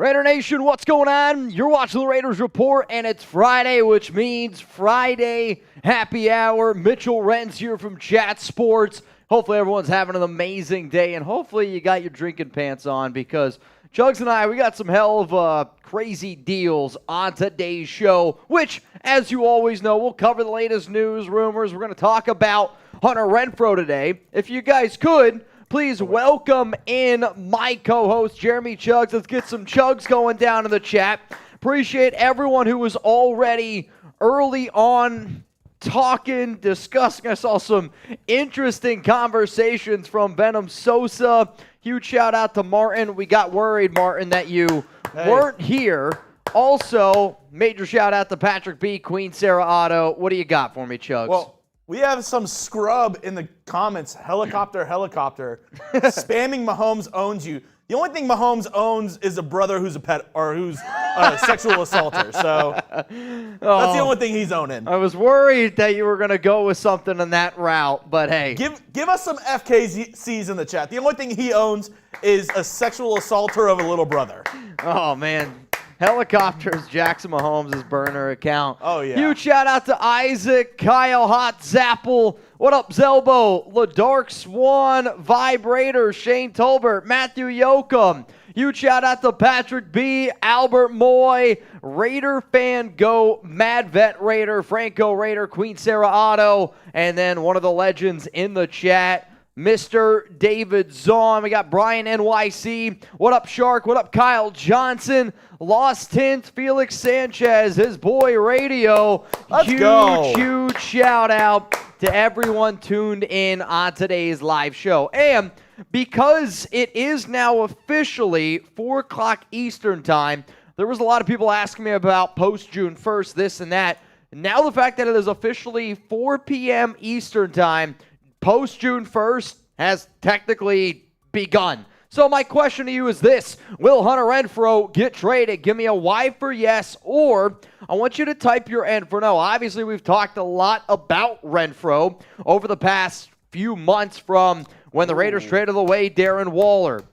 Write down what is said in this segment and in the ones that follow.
Raider Nation, what's going on? You're watching the Raiders Report, and it's Friday, which means Friday happy hour. Mitchell Renz here from Chat Sports. Hopefully everyone's having an amazing day, and hopefully you got your drinking pants on because Chugs and I, we got some hell of crazy deals on today's show, which, as you always know, we'll cover the latest news, rumors. We're going to talk about Hunter Renfrow today. If you guys could, please welcome in my co-host, Jeremy Chugs. Let's get some Chugs going down in the chat. Appreciate everyone who was already early on talking, discussing. I saw some interesting conversations from Venom Sosa. Huge shout out to Martin. We got worried, Martin, that you weren't here. Also, major shout out to Patrick B, Queen Sarah Otto. What do you got for me, Chugs? Well, we have some scrub in the comments, helicopter, spamming Mahomes owns you. The only thing Mahomes owns is a brother who's a pet or who's a sexual assaulter. So that's the only thing he's owning. I was worried that you were going to go with something in that route, but hey. Give us some FKCs in the chat. The only thing he owns is a sexual assaulter of a little brother. Oh, man. Helicopters, Jackson Mahomes' burner account. Oh, yeah. Huge shout out to Isaac, Kyle Hot Zapple. What up, Zelbo? LaDark Swan, Vibrator, Shane Tolbert, Matthew Yoakum. Huge shout out to Patrick B, Albert Moy, Raider Fan Go, Mad Vet Raider, Franco Raider, Queen Sarah Otto, and then one of the legends in the chat, Mr. David Zahn. We got Brian NYC. What up, Shark? What up, Kyle Johnson? Lost Tint, Felix Sanchez, his boy Radio. Let's go. Huge shout out to everyone tuned in on today's live show. And because it is now officially 4 o'clock Eastern time, there was a lot of people asking me about post-June 1st, this and that. Now the fact that it is officially 4 p.m. Eastern time, post-June 1st has technically begun. So my question to you is this: will Hunter Renfrow get traded? Give me a Y for yes, or I want you to type your N for no. Obviously, we've talked a lot about Renfrow over the past few months, from when the Raiders traded away Darren Waller,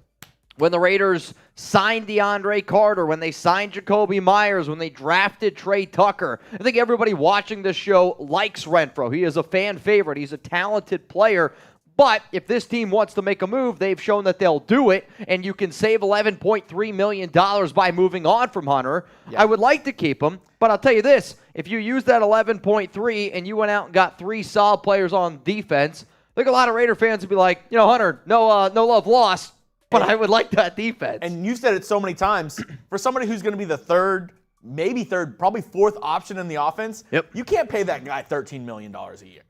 when the Raiders signed DeAndre Carter, when they signed Jacoby Myers, when they drafted Trey Tucker. I think everybody watching this show likes Renfrow. He is a fan favorite. He's a talented player. But if this team wants to make a move, they've shown that they'll do it, and you can save $11.3 million by moving on from Hunter. Yeah. I would like to keep him, but I'll tell you this. If you use that 11.3 and you went out and got 3 solid players on defense, I think a lot of Raider fans would be like, you know, Hunter, no love lost, but I would like that defense. And you've said it so many times, for somebody who's going to be the third, maybe third, probably fourth option in the offense, you can't pay that guy $13 million a year.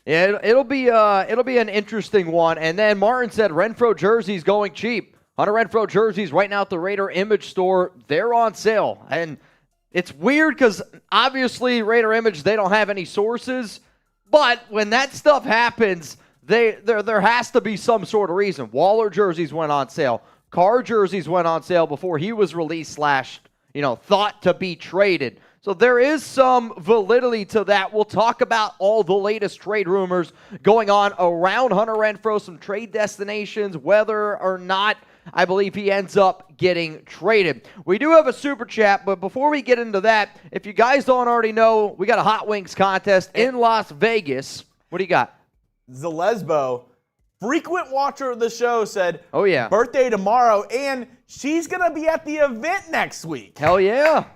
Yeah, it'll be an interesting one. And then Martin said Renfrow jerseys going cheap. Hunter Renfrow jerseys right now at the Raider Image store, they're on sale. And it's weird because obviously Raider Image, they don't have any sources. But when that stuff happens, there has to be some sort of reason. Waller jerseys went on sale. Carr jerseys went on sale before he was released / thought to be traded. So there is some validity to that. We'll talk about all the latest trade rumors going on around Hunter Renfrow, some trade destinations, whether or not I believe he ends up getting traded. We do have a super chat, but before we get into that, if you guys don't already know, we got a Hot Wings contest in Las Vegas. What do you got? Zalesbo, frequent watcher of the show, said, oh yeah, birthday tomorrow, and she's going to be at the event next week. Hell yeah.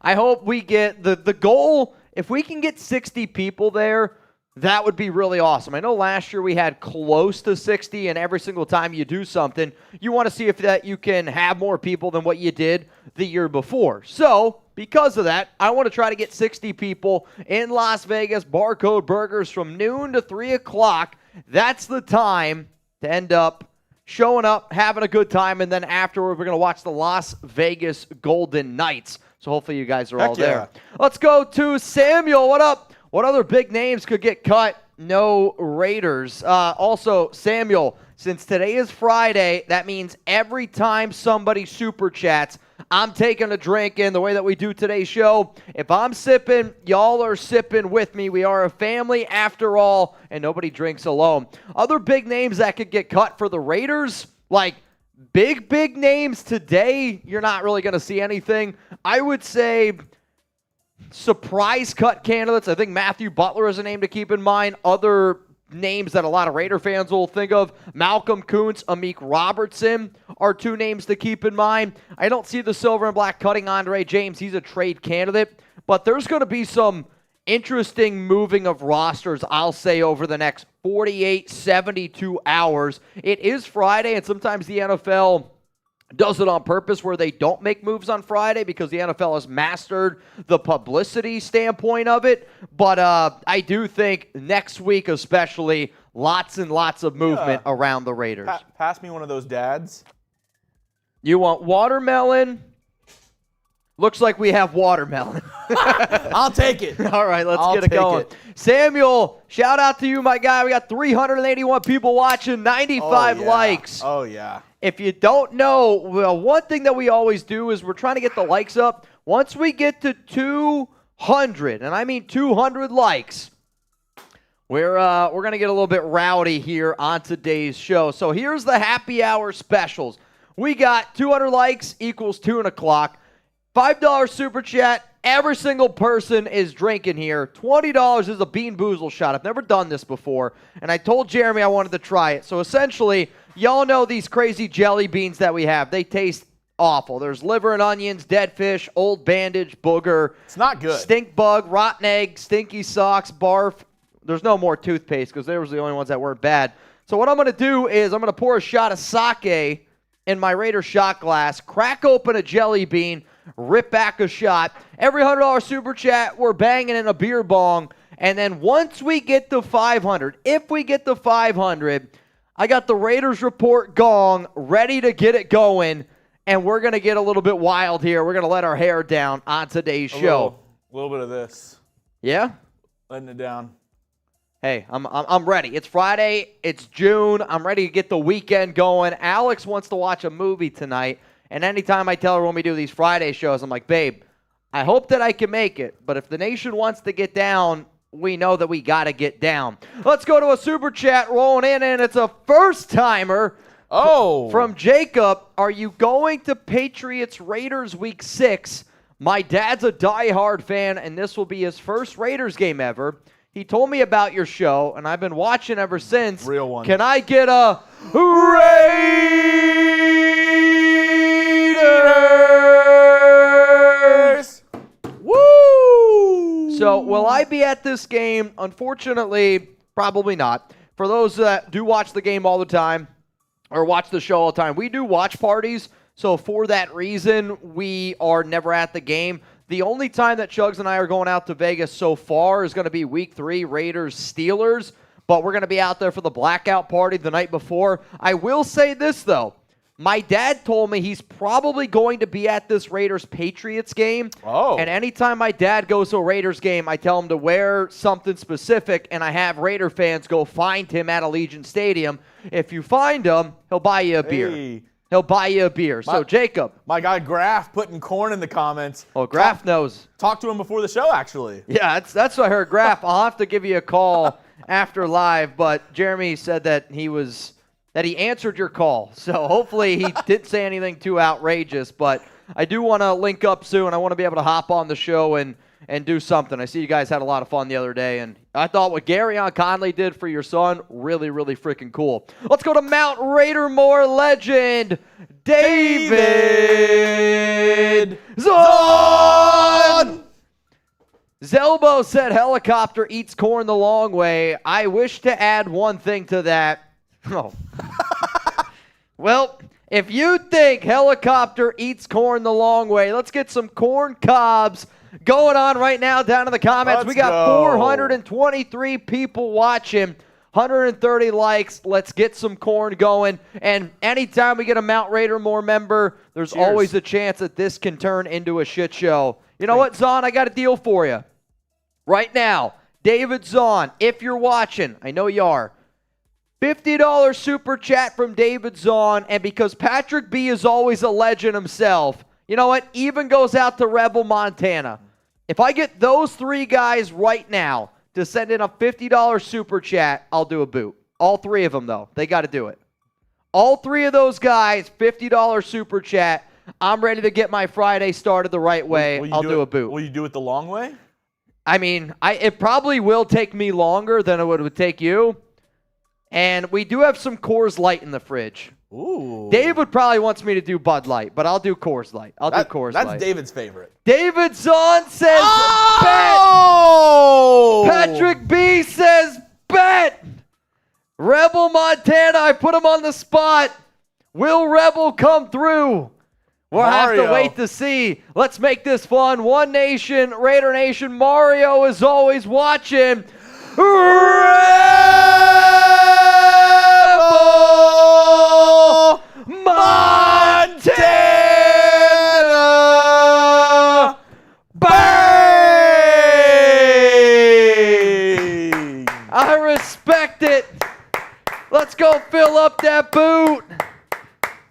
I hope we get the goal. If we can get 60 people there, that would be really awesome. I know last year we had close to 60, and every single time you do something, you want to see if that you can have more people than what you did the year before. So, because of that, I want to try to get 60 people in Las Vegas, Barcode Burgers from noon to 3 o'clock. That's the time to end up showing up, having a good time, and then afterward, we're going to watch the Las Vegas Golden Knights. So hopefully you guys are all there. Let's go to Samuel. What up? What other big names could get cut? No Raiders. Also, Samuel, since today is Friday, that means every time somebody super chats, I'm taking a drink in the way that we do today's show. If I'm sipping, y'all are sipping with me. We are a family after all, and nobody drinks alone. Other big names that could get cut for the Raiders, like Big names today, you're not really going to see anything. I would say surprise cut candidates. I think Matthew Butler is a name to keep in mind. Other names that a lot of Raider fans will think of, Malcolm Kuntz, Amik Robertson are two names to keep in mind. I don't see the silver and black cutting Andre James. He's a trade candidate. But there's going to be some interesting moving of rosters, I'll say, over the next 48, 72 hours. It is Friday, and sometimes the NFL does it on purpose where they don't make moves on Friday because the NFL has mastered the publicity standpoint of it. But I do think next week especially, lots and lots of movement around the Raiders. Pass me one of those dads. You want watermelon? Looks like we have watermelon. I'll take it. All right, let's get it going. Samuel, shout out to you, my guy. We got 381 people watching, 95 likes. Oh, yeah. If you don't know, well, one thing that we always do is we're trying to get the likes up. Once we get to 200, and I mean 200 likes, we're going to get a little bit rowdy here on today's show. So here's the happy hour specials. We got 200 likes equals 2 o'clock. $5 super chat. Every single person is drinking here. $20 is a Bean Boozle shot. I've never done this before, and I told Jeremy I wanted to try it. So essentially, y'all know these crazy jelly beans that we have. They taste awful. There's liver and onions, dead fish, old bandage, booger. It's not good. Stink bug, rotten egg, stinky socks, barf. There's no more toothpaste because they were the only ones that weren't bad. So what I'm going to do is I'm going to pour a shot of sake in my Raider shot glass, crack open a jelly bean, rip back a shot. Every $100 super chat, we're banging in a beer bong. And then once we get to 500, if we get to 500, I got the Raiders Report gong ready to get it going. And we're going to get a little bit wild here. We're going to let our hair down on today's show. A little bit of this. Yeah? Letting it down. Hey, I'm ready. It's Friday. It's June. I'm ready to get the weekend going. Alex wants to watch a movie tonight. And anytime I tell her when we do these Friday shows, I'm like, babe, I hope that I can make it. But if the nation wants to get down, we know that we got to get down. Let's go to a super chat rolling in, and it's a first-timer from Jacob. Are you going to Patriots-Raiders Week 6? My dad's a diehard fan, and this will be his first Raiders game ever. He told me about your show, and I've been watching ever since. Real one. Can I get a Raiders? Woo! So, will I be at this game? Unfortunately, probably not. For those that do watch the game all the time, or watch the show all the time, we do watch parties. So, for that reason, we are never at the game. The only time that Chugs and I are going out to Vegas so far is going to be Week 3, Raiders-Steelers. But we're going to be out there for the blackout party the night before. I will say this, though. My dad told me he's probably going to be at this Raiders-Patriots game. Oh. And anytime my dad goes to a Raiders game, I tell him to wear something specific, and I have Raider fans go find him at Allegiant Stadium. If you find him, he'll buy you a beer. He'll buy you a beer. So, Jacob. My guy Graf putting corn in the comments. Oh, Graf knows. Talk to him before the show, actually. Yeah, that's what I heard. Graf, I'll have to give you a call after live, but Jeremy said that he answered your call. So hopefully he didn't say anything too outrageous, but I do want to link up soon. I want to be able to hop on the show and do something. I see you guys had a lot of fun the other day, and I thought what Garyon Conley did for your son, really, really freaking cool. Let's go to Mount Raidermore legend, David Zahn! Zelbo said helicopter eats corn the long way. I wish to add one thing to that. Oh. Well, if you think helicopter eats corn the long way, let's get some corn cobs going on right now down in the comments. We got 423 people watching, 130 likes. Let's get some corn going. And anytime we get a Mount Raidermore member, there's always a chance that this can turn into a shit show. You know what, Zahn? I got a deal for you. Right now, David Zahn, if you're watching, I know you are, $50 super chat from David Zahn, and because Patrick B is always a legend himself, you know what? Even goes out to Rebel Montana. If I get those three guys right now to send in a $50 super chat, I'll do a boot. All three of them, though. They got to do it. All three of those guys, $50 super chat. I'm ready to get my Friday started the right way. I'll do a boot. Will you do it the long way? I mean, it probably will take me longer than it would take you. And we do have some Coors Light in the fridge. Ooh. David probably wants me to do Bud Light, but I'll do Coors Light. I'll do Coors Light. That's David's favorite. David Zahn says oh! bet. Patrick B says bet. Rebel Montana, I put him on the spot. Will Rebel come through? We'll have to wait to see. Let's make this fun. One Nation, Raider Nation. Mario is always watching. Rebel Montana! Bang! I respect it. Let's go fill up that boot.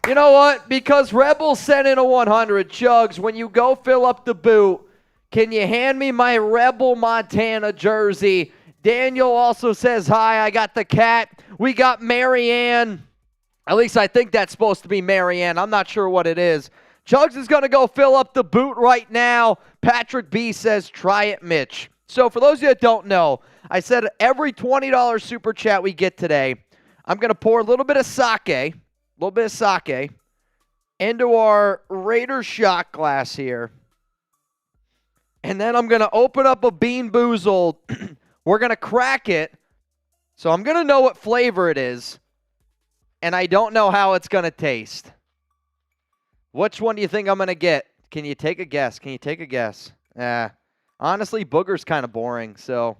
You know what? Because Rebel sent in a 100, Chugs, when you go fill up the boot, can you hand me my Rebel Montana jersey? Daniel also says, hi, I got the cat. We got Marianne. At least I think that's supposed to be Marianne. I'm not sure what it is. Chugs is going to go fill up the boot right now. Patrick B says, try it, Mitch. So for those of you that don't know, I said every $20 super chat we get today, I'm going to pour a little bit of sake into our Raider shot glass here. And then I'm going to open up a Bean Boozled. We're going to crack it. So I'm going to know what flavor it is. And I don't know how it's going to taste. Which one do you think I'm going to get? Can you take a guess? Honestly, Booger's kind of boring. So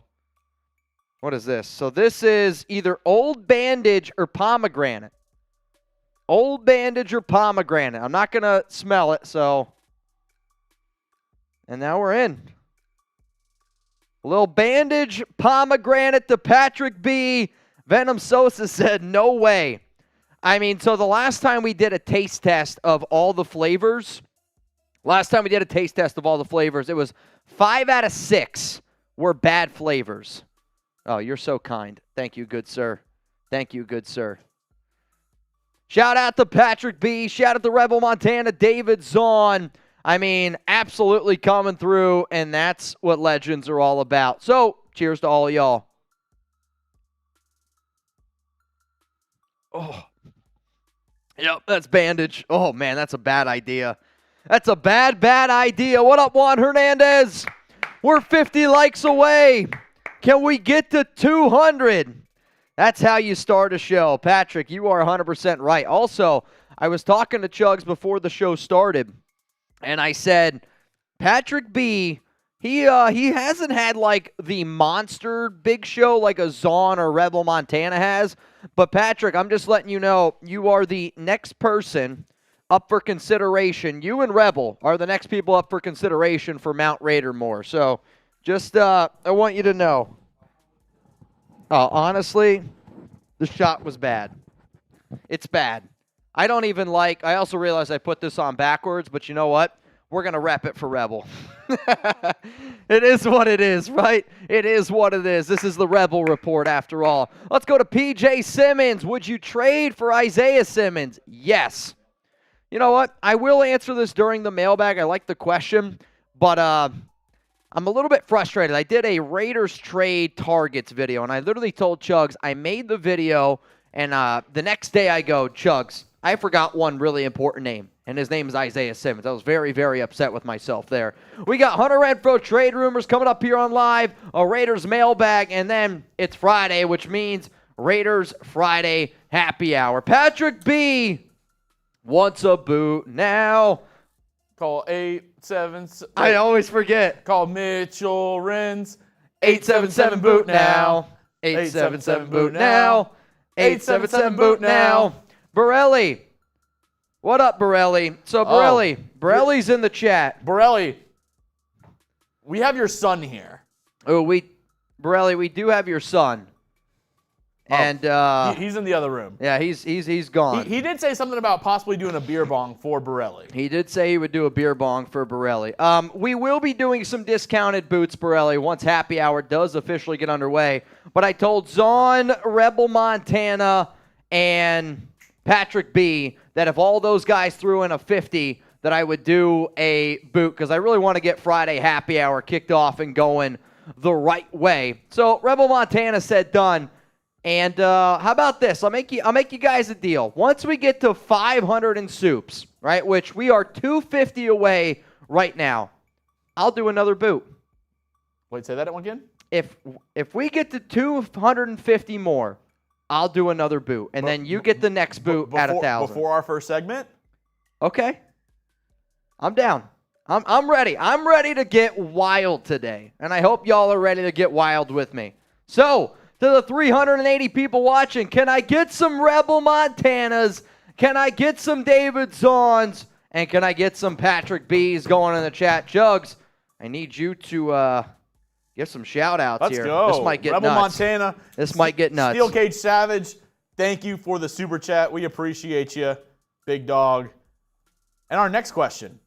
what is this? So this is either Old Bandage or Pomegranate. Old Bandage or Pomegranate. I'm not going to smell it, so. And now we're in. A little Bandage, Pomegranate to Patrick B. Venom Sosa said, no way. I mean, so the last time we did a taste test of all the flavors, it was 5 out of 6 were bad flavors. Oh, you're so kind. Thank you, good sir. Shout out to Patrick B. Shout out to Rebel Montana, David Zahn. I mean, absolutely coming through, and that's what legends are all about. So, cheers to all of y'all. Oh. Yep, that's Bandage. Oh, man, that's a bad idea. That's a bad idea. What up, Juan Hernandez? We're 50 likes away. Can we get to 200? That's how you start a show. Patrick, you are 100% right. Also, I was talking to Chugs before the show started, and I said, Patrick B., he hasn't had like the monster big show like a Zahn or Rebel Montana has. But Patrick, I'm just letting you know, you are the next person up for consideration. You and Rebel are the next people up for consideration for Mount Raider more. So just I want you to know. Oh, honestly, the shot was bad. It's bad. I also realized I put this on backwards, but you know what? We're going to rep it for Rebel. It is what it is, right? It is what it is. This is the Rebel Report after all. Let's go to PJ Simmons. Would you trade for Isaiah Simmons? Yes. You know what? I will answer this during the mailbag. I like the question, but I'm a little bit frustrated. I did a Raiders trade targets video, and I literally told Chugs, I made the video, and the next day I go, Chugs, I forgot one really important name, and his name is Isaiah Simmons. I was very, very upset with myself there. We got Hunter Renfrow trade rumors coming up here on live, a Raiders mailbag, and then it's Friday, which means Raiders Friday happy hour. Patrick B. wants a boot now. Call 877. I always forget. Call Mitchell Renz. 877 boot now. 877 boot now. 877 boot now. Borelli. What up, Borelli? So, Borelli. Borelli's in the chat. Borelli, we have your son here. Oh, Borelli, we do have your son. And he's in the other room. Yeah, he's gone. He did say something about possibly doing a beer bong for Borelli. He did say he would do a beer bong for Borelli. We will be doing some discounted boots, Borelli, once happy hour does officially get underway. But I told Zahn, Rebel Montana, and Patrick B, that if all those guys threw in a 50, that I would do a boot because I really want to get Friday happy hour kicked off and going the right way. So Rebel Montana said done. And how about this? I'll make you guys a deal. Once we get to 500 in soups, right, which we are 250 away right now, I'll do another boot. Wait, say that again? If we get to 250 more, I'll do another boot, and then you get the next boot at 1,000. Before our first segment? Okay. I'm down. I'm ready. I'm ready to get wild today, and I hope y'all are ready to get wild with me. So, to the 380 people watching, can I get some Rebel Montanas? Can I get some David Zahns? And can I get some Patrick B's going in the chat? Jugs, I need you to give some shout-outs here. Let's go. This might get Rebel nuts. Montana. This might get nuts. Steel Cage Savage, thank you for the super chat. We appreciate you, big dog. And our next question.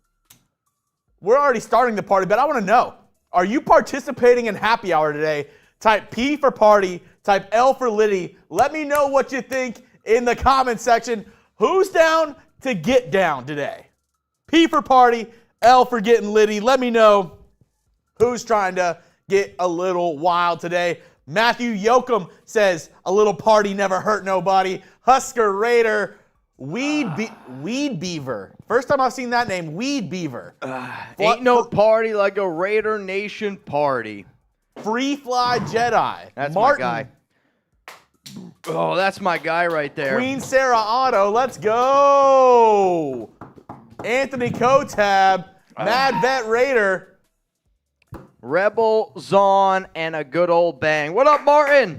We're already starting the party, but I want to know, are you participating in happy hour today? Type P for party, type L for Liddy. Let me know what you think in the comment section. Who's down to get down today? P for party, L for getting Liddy. Let me know who's trying to get a little wild today. Matthew Yoakum says, a little party never hurt nobody. Husker Raider, Weed Beaver. First time I've seen that name, Weed Beaver. Ain't no party like a Raider Nation party. Free Fly Jedi. That's Martin. my guy. Oh, that's my guy right there. Queen Sarah Otto, let's go. Anthony Kotab, Mad Vet Raider. Rebel, Zahn, and a good old bang. What up, Martin?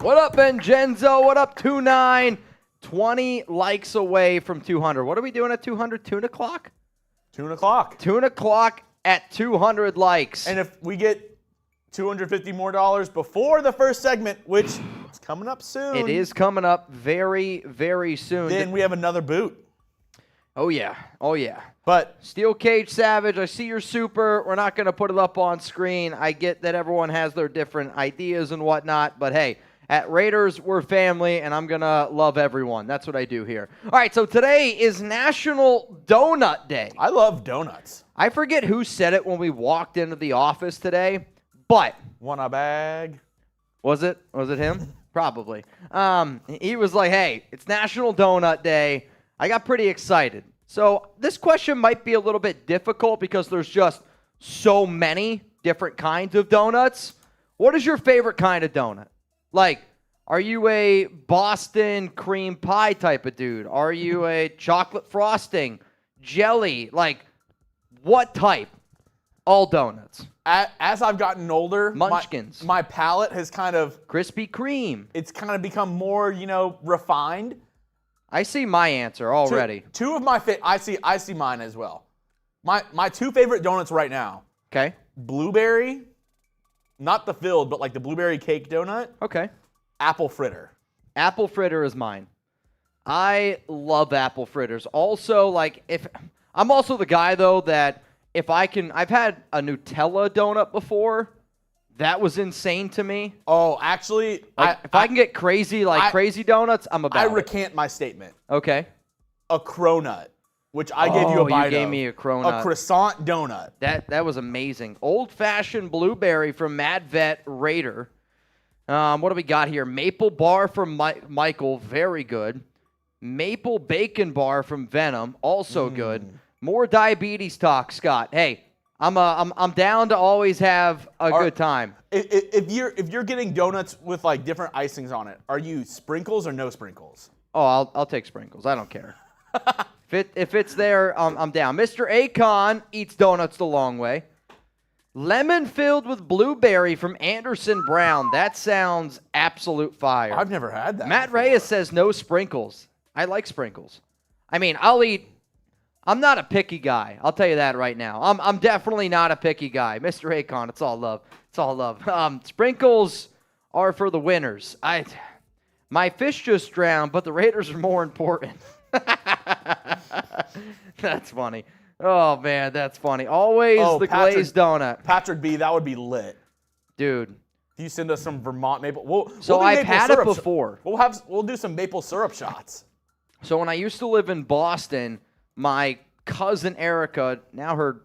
What up, Benjenzo? What up, 29? 20 likes away from 200. What are we doing at 200? Tune o'clock? Tune o'clock. Tune o'clock at 200 likes. And if we get $250 more before the first segment, which is coming up soon. It is coming up very, very soon. Then we have another boot. Oh, yeah. Oh, yeah. But Steel Cage Savage, I see your super. We're not going to put it up on screen. I get that everyone has their different ideas and whatnot, but hey, at Raiders, we're family, and I'm going to love everyone. That's what I do here. All right, so today is National Donut Day. I love donuts. I forget who said it when we walked into the office today, but Want a bag? Was it him? Probably. He was like, hey, it's National Donut Day. I got pretty excited. So this question might be a little bit difficult because there's just so many different kinds of donuts. What is your favorite kind of donut? Like, are you a Boston cream pie type of dude? Are you a chocolate frosting, jelly? Like, what type? All donuts. As I've gotten older, Munchkins. My palate has kind of... Krispy Kreme. It's kind of become more, refined. I see my answer already. Two of my I see mine as well. My two favorite donuts right now. Okay. Blueberry, not the filled, but like the blueberry cake donut. Okay. Apple fritter. Apple fritter is mine. I love apple fritters. Also, I'm also the guy though that I've had a Nutella donut before. That was insane to me. Oh, actually, if I can get crazy crazy donuts, I'm about it. I recant my statement. Okay. A cronut, which I gave you a bite of. You gave me a cronut. A croissant donut. That was amazing. Old-fashioned blueberry from Mad Vet Raider. What do we got here? Maple bar from Michael, very good. Maple bacon bar from Venom, also good. More diabetes talk, Scott. Hey, I'm down to always have a good time. If you're getting donuts with like different icings on it, are you sprinkles or no sprinkles? Oh, I'll take sprinkles. I don't care. If it's there, I'm down. Mr. Akon eats donuts the long way. Lemon filled with blueberry from Anderson Brown. That sounds absolute fire. I've never had that. Matt before. Reyes says no sprinkles. I like sprinkles. I mean, I'm not a picky guy. I'll tell you that right now. I'm definitely not a picky guy. Mr. Akon, it's all love. It's all love. Sprinkles are for the winners. My fish just drowned, but the Raiders are more important. That's funny. Oh, man, that's funny. Always glazed donut. Patrick B, that would be lit. Dude. If you send us some Vermont maple. I've had it before. We'll do some maple syrup shots. So when I used to live in Boston, my cousin Erica, now her,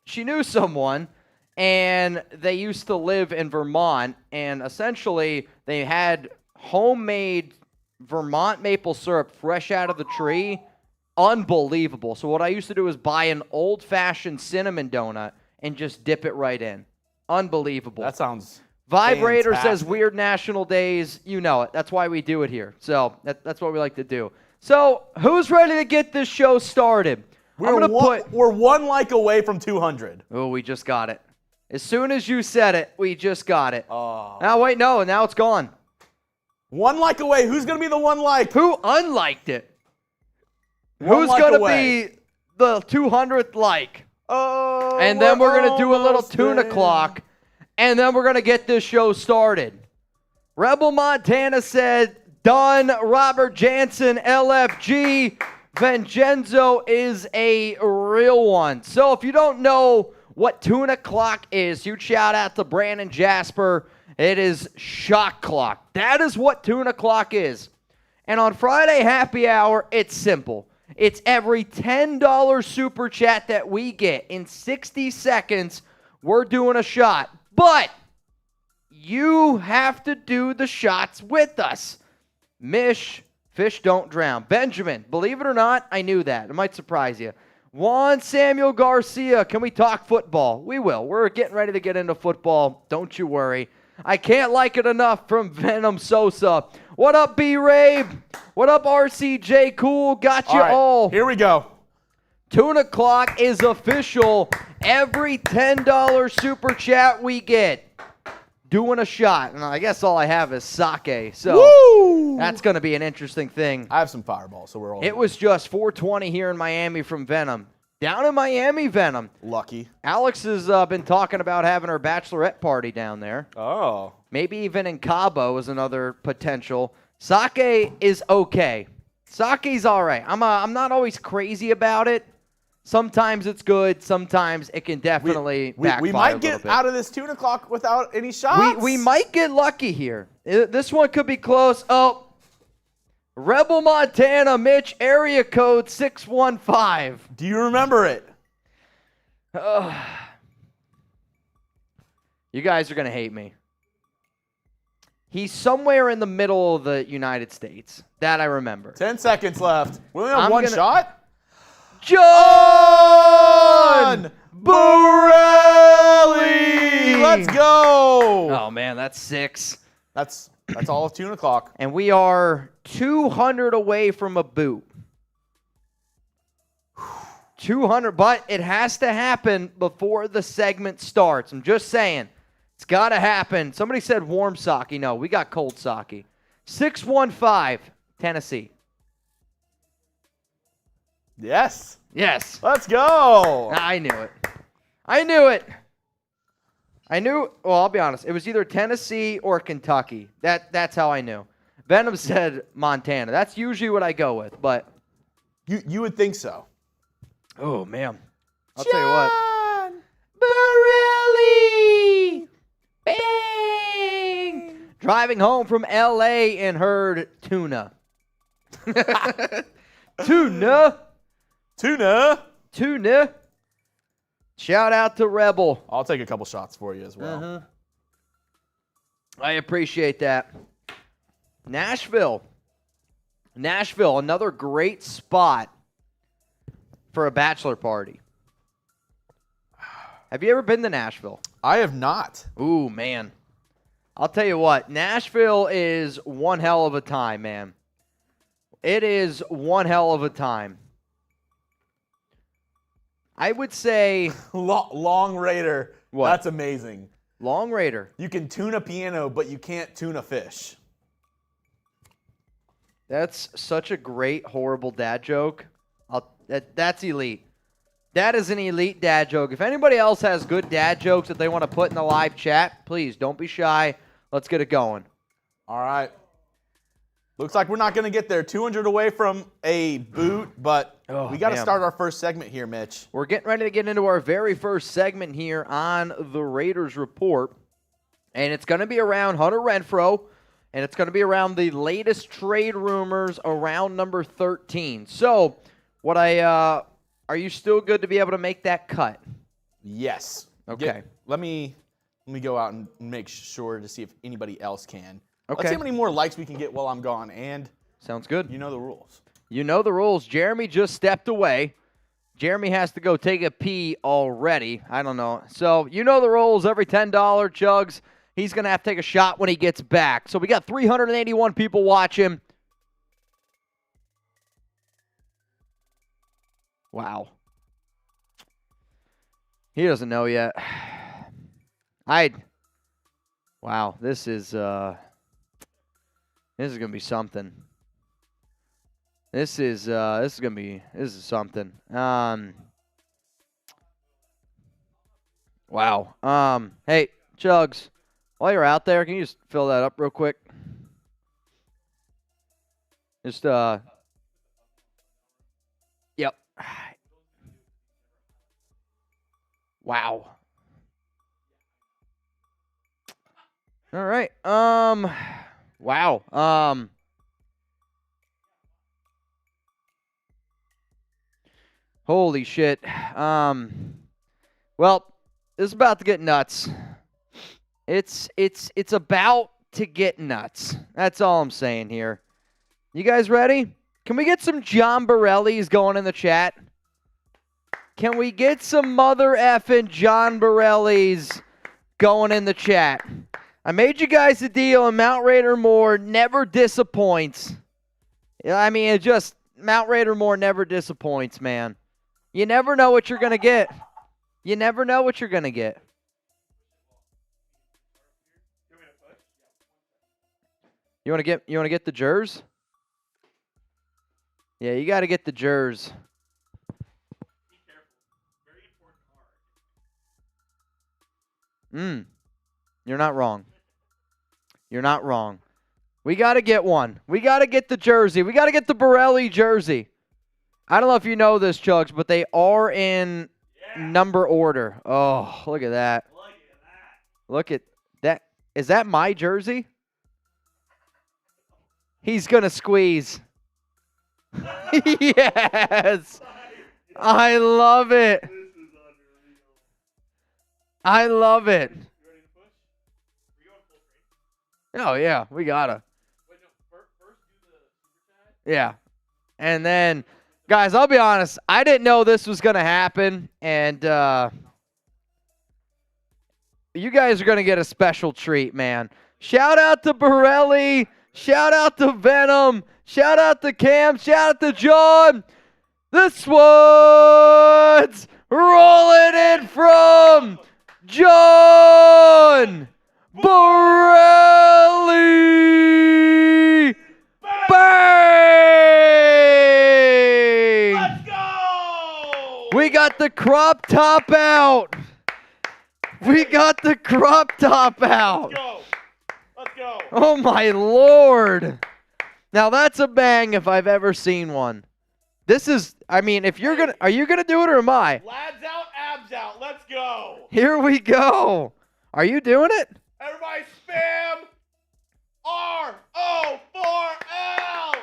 she knew someone, and they used to live in Vermont, and essentially they had homemade Vermont maple syrup fresh out of the tree. Unbelievable. So what I used to do is buy an old-fashioned cinnamon donut and just dip it right in. Unbelievable. That sounds Vibrator fantastic. says weird national days. You know it. That's why we do it here. So that's what we like to do. So who's ready to get this show started? We're one like away from 200. Oh, we just got it. As soon as you said it, we just got it. Oh. Now, wait, no. Now it's gone. One like away. Who's going to be the one like? Who unliked it? One Who's like going to away. be the 200th like? Oh, And then we're going to do a little almost tuna there. clock, and then we're going to get this show started. Rebel Montana said, done. Robert Jansen, LFG. Vincenzo is a real one. So if you don't know what tuna clock is, huge shout out to Brandon Jasper. It is shot clock. That is what tuna clock is. And on Friday happy hour, it's simple. It's every $10 super chat that we get. In 60 seconds, we're doing a shot. But you have to do the shots with us. Mish, fish don't drown. Benjamin, believe it or not, I knew that. It might surprise you. Juan Samuel Garcia, can we talk football? We will. We're getting ready to get into football. Don't you worry. I can't like it enough from Venom Sosa. What up, B-Rabe? What up, RCJ Cool? Got you all. Here we go. Tuna clock is official. Every $10 super chat we get, doing a shot. And I guess all I have is sake. So Woo! that's going to be an interesting thing. I have some Fireball, so we're all It was just 420 here in Miami from Venom. Down in Miami, Venom. lucky. Alex has been talking about having her bachelorette party down there. Oh. Maybe even in Cabo is another potential. Sake is okay. Sake's all right. I'm not always crazy about it. Sometimes it's good. Sometimes it can definitely backfire we a might little get bit. out of this tuna clock without any shots. We might get lucky here. This one could be close. Oh, Rebel Montana, Mitch, area code 615. Do you remember it? You guys are going to hate me. He's somewhere in the middle of the United States. That I remember. 10 seconds left. We only have I'm one gonna- shot? John Borelli! Let's go! Oh, man, that's 6. That's all of tuna clock. And we are 200 away from a boot. 200, but it has to happen before the segment starts. I'm just saying. It's got to happen. Somebody said warm sake. No, we got cold sake. 615, Tennessee. Yes. Yes. Let's go. I knew it. I knew it. Well, I'll be honest. It was either Tennessee or Kentucky. That's how I knew. Venom said Montana. That's usually what I go with, but. You would think so. Oh, man. I'll tell you what. Borelli! Bang! Driving home from L.A. and heard tuna. Tuna. Shout out to Rebel. I'll take a couple shots for you as well. I appreciate that. Nashville, another great spot for a bachelor party. Have you ever been to Nashville? I have not. Ooh, man. I'll tell you what, Nashville is one hell of a time, man. It is one hell of a time. I would say... Long Raider. What? That's amazing. Long Raider. You can tune a piano, but you can't tune a fish. That's such a great, horrible dad joke. That's elite. That is an elite dad joke. If anybody else has good dad jokes that they want to put in the live chat, please don't be shy. Let's get it going. All right. Looks like we're not going to get there. 200 away from a boot, but we got to start our first segment here, Mitch. We're getting ready to get into our very first segment here on the Raiders Report, and it's going to be around Hunter Renfrow And it's going to be around the latest trade rumors around number 13. So, are you still good to be able to make that cut? Yes. Okay. Let me go out and make sure to see if anybody else can. Okay. Let's see how many more likes we can get while I'm gone. And sounds good. You know the rules. You know the rules. Jeremy just stepped away. Jeremy has to go take a pee already. I don't know. So, you know the rules. Every $10 chugs, he's going to have to take a shot when he gets back. So, we got 381 people watching. Wow. He doesn't know yet. Wow, this is going to be something. This is something. Wow. Hey, Chugs, while you're out there, can you just fill that up real quick? Just yep. Wow. All right. Wow. Holy shit. Well, this is about to get nuts. It's about to get nuts. That's all I'm saying here. You guys ready? Can we get some John Borellis going in the chat? Can we get some mother effing John Borellis going in the chat? I made you guys a deal, and Mount Raider Moore never disappoints. I mean, Mount Raider Moore never disappoints, man. You never know what you're going to get. You never know what you're going to get. You want to get the jers? Yeah, you got to get the jers. You're not wrong. You're not wrong. We got to get one. We got to get the jersey. We got to get the Borelli jersey. I don't know if you know this, Chugs, but they are in number order. Oh, look at that. Look at that. Is that my jersey? He's going to squeeze. Yes. I love it. I love it. Oh, yeah. We got to. Yeah. And then, guys, I'll be honest. I didn't know this was going to happen. And you guys are going to get a special treat, man. Shout out to Borelli. Shout out to Venom. Shout out to Cam. Shout out to John. This one's rolling in from John Borelli. Bang! Let's go! We got the crop top out. We got the crop top out. Let's go. Let's go. Oh, my Lord. Now, that's a bang if I've ever seen one. This is, I mean, if you're going to, are you going to do it or am I? Lads out, abs out. Let's go. Here we go. Are you doing it? Everybody spam R-O-4-L.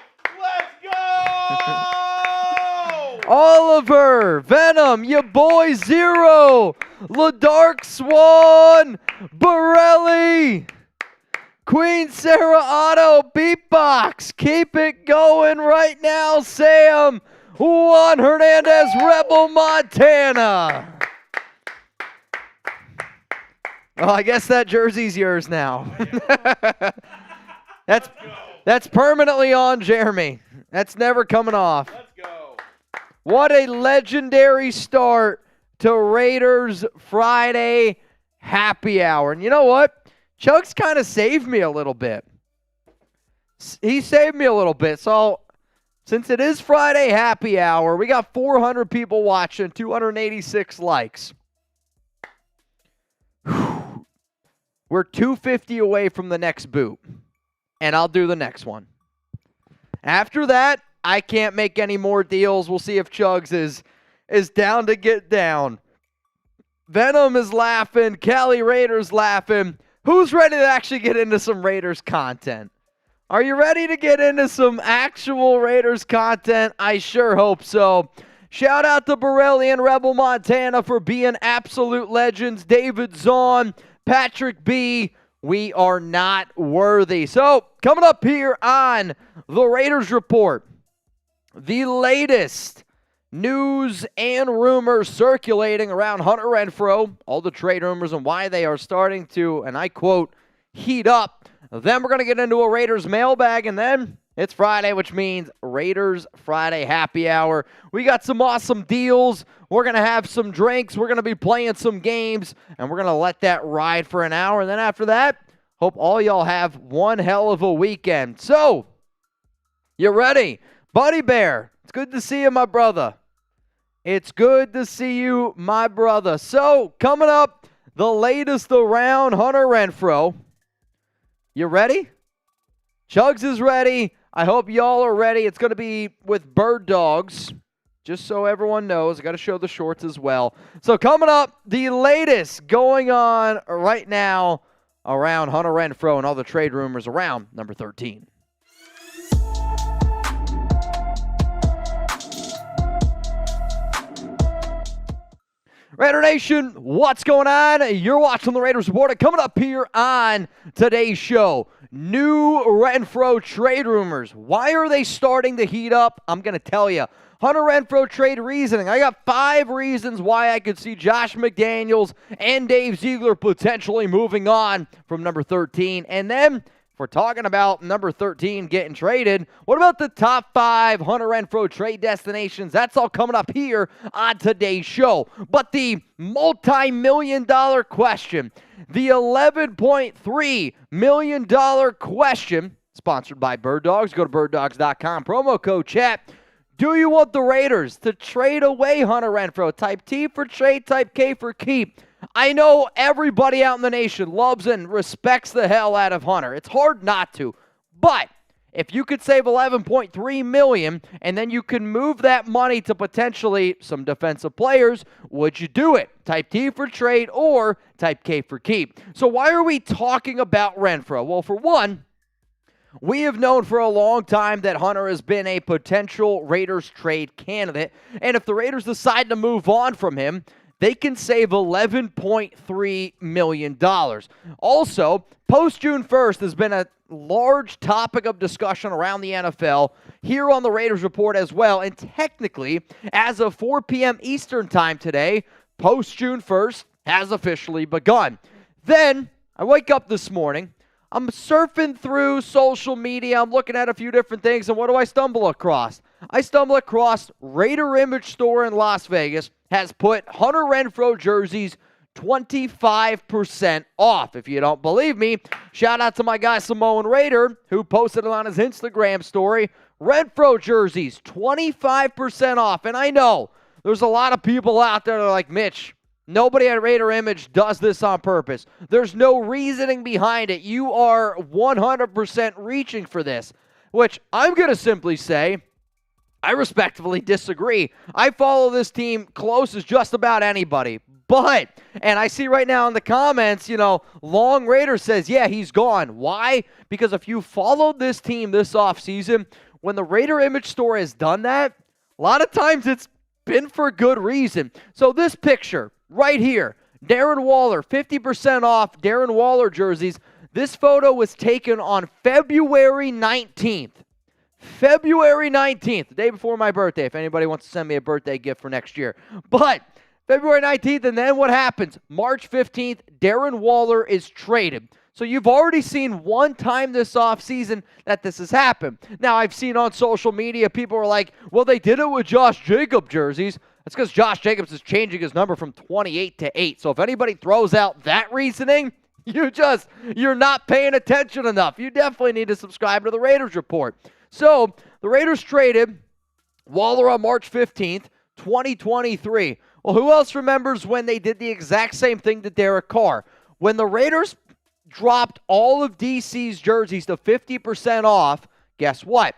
Let's go. Oliver, Venom, your boy Zero, LaDark Swan, Borelli, Queen Sarah Otto, Beatbox, keep it going right now, Sam, Juan Hernandez, Rebel Montana. Oh, I guess that jersey's yours now. That's permanently on Jeremy. That's never coming off. Let's go. What a legendary start to Raiders Friday happy hour. And you know what? Chugs kind of saved me a little bit. He saved me a little bit. So, since it is Friday happy hour, we got 400 people watching, 286 likes. We're 250 away from the next boot. And I'll do the next one. After that, I can't make any more deals. We'll see if Chugs is down to get down. Venom is laughing. Cali Raiders laughing. Who's ready to actually get into some Raiders content? Are you ready to get into some actual Raiders content? I sure hope so. Shout out to Borelli and Rebel Montana for being absolute legends. David Zahn, Patrick B., we are not worthy. So, coming up here on the Raiders Report, the latest news and rumors circulating around Hunter Renfrow, all the trade rumors and why they are starting to, and I quote, heat up. Then we're going to get into a Raiders mailbag, and then it's Friday, which means Raiders Friday happy hour. We got some awesome deals. We're going to have some drinks. We're going to be playing some games, and we're going to let that ride for an hour. And then after that, hope all y'all have one hell of a weekend. So, you ready? Buddy Bear, it's good to see you, my brother. It's good to see you, my brother. So, coming up, the latest around Hunter Renfrow. You ready? Chugs is ready. I hope y'all are ready. It's going to be with bird dogs, just so everyone knows. I got to show the shorts as well. So coming up, the latest going on right now around Hunter Renfrow and all the trade rumors around number 13. Raider Nation, what's going on? You're watching the Raiders Report. Coming up here on today's show, new Renfrow trade rumors. Why are they starting to heat up? I'm going to tell you. Hunter Renfrow trade reasoning. I got 5 reasons why I could see Josh McDaniels and Dave Ziegler potentially moving on from number 13. And then, if we're talking about number 13 getting traded, what about the top 5 Hunter Renfrow trade destinations? That's all coming up here on today's show. But the multi-million-dollar question, the $11.3 million question, sponsored by Bird Dogs. Go to birddogs.com, promo code chat. Do you want the Raiders to trade away Hunter Renfrow? Type T for trade, type K for keep. I know everybody out in the nation loves and respects the hell out of Hunter. It's hard not to. But if you could save $11.3 million and then you can move that money to potentially some defensive players, would you do it? Type T for trade or type K for keep. So why are we talking about Renfrow? Well, for one, we have known for a long time that Hunter has been a potential Raiders trade candidate. And if the Raiders decide to move on from him, they can save $11.3 million. Also, post-June 1st has been a large topic of discussion around the NFL here on the Raiders Report as well. And technically, as of 4 p.m. Eastern time today, post-June 1st has officially begun. Then, I wake up this morning, I'm surfing through social media, I'm looking at a few different things, and what do I stumble across? I stumble across Raider Image Store in Las Vegas has put Hunter Renfrow jerseys 25% off. If you don't believe me, shout out to my guy SamoanRaider, who posted it on his Instagram story. Renfrow jerseys, 25% off. And I know there's a lot of people out there that are like, Mitch, nobody at Raider Image does this on purpose. There's no reasoning behind it. You are 100% reaching for this, which I'm going to simply say, I respectfully disagree. I follow this team close as just about anybody. But, and I see right now in the comments, Long Raider says, yeah, he's gone. Why? Because if you followed this team this offseason, when the Raider Image Store has done that, a lot of times it's been for good reason. So this picture right here, Darren Waller, 50% off Darren Waller jerseys. This photo was taken on February 19th. February 19th, the day before my birthday, if anybody wants to send me a birthday gift for next year. But February 19th, and then what happens? March 15th, Darren Waller is traded. So you've already seen one time this offseason that this has happened. Now, I've seen on social media, people are like, well, they did it with Josh Jacobs jerseys. That's because Josh Jacobs is changing his number from 28 to 8. So if anybody throws out that reasoning, you're not paying attention enough. You definitely need to subscribe to the Raiders Report. So, the Raiders traded Waller on March 15th, 2023. Well, who else remembers when they did the exact same thing to Derek Carr? When the Raiders dropped all of DC's jerseys to 50% off, guess what?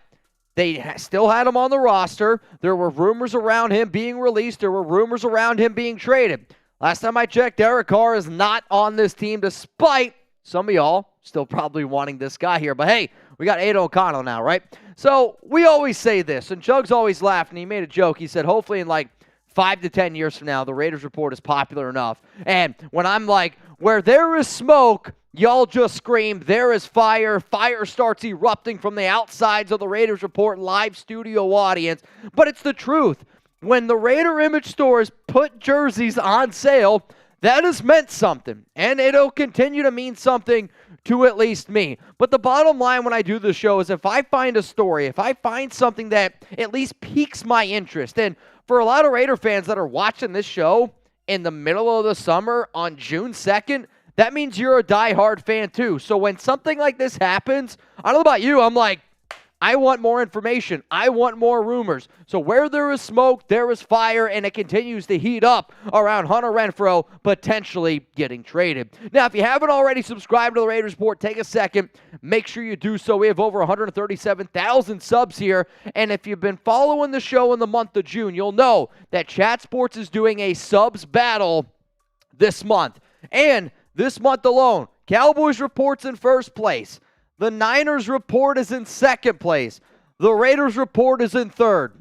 They still had him on the roster. There were rumors around him being released. There were rumors around him being traded. Last time I checked, Derek Carr is not on this team, despite some of y'all still probably wanting this guy here. But hey, We got Aiden O'Connell now, right? So we always say this, and Jugs always laughed, and he made a joke. He said, hopefully in like 5 to 10 years from now, the Raiders Report is popular enough. And when I'm like, where there is smoke, y'all just scream, there is fire. Fire starts erupting from the outsides of the Raiders Report live studio audience. But it's the truth. When the Raider Image stores put jerseys on sale, that has meant something. And it'll continue to mean something to at least me. But the bottom line when I do the show is if I find a story, if I find something that at least piques my interest, and for a lot of Raider fans that are watching this show in the middle of the summer on June 2nd, that means you're a diehard fan too. So when something like this happens, I don't know about you, I'm like, I want more information. I want more rumors. So where there is smoke, there is fire, and it continues to heat up around Hunter Renfrow potentially getting traded. Now, if you haven't already subscribed to the Raiders Report, take a second. Make sure you do so. We have over 137,000 subs here, and if you've been following the show in the month of June, you'll know that Chat Sports is doing a subs battle this month. And this month alone, Cowboys Report's in first place. The Niners Report is in second place. The Raiders Report is in third.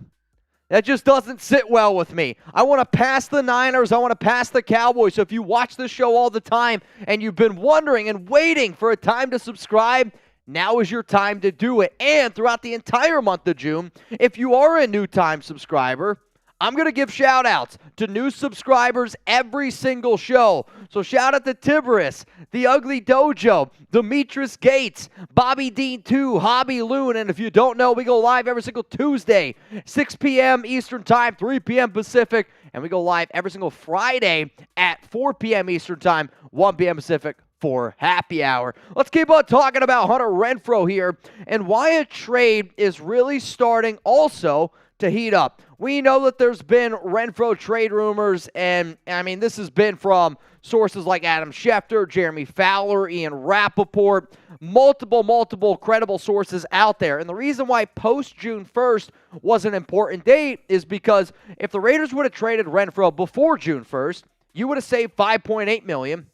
That just doesn't sit well with me. I want to pass the Niners. I want to pass the Cowboys. So if you watch the show all the time and you've been wondering and waiting for a time to subscribe, now is your time to do it. And throughout the entire month of June, if you are a new-time subscriber, I'm going to give shout-outs to new subscribers every single show. So shout out to Tiberius, The Ugly Dojo, Demetrius Gates, Bobby Dean 2, Hobby Loon, and if you don't know, we go live every single Tuesday, 6 p.m. Eastern Time, 3 p.m. Pacific, and we go live every single Friday at 4 p.m. Eastern Time, 1 p.m. Pacific for happy hour. Let's keep on talking about Hunter Renfrow here and why a trade is really starting also to heat up. We know that there's been Renfrow trade rumors, and I mean, this has been from sources like Adam Schefter, Jeremy Fowler, Ian Rappaport, multiple credible sources out there. And the reason why post-June 1st was an important date is because if the Raiders would have traded Renfrow before June 1st, you would have saved $5.8 million.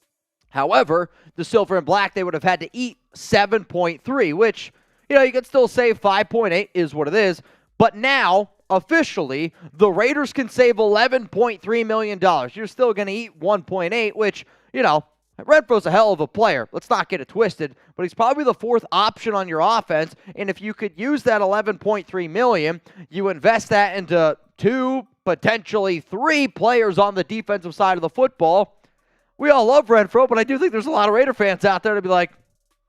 However, the Silver and Black, they would have had to eat $7.3, which, you know, you could still save $5.8 is what it is. But now, officially, the Raiders can save $11.3 million. You're still going to eat $1.8, which, you know, Renfrow's a hell of a player. Let's not get it twisted, but he's probably the fourth option on your offense. And if you could use that $11.3 million, you invest that into 2, potentially 3 players on the defensive side of the football. We all love Renfrow, but I do think there's a lot of Raider fans out there to be like,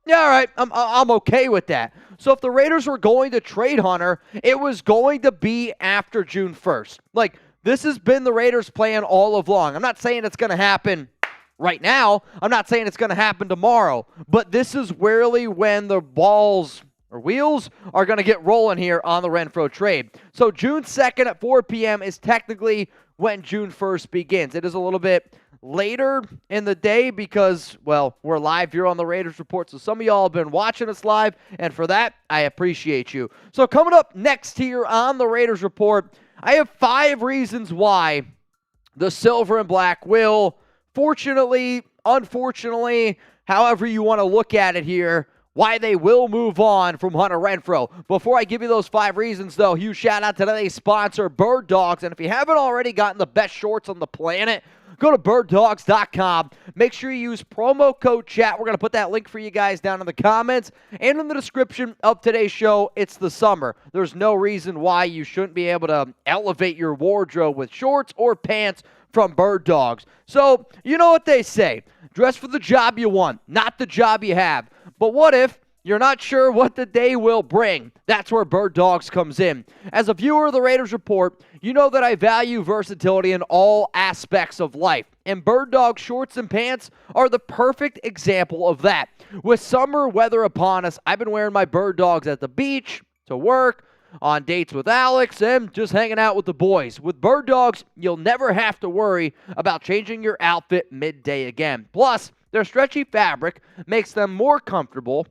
yeah, all right, I'm okay with that. So if the Raiders were going to trade Hunter, it was going to be after June 1st. Like, this has been the Raiders' plan all along. I'm not saying it's going to happen right now. I'm not saying it's going to happen tomorrow. But this is really when the balls or wheels are going to get rolling here on the Renfrow trade. So June 2nd at 4 p.m. is technically when June 1st begins. It is a little bit later in the day because, well, we're live here on the Raiders Report, so some of y'all have been watching us live, and for that, I appreciate you. So coming up next here on the Raiders Report, I have 5 reasons why the Silver and Black will, fortunately, unfortunately, however you want to look at it here, why they will move on from Hunter Renfrow. Before I give you those 5 reasons, though, huge shout out to today's sponsor, Bird Dogs, and if you haven't already gotten the best shorts on the planet, go to birddogs.com. Make sure you use promo code chat. We're going to put that link for you guys down in the comments and in the description of today's show. It's the summer. There's no reason why you shouldn't be able to elevate your wardrobe with shorts or pants from Bird Dogs. So, you know what they say. Dress for the job you want, not the job you have. But what if you're not sure what the day will bring? That's where Bird Dogs comes in. As a viewer of the Raiders Report, you know that I value versatility in all aspects of life. And Bird Dog shorts and pants are the perfect example of that. With summer weather upon us, I've been wearing my Bird Dogs at the beach, to work, on dates with Alex, and just hanging out with the boys. With Bird Dogs, you'll never have to worry about changing your outfit midday again. Plus, their stretchy fabric makes them more comfortable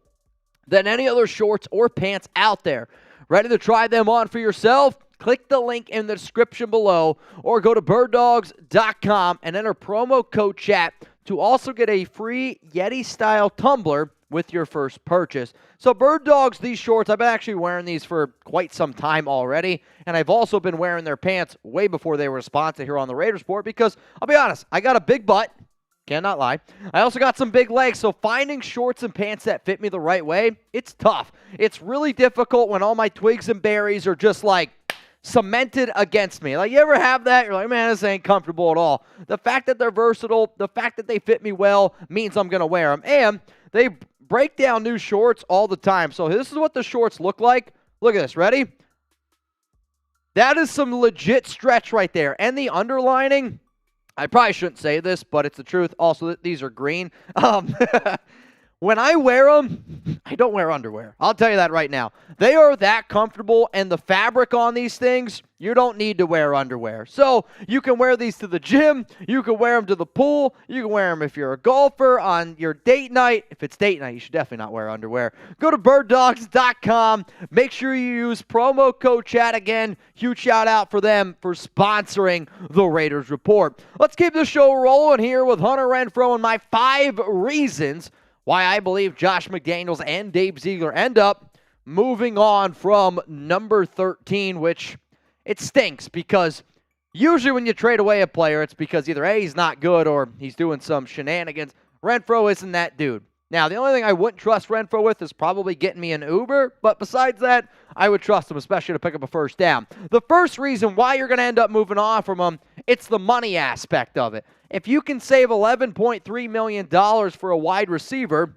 than any other shorts or pants out there. Ready to try them on for yourself? Click the link in the description below or go to birddogs.com and enter promo code chat to also get a free Yeti-style tumbler with your first purchase. So Bird Dogs, these shorts, I've been actually wearing these for quite some time already, and I've also been wearing their pants way before they were sponsored here on the Raiders Report because, I'll be honest, I got a big butt. Cannot lie. I also got some big legs, so finding shorts and pants that fit me the right way, it's tough. It's really difficult when all my twigs and berries are just like cemented against me. Like, you ever have that? You're like, man, this ain't comfortable at all. The fact that they're versatile, the fact that they fit me well means I'm going to wear them. And they break down new shorts all the time. So this is what the shorts look like. Look at this. Ready? That is some legit stretch right there. And the underlining, I probably shouldn't say this, but it's the truth. Also, these are green. When I wear them, I don't wear underwear. I'll tell you that right now. They are that comfortable, and the fabric on these things, you don't need to wear underwear. So you can wear these to the gym. You can wear them to the pool. You can wear them if you're a golfer on your date night. If it's date night, you should definitely not wear underwear. Go to birddogs.com. Make sure you use promo code chat again. Huge shout out for them for sponsoring the Raiders Report. Let's keep the show rolling here with Hunter Renfrow and my 5 reasons why I believe Josh McDaniels and Dave Ziegler end up moving on from number 13, which it stinks because usually when you trade away a player, it's because either A, he's not good or he's doing some shenanigans. Renfrow isn't that dude. Now, the only thing I wouldn't trust Renfrow with is probably getting me an Uber, but besides that, I would trust him, especially to pick up a first down. The first reason why you're going to end up moving on from him, it's the money aspect of it. If you can save $11.3 million for a wide receiver,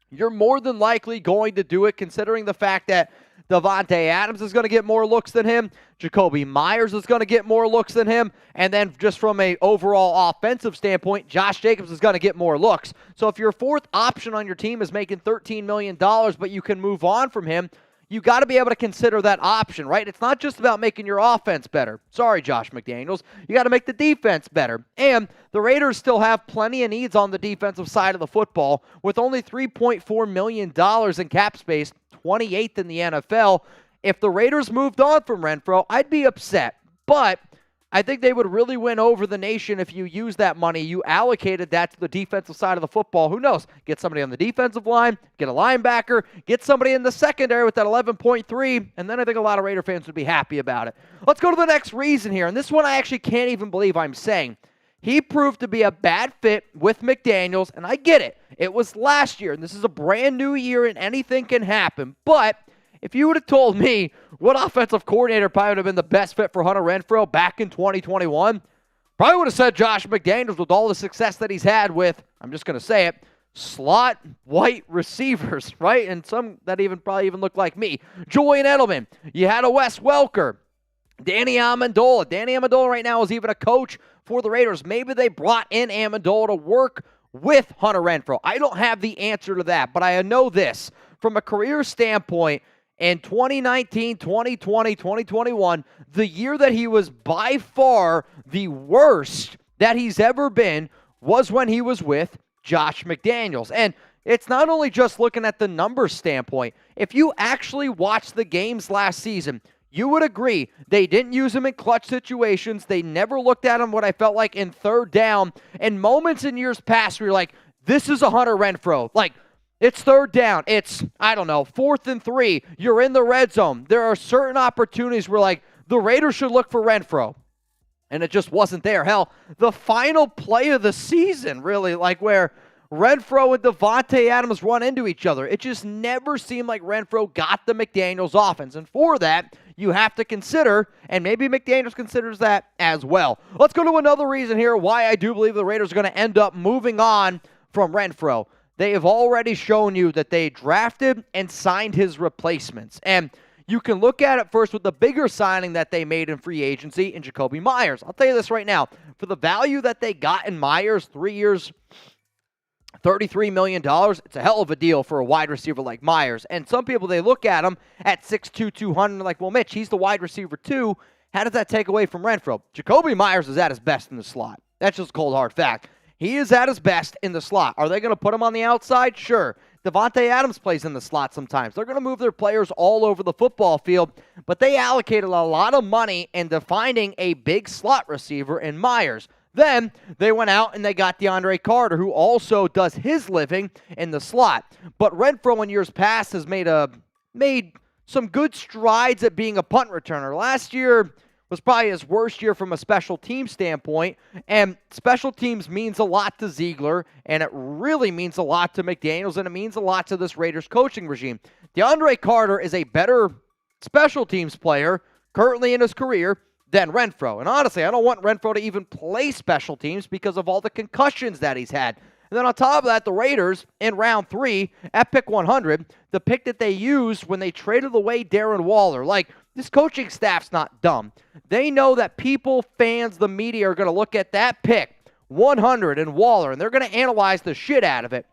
you're more than likely going to do it, considering the fact that Davante Adams is going to get more looks than him, Jacoby Myers is going to get more looks than him, and then just from an overall offensive standpoint, Josh Jacobs is going to get more looks. So if your fourth option on your team is making $13 million, but you can move on from him, you got to be able to consider that option, right? It's not just about making your offense better. Sorry, Josh McDaniels. You got to make the defense better. And the Raiders still have plenty of needs on the defensive side of the football with only $3.4 million in cap space, 28th in the NFL. If the Raiders moved on from Renfrow, I'd be upset. But I think they would really win over the nation if you use that money. You allocated that to the defensive side of the football. Who knows? Get somebody on the defensive line, get a linebacker, get somebody in the secondary with that 11.3, and then I think a lot of Raider fans would be happy about it. Let's go to the next reason here, and this one I actually can't even believe I'm saying. He proved to be a bad fit with McDaniels, and I get it. It was last year, and this is a brand new year, and anything can happen, but if you would have told me what offensive coordinator probably would have been the best fit for Hunter Renfrow back in 2021, probably would have said Josh McDaniels with all the success that he's had with, I'm just going to say it, slot white receivers, right? And some that probably look like me. Julian Edelman. You had a Wes Welker. Danny Amendola. Danny Amendola right now is even a coach for the Raiders. Maybe they brought in Amendola to work with Hunter Renfrow. I don't have the answer to that, but I know this. From a career standpoint, in 2019, 2020, 2021, the year that he was by far the worst that he's ever been was when he was with Josh McDaniels. And it's not only just looking at the numbers standpoint. If you actually watched the games last season, you would agree they didn't use him in clutch situations. They never looked at him what I felt like in third down. And moments in years past where you're like, this is a Hunter Renfrow. Like, it's third down. It's, 4th and 3. You're in the red zone. There are certain opportunities where, like, the Raiders should look for Renfrow. And it just wasn't there. Hell, the final play of the season, really, like where Renfrow and Davante Adams run into each other. It just never seemed like Renfrow got the McDaniels offense. And for that, you have to consider, and maybe McDaniels considers that as well. Let's go to another reason here why I do believe the Raiders are going to end up moving on from Renfrow. They have already shown you that they drafted and signed his replacements. And you can look at it first with the bigger signing that they made in free agency in Jacoby Myers. I'll tell you this right now. For the value that they got in Myers, 3 years, $33 million, it's a hell of a deal for a wide receiver like Myers. And some people, they look at him at 6'2", 200, and they're like, well, Mitch, he's the wide receiver too. How does that take away from Renfrow? Jacoby Myers is at his best in the slot. That's just a cold, hard fact. He is at his best in the slot. Are they going to put him on the outside? Sure. Davante Adams plays in the slot sometimes. They're going to move their players all over the football field, but they allocated a lot of money into finding a big slot receiver in Myers. Then they went out and they got DeAndre Carter, who also does his living in the slot. But Renfrow in years past has made some good strides at being a punt returner. Last year was probably his worst year from a special team standpoint, and special teams means a lot to Ziegler, and it really means a lot to McDaniels, and it means a lot to this Raiders coaching regime. DeAndre Carter is a better special teams player currently in his career than Renfrow. And honestly, I don't want Renfrow to even play special teams because of all the concussions that he's had. And then on top of that, the Raiders in round 3 at pick 100, the pick that they used when they traded away Darren Waller. Like, this coaching staff's not dumb. They know that people, fans, the media are going to look at that pick, 100 and Waller, and they're going to analyze the shit out of it.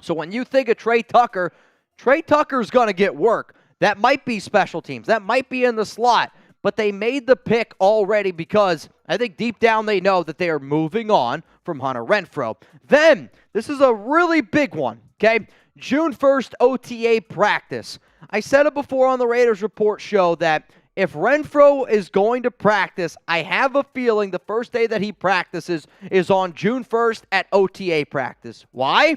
So when you think of Trey Tucker's going to get work. That might be special teams. That might be in the slot. But they made the pick already because I think deep down they know that they are moving on from Hunter Renfrow. Then, this is a really big one, okay? June 1st OTA practice. I said it before on the Raiders Report show that if Renfrow is going to practice, I have a feeling the first day that he practices is on June 1st at OTA practice. Why?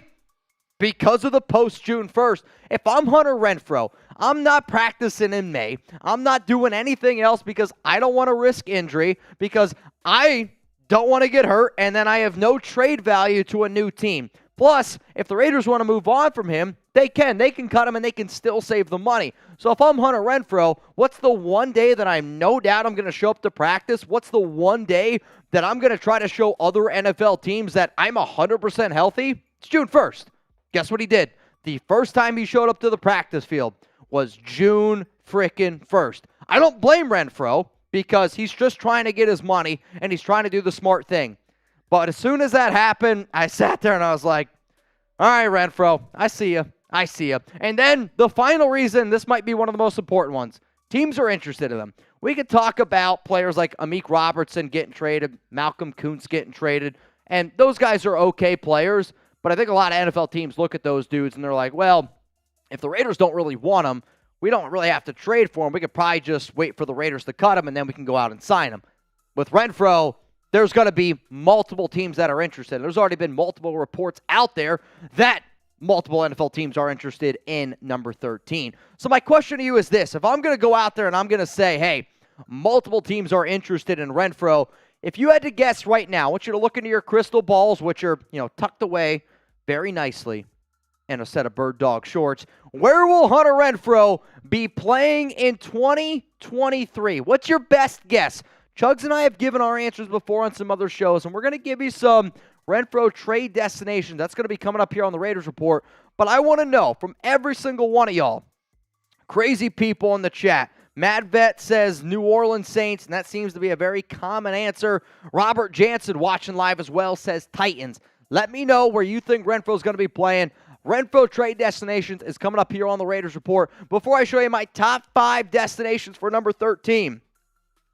Because of the post-June 1st. If I'm Hunter Renfrow, I'm not practicing in May. I'm not doing anything else because I don't want to risk injury, because I don't want to get hurt, and then I have no trade value to a new team. Plus, if the Raiders want to move on from him, they can. They can cut him, and they can still save the money. So if I'm Hunter Renfrow, what's the one day that I'm no doubt I'm going to show up to practice? What's the one day that I'm going to try to show other NFL teams that I'm 100% healthy? It's June 1st. Guess what he did? The first time he showed up to the practice field was June frickin' 1st. I don't blame Renfrow because he's just trying to get his money and he's trying to do the smart thing. But as soon as that happened, I sat there and I was like, all right, Renfrow, I see you. And then the final reason, this might be one of the most important ones, teams are interested in them. We could talk about players like Amik Robertson getting traded, Malcolm Kuntz getting traded, and those guys are okay players. But I think a lot of NFL teams look at those dudes and they're like, well, if the Raiders don't really want them, we don't really have to trade for them. We could probably just wait for the Raiders to cut them, and then we can go out and sign them. With Renfrow, there's going to be multiple teams that are interested. There's already been multiple reports out there that multiple NFL teams are interested in number 13. So my question to you is this. If I'm going to go out there and I'm going to say, hey, multiple teams are interested in Renfrow, if you had to guess right now, I want you to look into your crystal balls, which are, tucked away very nicely in a set of bird dog shorts. Where will Hunter Renfrow be playing in 2023? What's your best guess? Chugs and I have given our answers before on some other shows, and we're going to give you some Renfrow trade destinations. That's going to be coming up here on the Raiders Report. But I want to know from every single one of y'all, crazy people in the chat. Mad Vet says New Orleans Saints, and that seems to be a very common answer. Robert Jansen, watching live as well, says Titans. Let me know where you think Renfrow's going to be playing. Renfrow trade destinations is coming up here on the Raiders Report. Before I show you my top 5 destinations for number 13,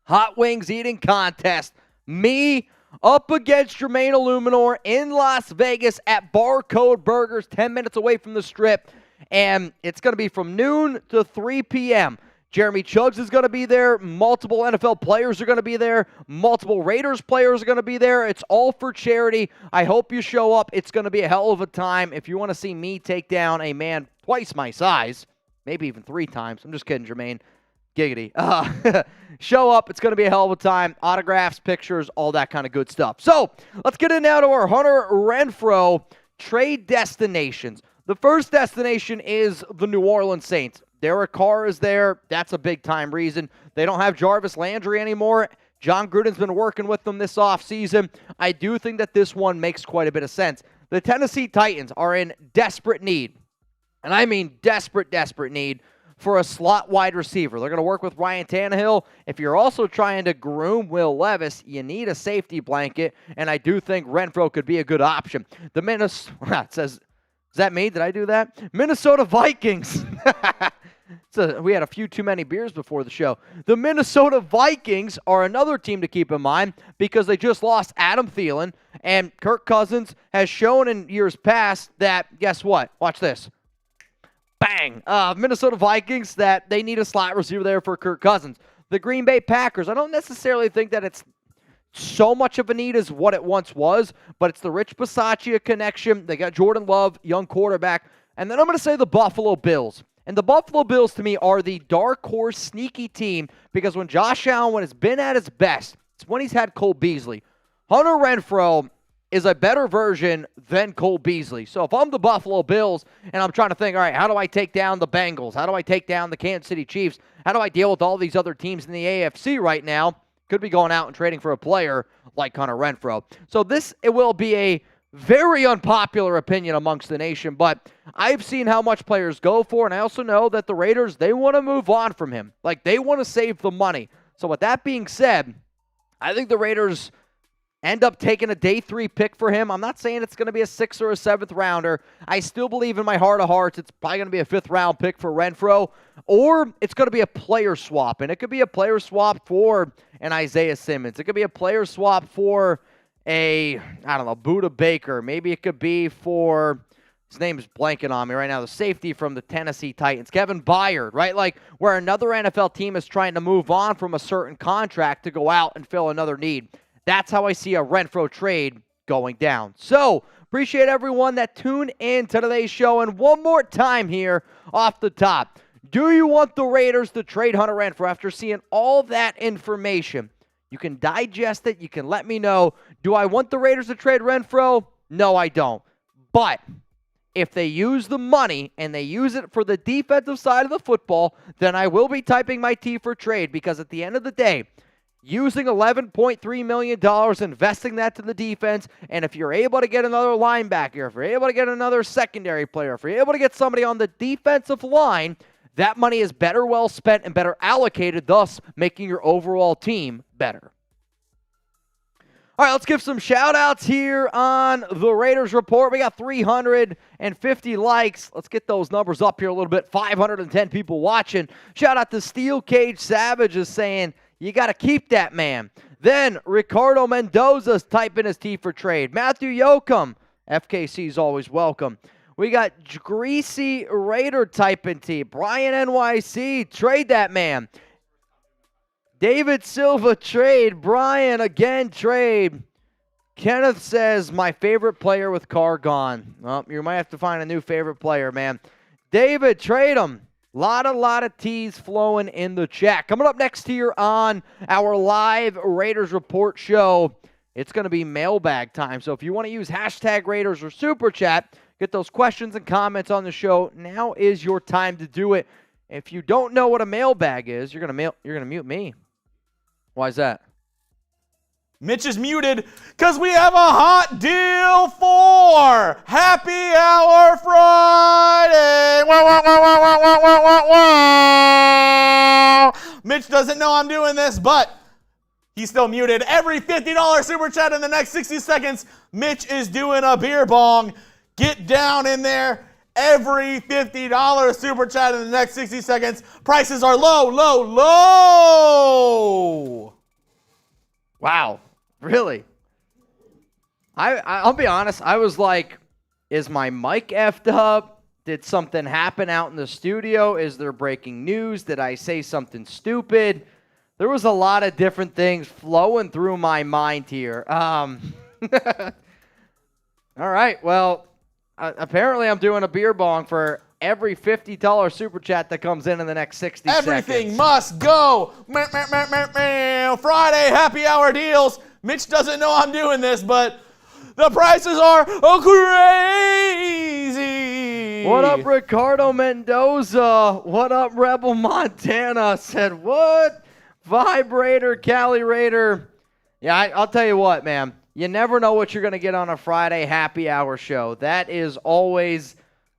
Hot Wings Eating Contest. Me up against Jermaine Illuminor in Las Vegas at Barcode Burgers, 10 minutes away from the Strip. And it's going to be from noon to 3 p.m. Jeremy Chugs is going to be there. Multiple NFL players are going to be there. Multiple Raiders players are going to be there. It's all for charity. I hope you show up. It's going to be a hell of a time. If you want to see me take down a man twice my size, maybe even 3 times. I'm just kidding, Jermaine. Giggity. Show up. It's going to be a hell of a time. Autographs, pictures, all that kind of good stuff. So let's get in now to our Hunter Renfrow trade destinations. The first destination is the New Orleans Saints. Derek Carr is there. That's a big-time reason. They don't have Jarvis Landry anymore. John Gruden's been working with them this offseason. I do think that this one makes quite a bit of sense. The Tennessee Titans are in desperate need, and I mean desperate need, for a slot wide receiver. They're going to work with Ryan Tannehill. If you're also trying to groom Will Levis, you need a safety blanket, and I do think Renfrow could be a good option. The Minnesota says, is that me? Did I do that? Minnesota Vikings. We had a few too many beers before the show. The Minnesota Vikings are another team to keep in mind because they just lost Adam Thielen, and Kirk Cousins has shown in years past that, guess what? Watch this. Bang! Minnesota Vikings, that they need a slot receiver there for Kirk Cousins. The Green Bay Packers, I don't necessarily think that it's so much of a need as what it once was, but it's the Rich Bisaccia connection. They got Jordan Love, young quarterback. And then I'm going to say the Buffalo Bills. And the Buffalo Bills, to me, are the dark horse sneaky team because when Josh Allen has been at his best, it's when he's had Cole Beasley. Hunter Renfrow is a better version than Cole Beasley. So if I'm the Buffalo Bills and I'm trying to think, all right, how do I take down the Bengals? How do I take down the Kansas City Chiefs? How do I deal with all these other teams in the AFC right now? Could be going out and trading for a player like Hunter Renfrow. So it will be a very unpopular opinion amongst the nation, but I've seen how much players go for, and I also know that the Raiders, they want to move on from him. Like, they want to save the money. So with that being said, I think the Raiders end up taking a day 3 pick for him. I'm not saying it's going to be a 6th or a 7th rounder. I still believe in my heart of hearts it's probably going to be a 5th round pick for Renfrow, or it's going to be a player swap, and it could be a player swap for an Isaiah Simmons. It could be a player swap for Buda Baker. Maybe it could be for, his name is blanking on me right now, the safety from the Tennessee Titans, Kevin Byard, right? Like, where another NFL team is trying to move on from a certain contract to go out and fill another need. That's how I see a Renfrow trade going down. So, appreciate everyone that tuned in to today's show. And one more time here off the top. Do you want the Raiders to trade Hunter Renfrow after seeing all that information? You can digest it. You can let me know. Do I want the Raiders to trade Renfrow? No, I don't. But if they use the money and they use it for the defensive side of the football, then I will be typing my T for trade, because at the end of the day, using $11.3 million, investing that to the defense, and if you're able to get another linebacker, if you're able to get another secondary player, if you're able to get somebody on the defensive line, that money is better well spent and better allocated, thus making your overall team better. All right, let's give some shout-outs here on the Raiders Report. We got 350 likes. Let's get those numbers up here a little bit. 510 people watching. Shout out to Steel Cage Savage is saying, you got to keep that man. Then Ricardo Mendoza's typing his T for trade. Matthew Yoakum, FKC's always welcome. We got Greasy Raider typing T. Brian NYC, trade that man. David Silva, trade. Brian, again, trade. Kenneth says, my favorite player with Carr gone. Well, you might have to find a new favorite player, man. David, trade him. Lot of T's flowing in the chat. Coming up next here on our live Raiders Report show, it's going to be mailbag time. So if you want to use hashtag Raiders or Super Chat, get those questions and comments on the show, now is your time to do it. If you don't know what a mailbag is, you're going to mute me. Why is that? Mitch is muted because we have a hot deal for Happy Hour Friday. Wow, wow, wow, wow, wow, wow, wow, wow. Mitch doesn't know I'm doing this, but he's still muted. Every $50 super chat in the next 60 seconds, Mitch is doing a beer bong. Get down in there. Every $50 super chat in the next 60 seconds. Prices are low, low, low. Wow. Really? I'll be honest. I was like, is my mic effed up? Did something happen out in the studio? Is there breaking news? Did I say something stupid? There was a lot of different things flowing through my mind here. All right. Well, apparently I'm doing a beer bong for every $50 super chat that comes in the next 60 seconds. Everything must go. Friday happy hour deals. Mitch doesn't know I'm doing this, but the prices are crazy. What up, Ricardo Mendoza? What up, Rebel Montana? Said what? Vibrator, Cali Raider. Yeah, I'll tell you what, man. You never know what you're going to get on a Friday happy hour show. That is always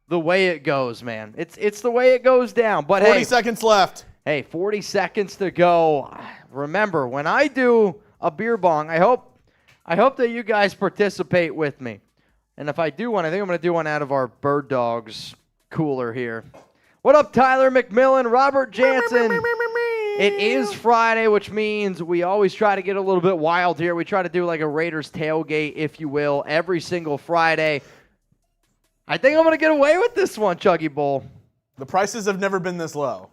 the way it goes, man. It's the way it goes down. But 40 seconds left. Hey, 40 seconds to go. Remember, when I do a beer bong, I hope that you guys participate with me. And if I do one, I think I'm going to do one out of our Bird Dogs cooler here. What up, Tyler McMillan, Robert Jansen? It is Friday, which means we always try to get a little bit wild here. We try to do like a Raiders tailgate, if you will, every single Friday. I think I'm going to get away with this one, Chuggy Bowl. The prices have never been this low.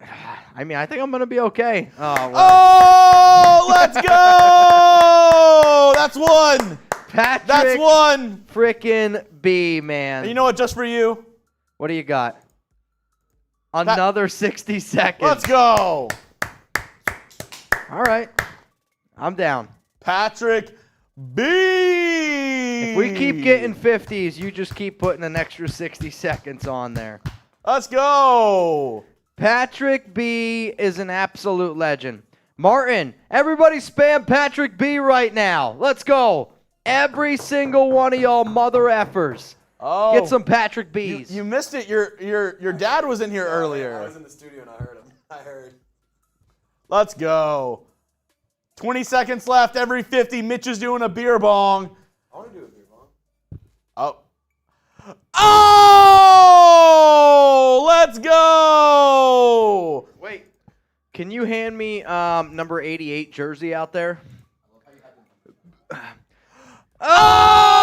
I mean, I think I'm going to be okay. Oh, well. Let's go! That's one. Patrick. That's one. Frickin' B, man. And you know what? Just for you. What do you got? Another 60 seconds. Let's go. All right. I'm down. Patrick B. If we keep getting 50s, you just keep putting an extra 60 seconds on there. Let's go. Patrick B is an absolute legend. Martin, everybody spam Patrick B right now. Let's go. Every single one of y'all mother effers. Oh, get some Patrick B's. You missed it. Your dad was in here earlier. I was in the studio and I heard him. I heard. Let's go. 20 seconds left. Every 50. Mitch is doing a beer bong. I want to do a beer bong. Oh. Oh! Let's go! Wait. Can you hand me number 88 jersey out there? Oh!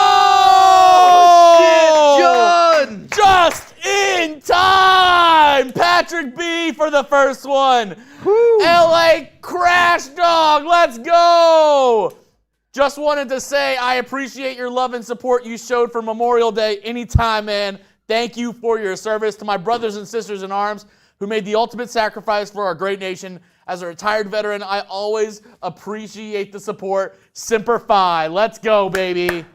Shit, John! Just in time! Patrick B for the first one. Woo. LA Crash Dog, let's go! Just wanted to say I appreciate your love and support you showed for Memorial Day. Anytime, man. Thank you for your service. To my brothers and sisters in arms who made the ultimate sacrifice for our great nation. As a retired veteran, I always appreciate the support. Semper Fi. Let's go, baby.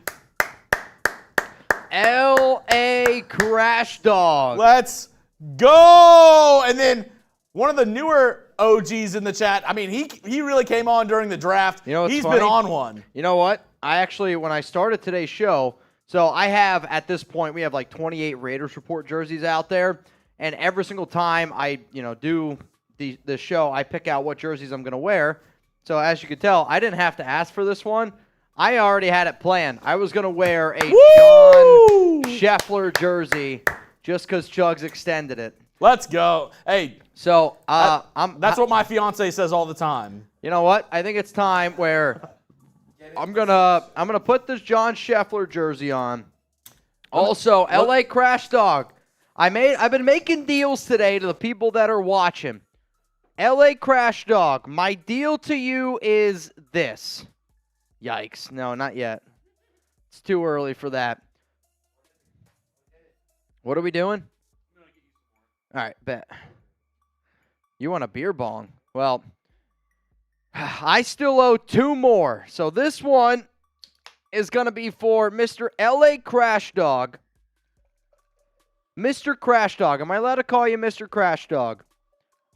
L.A. Crash Dog. Let's go. And then one of the newer OGs in the chat. I mean, he really came on during the draft. You know what's He's funny? been on one. You know what? I actually, when I started today's show, so I have, at this point, we have like 28 Raiders Report jerseys out there. And every single time I, do the show, I pick out what jerseys I'm going to wear. So as you can tell, I didn't have to ask for this one. I already had it planned. I was going to wear a Woo! John Scheffler jersey just because Chugs extended it. Let's go. Hey, So that's what my fiance says all the time. You know what? I think it's time where I'm gonna put this John Scheffler jersey on. Also, LA Crash Dog. I've been making deals today to the people that are watching. LA Crash Dog, my deal to you is this. Yikes. No, not yet. It's too early for that. What are we doing? All right, bet. You want a beer bong? Well, I still owe 2 more. So this one is going to be for Mr. LA Crash Dog. Mr. Crash Dog. Am I allowed to call you Mr. Crash Dog?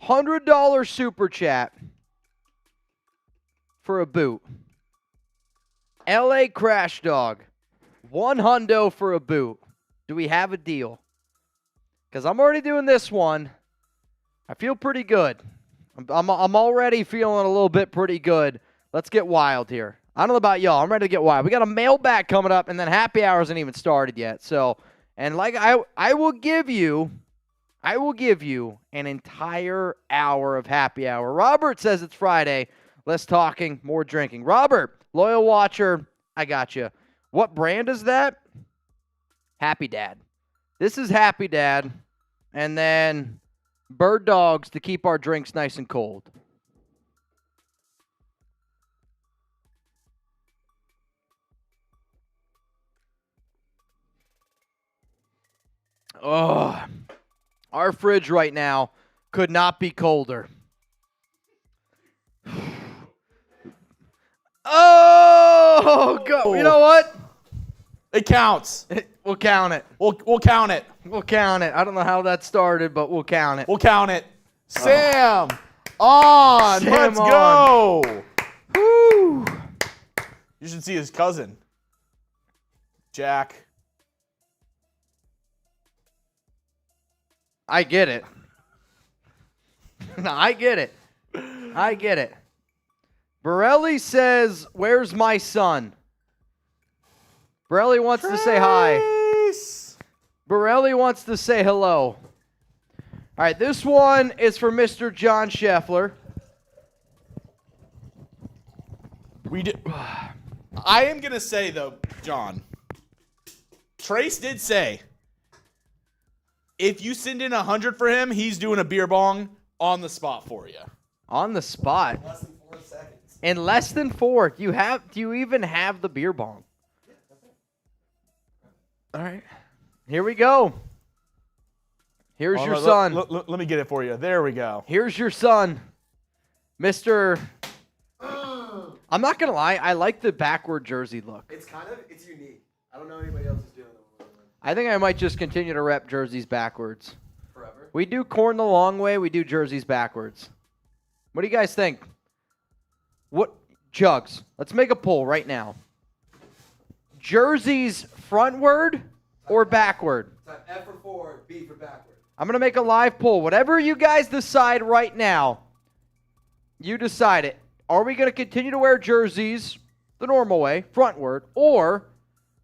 $100 super chat for a boot. LA Crash Dog. $100 for a boot. Do we have a deal? Because I'm already doing this one. I feel pretty good. I'm already feeling a little bit pretty good. Let's get wild here. I don't know about y'all. I'm ready to get wild. We got a mailbag coming up, and then happy hour hasn't even started yet. So, and like I will give you an entire hour of happy hour. Robert says it's Friday. Less talking, more drinking. Robert, loyal watcher, I got you. What brand is that? Happy Dad. This is Happy Dad. And then Bird Dogs to keep our drinks nice and cold. Oh, our fridge right now could not be colder. Oh, go. You know what? It counts. We'll count it. We'll count it. We'll count it. I don't know how that started, but we'll count it. We'll count it. Sam, on. Sam Let's on. go. Woo. You should see his cousin, Jack. I get it. No, I get it. I get it. Borelli says, "Where's my son?" Borelli wants to say hi. Trace. Borelli wants to say hello. All right, this one is for Mr. John Scheffler. I am going to say, though, John, Trace did say, if you send in 100 for him, he's doing a beer bong on the spot for you. On the spot. Less than 4 seconds. In less than 4. Do you even have the beer bong? All right. Here we go. Here's your son. Let me get it for you. There we go. Here's your son, Mr. I'm not going to lie. I like the backward jersey look. It's unique. I don't know anybody else is doing it. I think I might just continue to rep jerseys backwards. Forever. We do corn the long way. We do jerseys backwards. What do you guys think? What Jugs? Let's make a poll right now. Jerseys frontward or backward? F for forward, B for backward. I'm going to make a live poll. Whatever you guys decide right now, you decide it. Are we going to continue to wear jerseys the normal way, frontward, or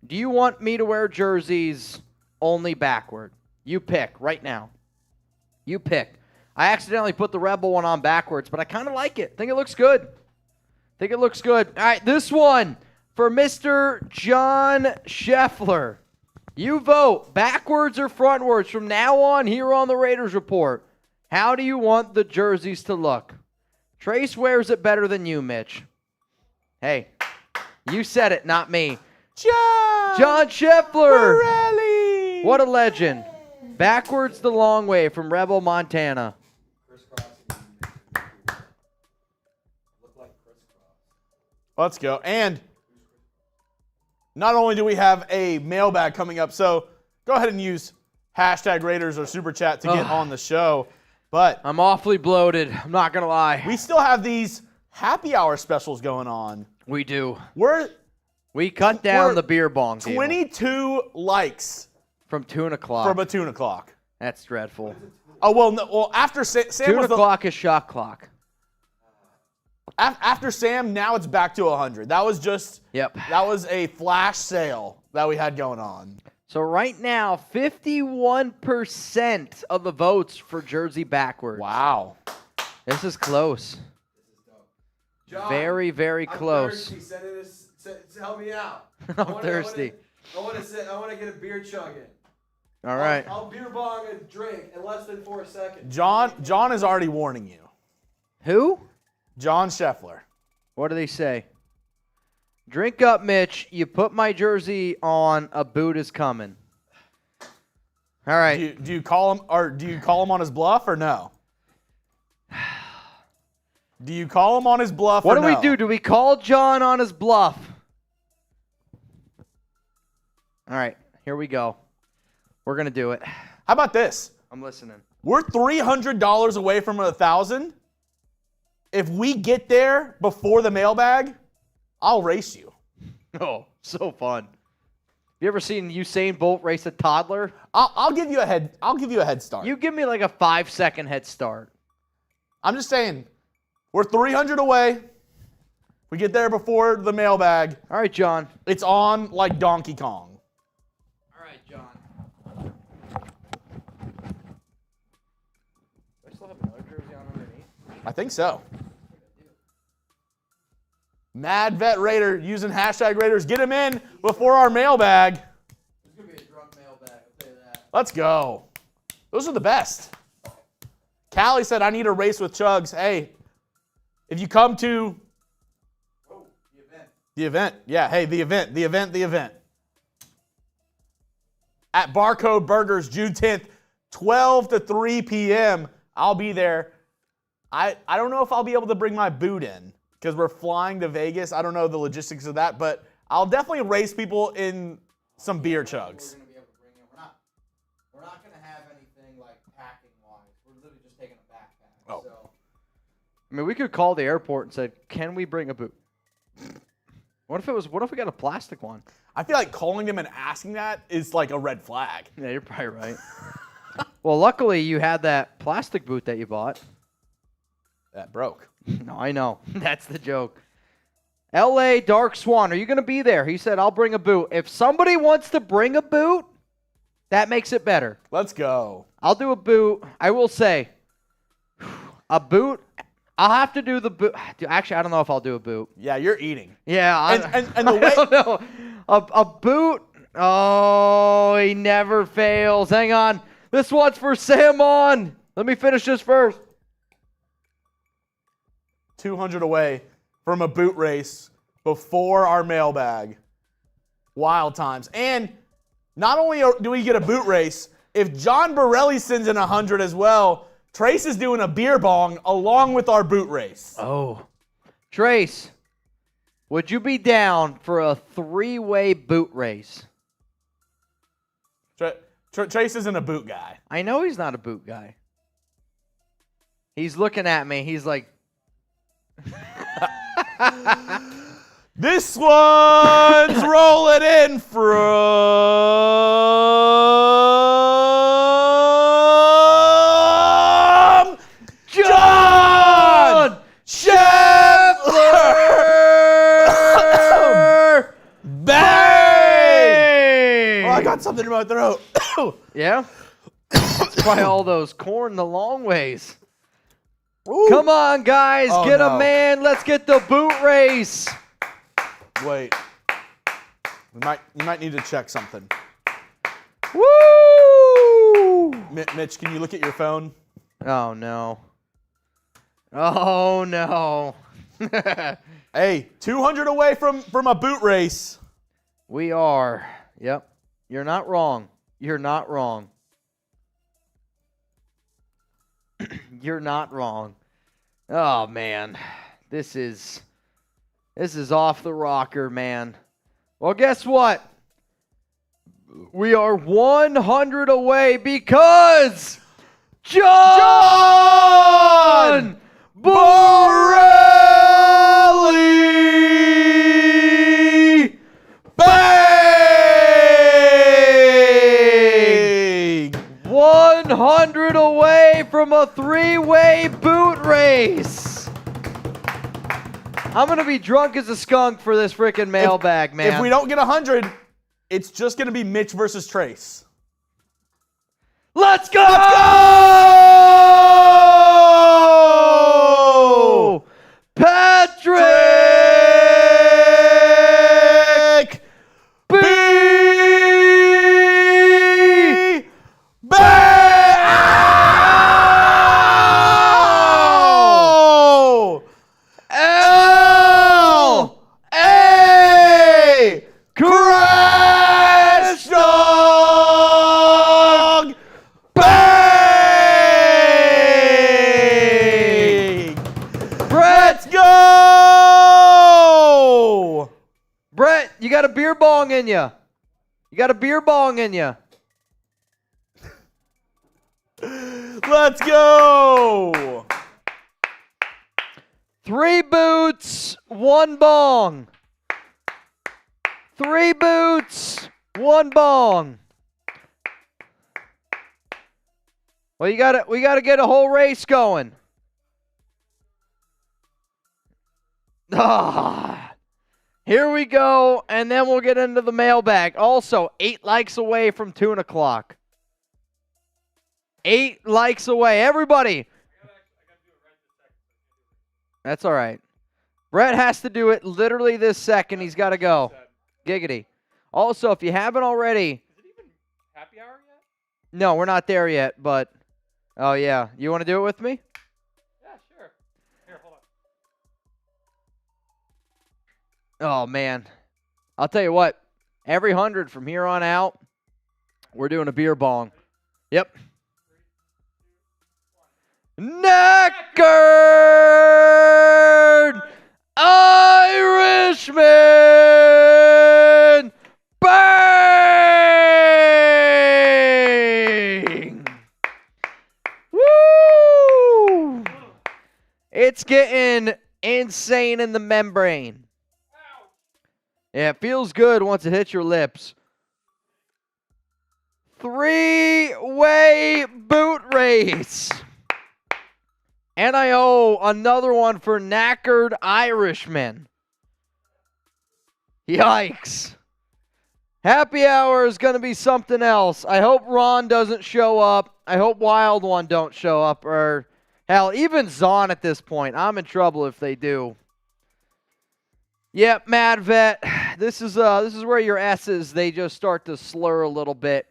do you want me to wear jerseys only backward? You pick right now. You pick. I accidentally put the Rebel one on backwards, but I kind of like it. Think it looks good. All right, this one for Mr. John Scheffler. You vote backwards or frontwards from now on here on the Raiders Report. How do you want the jerseys to look? Trace wears it better than you, Mitch. Hey, you said it, not me. John Scheffler. Pirelli. What a legend. Backwards the long way from Rebel, Montana. Look like crisscross. Let's go. And not only do we have a mailbag coming up, so go ahead and use hashtag Raiders or Super Chat to get on the show. But I'm awfully bloated. I'm not going to lie. we still have these happy hour specials going on. We do. We cut down we're the beer bong table 22 likes from 2 o'clock. from a tune o'clock. That's dreadful. Oh, well, no, well after Sam 2 was o'clock is shot clock. after Sam, now it's back to 100. That was just that was a flash sale that we had going on. So right now, 51% of the votes for jersey backwards. Wow. This is close. This is dope. John, very, very close. I'm thirsty. Help me out. I'm thirsty. I want to get a beer chug in. All right. I'll beer bong a drink in less than 4 seconds. John is already warning you. Who? John Scheffler. What do they say? Drink up, Mitch. You put my jersey on. A boot is coming. All right. Do you call him on his bluff or no? Do you call him on his bluff What or do no? we do? Do we call John on his bluff? All right. Here we go. We're going to do it. How about this? I'm listening. We're $300 away from 1,000. If we get there before the mailbag, I'll race you. Oh, so fun. You ever seen Usain Bolt race a toddler? I'll give you a head start. You give me like a 5-second head start. I'm just saying, we're 300 away. We get there before the mailbag. All right, John. It's on like Donkey Kong. All right, John. Do I still have another jersey on underneath? I think so. Mad Vet Raider using hashtag Raiders. Get him in before our mailbag. It's going to be a drunk mailbag, I'll tell you that. Let's go. Those are the best. Callie said, I need a race with Chugs. Hey, if you come to the event. Yeah, hey, the event. At Barcode Burgers, June 10th, 12 to 3 p.m. I'll be there. I don't know if I'll be able to bring my boot in because we're flying to Vegas. I don't know the logistics of that, but I'll definitely race people in some beer chugs. We're going to be able to bring in. We're not going to have anything like packing wise. We're literally just taking a backpack. Oh. So I mean, we could call the airport and say, "Can we bring a boot?" What if we got a plastic one? I feel like calling them and asking that is like a red flag. Yeah, you're probably right. Well, luckily you had that plastic boot that you bought. That broke. No, I know. That's the joke. L.A. Dark Swan, are you going to be there? He said, I'll bring a boot. If somebody wants to bring a boot, that makes it better. Let's go. I'll do a boot. I will say, a boot, I'll have to do the boot. Actually, I don't know if I'll do a boot. Yeah, you're eating. Yeah. And the way... I don't know. A boot, oh, he never fails. Hang on. This one's for Samon. Let me finish this first. 200 away from a boot race before our mailbag. Wild times. And not only do we get a boot race, if John Borelli sends in 100 as well, Trace is doing a beer bong along with our boot race. Oh. Trace, would you be down for a 3-way boot race? Trace isn't a boot guy. I know he's not a boot guy. He's looking at me. He's like... This one's rolling in from John Scheffler. Bang! Oh, I got something in my throat. Yeah? It's probably all those corn the long ways. Ooh. Come on, guys. Oh, get no. a man. Let's get the boot race. Wait. You might need to check something. Woo! Mitch, can you look at your phone? Oh, no. Oh, no. Hey, 200 away from a boot race. We are. Yep. You're not wrong. You're not wrong. You're not wrong. Oh, man. This is off the rocker, man. Well, guess what? We are 100 away because John Borelli! Bang! 100 away from a 3-way boot race. I'm going to be drunk as a skunk for this freaking mailbag, man. If we don't get 100, it's just going to be Mitch versus Trace. Let's go! Patrick B. Bell! L.A. Crash Dog! Bang! Let's go! Brett, you got a beer bong in you. You got a beer bong in you. Let's go! 3 boots, 1 bong. 3 boots, 1 bong. Well, we gotta get a whole race going. Ah, here we go, and then we'll get into the mailbag. Also, 8 likes away from 2 o'clock. 8 likes away. Everybody. That's all right. Brett has to do it literally this second. He's got to go. Giggity. Also, if you haven't already. Is it even happy hour yet? No, we're not there yet, but. Oh, yeah. You want to do it with me? Yeah, sure. Here, hold on. Oh, man. I'll tell you what. Every 100 from here on out, we're doing a beer bong. Yep. Knackered Irishman! Bang! Woo! It's getting insane in the membrane. Yeah, it feels good once it hits your lips. 3-way boot race. And I owe another one for Knackered Irishman. Yikes. Happy hour is going to be something else. I hope Ron doesn't show up. I hope Wild One don't show up. Or, hell, even Zahn at this point. I'm in trouble if they do. Yep, Mad Vet. This is where your S's, they just start to slur a little bit.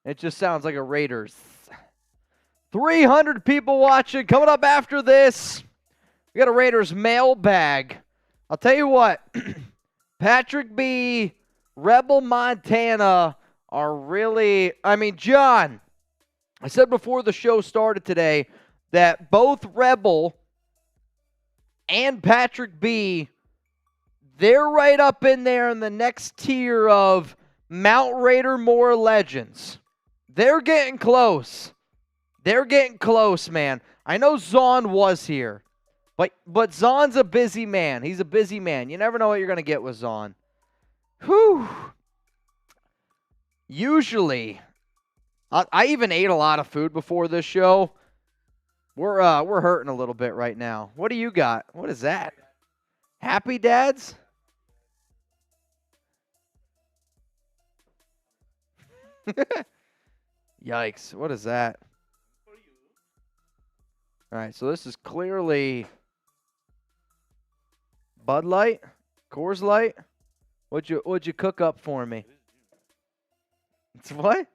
It just sounds like a Raiders. 300 people watching. Coming up after this, we got a Raiders mailbag. I'll tell you what, Patrick B., Rebel Montana are really, John, I said before the show started today that both Rebel and Patrick B., they're right up in there in the next tier of Mount Raider more legends. They're getting close. They're getting close, man. I know Zahn was here, but Zahn's a busy man. He's a busy man. You never know what you're going to get with Zahn. Whew. Usually, I even ate a lot of food before this show. We're hurting a little bit right now. What do you got? What is that? Happy Dads? Yikes. What is that? All right, so this is clearly Bud Light, Coors Light. What'd you cook up for me? It's what?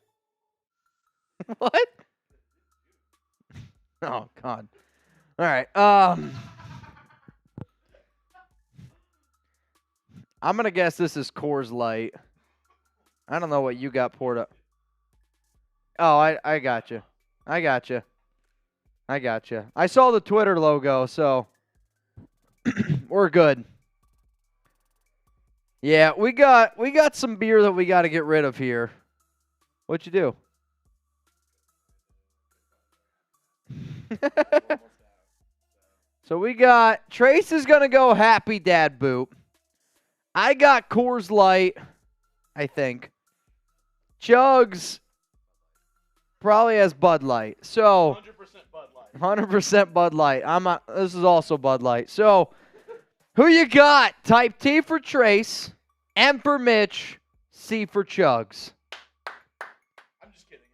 What? Oh God. All right. I'm gonna guess this is Coors Light. I don't know what you got poured up. Oh, I got you. I got you. I got you. I saw the Twitter logo, so we're good. Yeah, we got some beer that we got to get rid of here. What'd you do? So we got Trace is gonna go Happy Dad Boop. I got Coors Light, I think. Chugs probably has Bud Light. So 100% Bud Light. 100% Bud Light. This is also Bud Light. So who you got? Type T for Trace, M for Mitch, C for Chugs. I'm just kidding.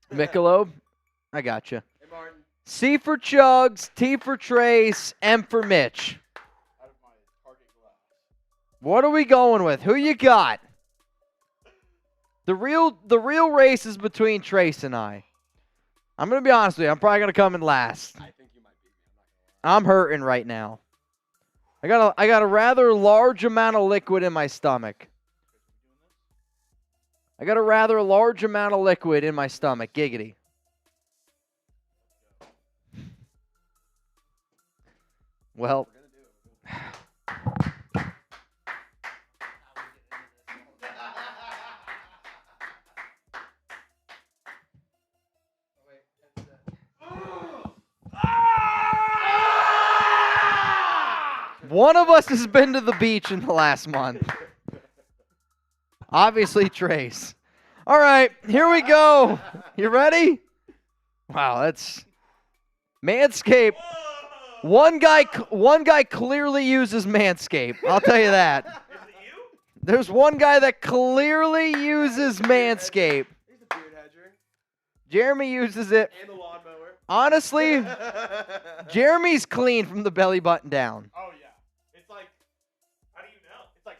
It's Michelob? I got you. Hey, Martin. C for Chugs, T for Trace, M for Mitch. Out of my Target glass. What are we going with? Who you got? The real race is between Trace and I. I'm going to be honest with you. I'm probably going to come in last. I think you might beat me. I'm not gonna lie. I'm hurting right now. I got a rather large amount of liquid in my stomach. I got a rather large amount of liquid in my stomach. Giggity. Well, one of us has been to the beach in the last month. Obviously, Trace. All right, here we go. You ready? Wow, that's Manscaped. One guy clearly uses Manscaped. I'll tell you that. Is it you? There's one guy that clearly uses Manscaped. He's the beard hedger. Jeremy uses it. And the lawnmower. Honestly, Jeremy's clean from the belly button down. Oh, yeah. It's like, how do you know? It's like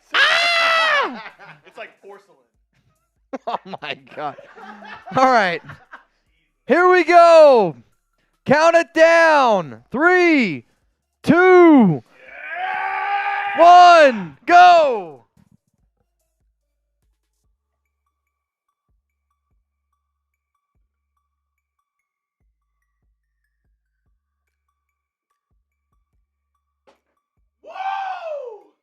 It's like porcelain. Oh, my God. All right. Here we go. Count it down. 3, 2, 1, go. Whoa!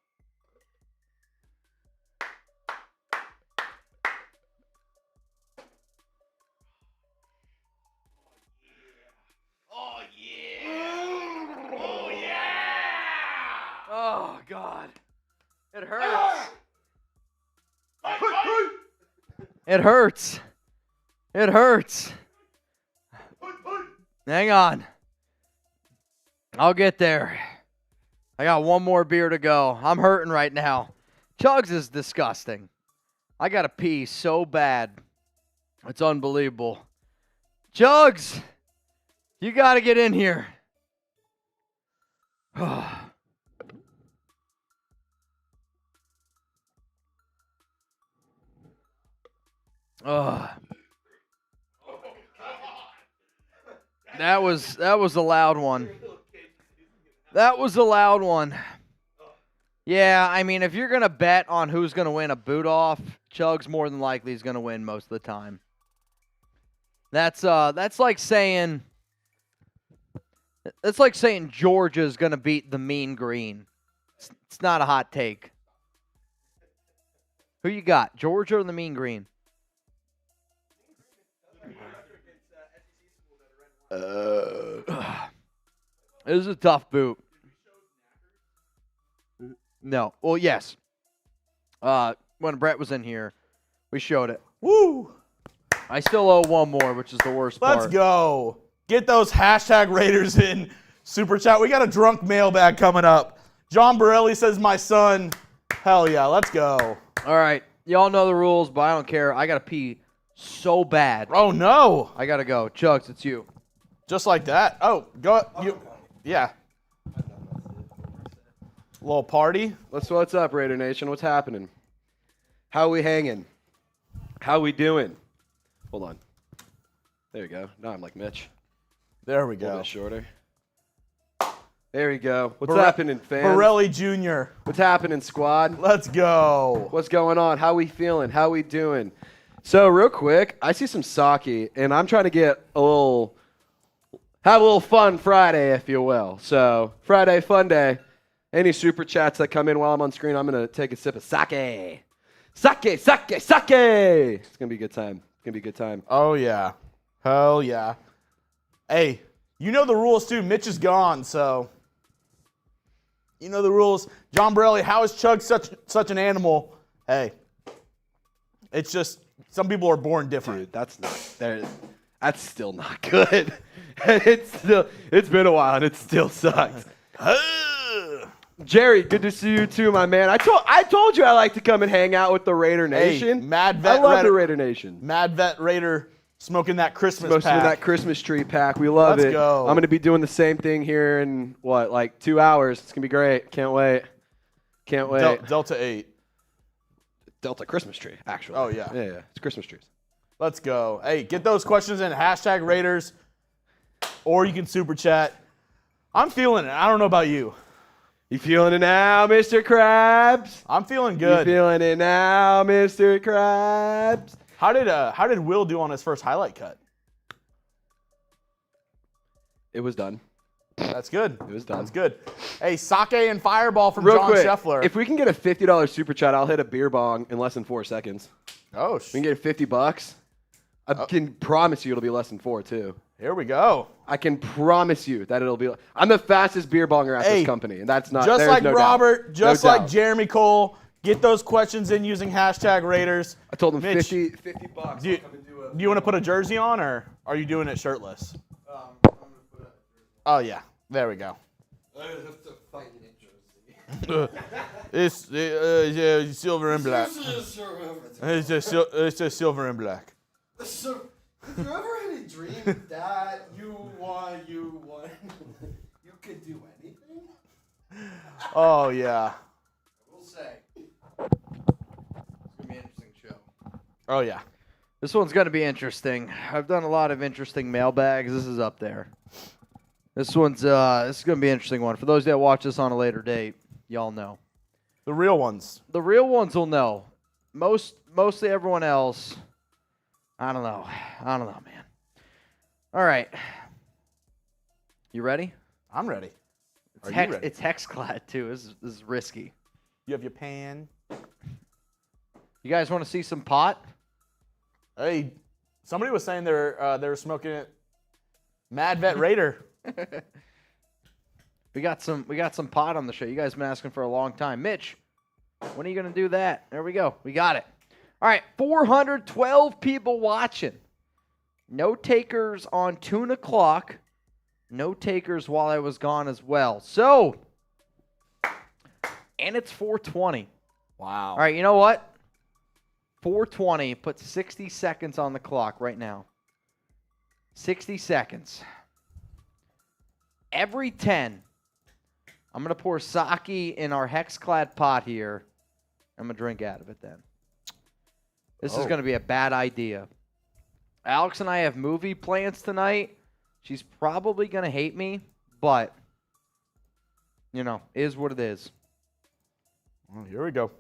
Oh, yeah. Oh, yeah. Oh, God. It hurts. It hurts. It hurts. Hang on. I'll get there. I got one more beer to go. I'm hurting right now. Chugs is disgusting. I got to pee so bad. It's unbelievable. Chugs, you got to get in here. That was a loud one. That was a loud one. Yeah, I mean, if you're going to bet on who's going to win a boot off, Chug's more than likely is going to win most of the time. That's like saying Georgia's going to beat the Mean Green. It's not a hot take. Who you got, Georgia or the Mean Green? This is a tough boot. No. Well, yes. When Brett was in here, we showed it. Woo! I still owe one more, which is the worst part. Let's go. Get those hashtag Raiders in Super Chat. We got a drunk mailbag coming up. John Borelli says, my son. Hell yeah, let's go. All right. Y'all know the rules, but I don't care. I got to pee so bad. Oh, no. I got to go. Chugs, it's you. Just like that. Oh, go. Yeah. Little party. What's up, Raider Nation? What's happening? How we hanging? How we doing? Hold on. There you go. Now I'm like Mitch. There we A little go. bit shorter. There we go. What's happening, fans? Borelli Jr. What's happening, squad? Let's go. What's going on? How we feeling? How we doing? So, real quick, I see some sake, and I'm trying to get have a little fun Friday, if you will. So, Friday, fun day. Any super chats that come in while I'm on screen, I'm going to take a sip of sake. Sake, sake, sake. It's going to be a good time. It's going to be a good time. Oh, yeah. Hell yeah. Hey, you know the rules, too. Mitch is gone, so you know the rules. John Borelli, how is Chug such an animal? Hey, it's just some people are born different. Dude, that's still not good. It's been a while, and it still sucks. Jerry, good to see you too, my man. I told you I like to come and hang out with the Raider Nation. Hey, Mad Vet I love the Raider Nation. Mad Vet Raider smoking that Christmas Most pack. of that Christmas tree pack. We love Let's it. go. I'm going to be doing the same thing here in, like 2 hours. It's going to be great. Can't wait. Can't wait. Delta 8. Delta Christmas tree, actually. Oh, yeah. Yeah. It's Christmas trees. Let's go. Hey, get those questions in. Hashtag Raiders. Or you can super chat. I'm feeling it. I don't know about you. You feeling it now, Mr. Krabs? I'm feeling good. You feeling it now, Mr. Krabs? How did Will do on his first highlight cut? It was done. That's good. It was done. That's good. Hey, sake and fireball from Real John quick, Scheffler. if we can get a $50 super chat, I'll hit a beer bong in less than 4 seconds. Oh, We can get $50. I can promise you it'll be less than 4 too. here we go. I can promise you that it'll be. I'm the fastest beer bonger at Hey, this company, and that's not. Just there's like no doubt. Robert, just No like doubt. Jeremy Cole, get those questions in using hashtag Raiders. I told him Mitch, $50. Do you, I'll come and do a- do you want to put a jersey on, or are you doing it shirtless? I'm gonna put a Oh, yeah. There we go. I have to fight an It's silver and black. It's just silver and black. So, have you ever had a dream that you could do anything? Oh, yeah. We'll say. It's going to be an interesting show. Oh, yeah. This one's going to be interesting. I've done a lot of interesting mailbags. This is up there. This is going to be an interesting one. For those that watch this on a later date, y'all know. The real ones. The real ones will know. Mostly everyone else, I don't know. I don't know, man. All right. You ready? I'm ready. It's Are you ready? It's hexclad, too. This is risky. You have your pan. You guys want to see some pot? Hey, somebody was saying they were smoking it. Mad Vet Raider. We got some pot on the show. You guys have been asking for a long time. Mitch, when are you going to do that? There we go. We got it. All right, 412 people watching. No takers on 2 o'clock. No takers while I was gone as well. So, and it's 420. Wow. All right, you know what? 420. Put 60 seconds on the clock right now. 60 seconds. Every 10, I'm going to pour sake in our hexclad pot here. I'm going to drink out of it then. This is going to be a bad idea. Alex and I have movie plans tonight, She's probably going to hate me, but, is what it is. Well, here we go.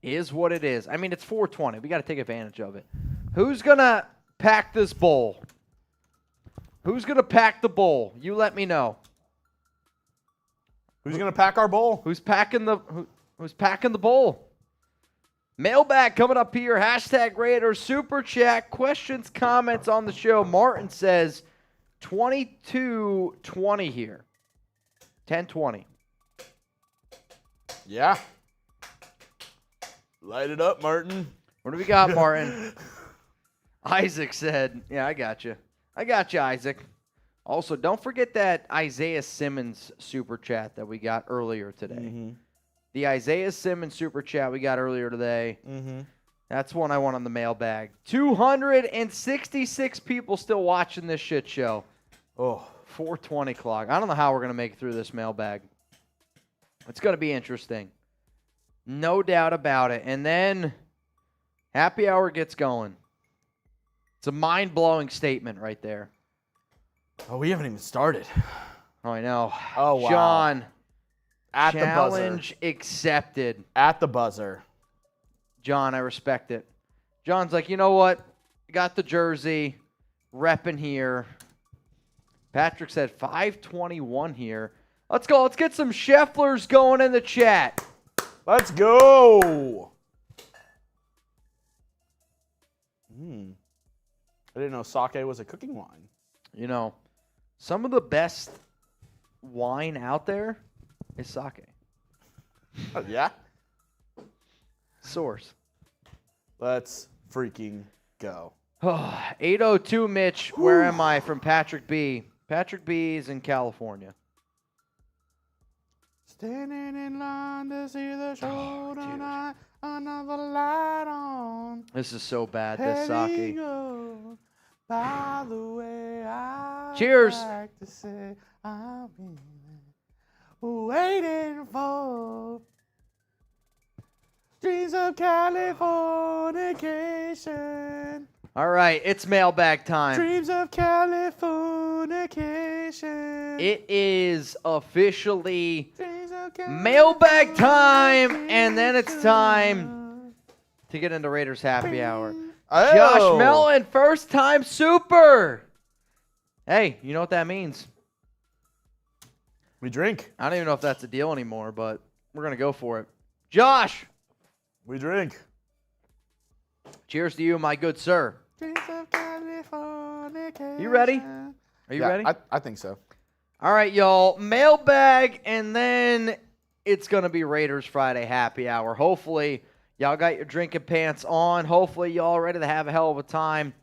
Is what it is. I mean, it's 420. We got to take advantage of it. Who's going to pack this bowl? Who's going to pack the bowl? You let me know. Who's going to pack our bowl? Who's packing the bowl? Mailbag coming up here. Hashtag Raider Super Chat. Questions, comments on the show. Martin says 22-20 here. 10-20. Yeah. Light it up, Martin. What do we got, Martin? Isaac said, yeah, I got you. I got you, Isaac. Also, don't forget that Isaiah Simmons super chat that we got earlier today. Mm-hmm. The Isaiah Simmons super chat we got earlier today. Mm-hmm. That's one I want on the mailbag. 266 people still watching this shit show. Oh. 420 clock. I don't know how we're going to make it through this mailbag. It's going to be interesting. No doubt about it. And then happy hour gets going. It's a mind-blowing statement right there. Oh, we haven't even started. Oh, I know. Oh, wow. John, At the buzzer. challenge accepted. At the buzzer. John, I respect it. John's like, you know what? Got the jersey. Repping here. Patrick said 521 here. Let's go. Let's get some Schefflers going in the chat. Let's go. I didn't know sake was a cooking wine. Some of the best wine out there is sake. Oh, yeah? Source. Let's freaking go. 802 Mitch, where am I? From Patrick B. Patrick B is in California. Standing in line to see the show tonight, another light on. This is so bad, this sake. By the way, I Cheers. like to say I've been waiting for dreams of Californication. All right, it's mailbag time. Dreams of Californication. It is officially Dreams of mailbag time, and then it's time to get into Raiders Happy Hour. Oh. Josh Mellon, first time super. Hey, you know what that means? We drink. I don't even know if that's a deal anymore, but we're going to go for it. Josh, We drink. cheers to you, my good sir. Dreams of Californication. You ready? Are you ready? I think so. All right, y'all. Mailbag, and then it's going to be Raiders Friday Happy Hour. Hopefully, y'all got your drinking pants on. Hopefully, y'all ready to have a hell of a time.